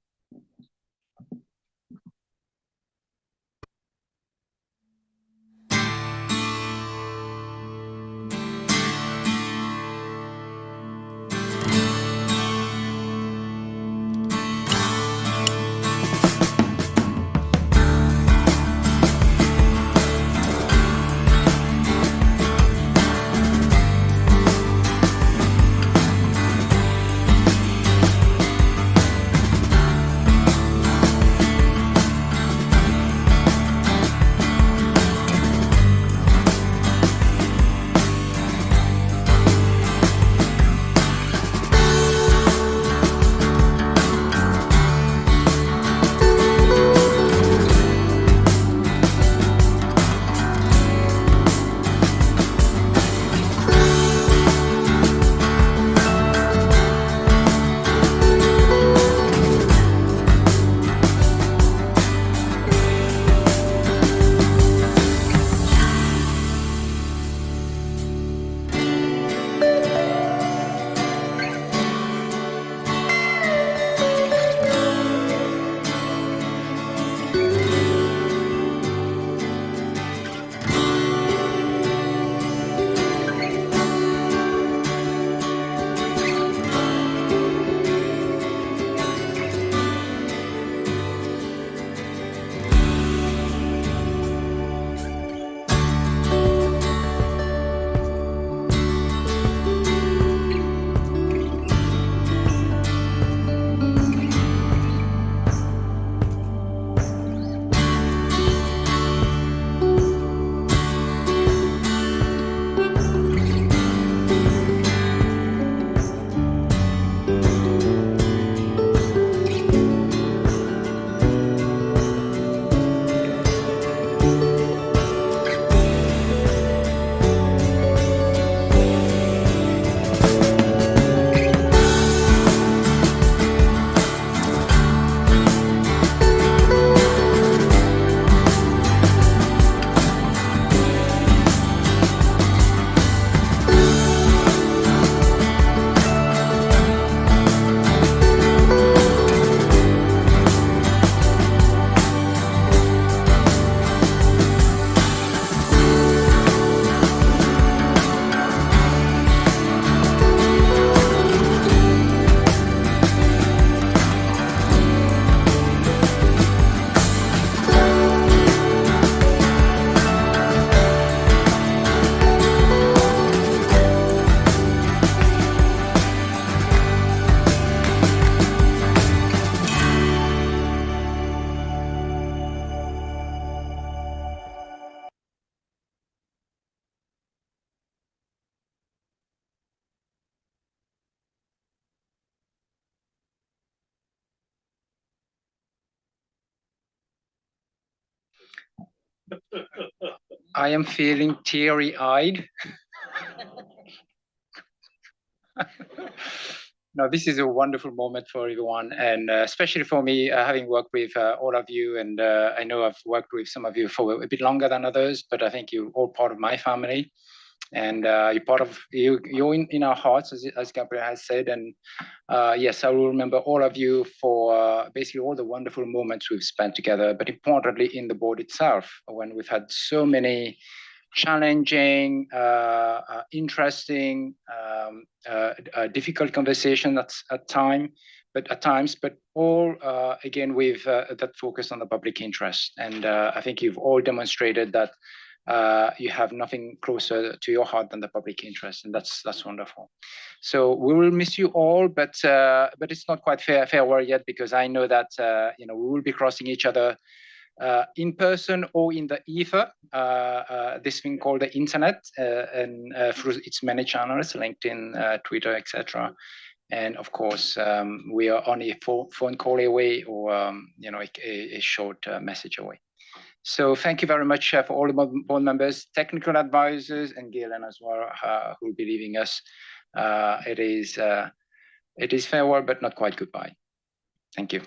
I am feeling teary-eyed. No, this is a wonderful moment for everyone, and especially for me, having worked with all of you, and I know I've worked with some of you for a bit longer than others, but I think you're all part of my family, and you're part of you're in our hearts, as Gabriel has said, and yes, I will remember all of you for basically all the wonderful moments we've spent together, but importantly in the board itself, when we've had so many challenging, interesting, difficult conversation at time, but at times, but all again with that focus on the public interest. And I think you've all demonstrated that you have nothing closer to your heart than the public interest, and that's wonderful. So we will miss you all, but it's not quite farewell yet, because I know that we will be crossing each other in person or in the ether, this thing called the internet, and through its many channels, LinkedIn, Twitter, etc. And of course, we are only a phone call away, or a short message away. So thank you very much for all the board members, technical advisors, and Galen as well, who will be leaving us. It is farewell, but not quite goodbye. Thank you.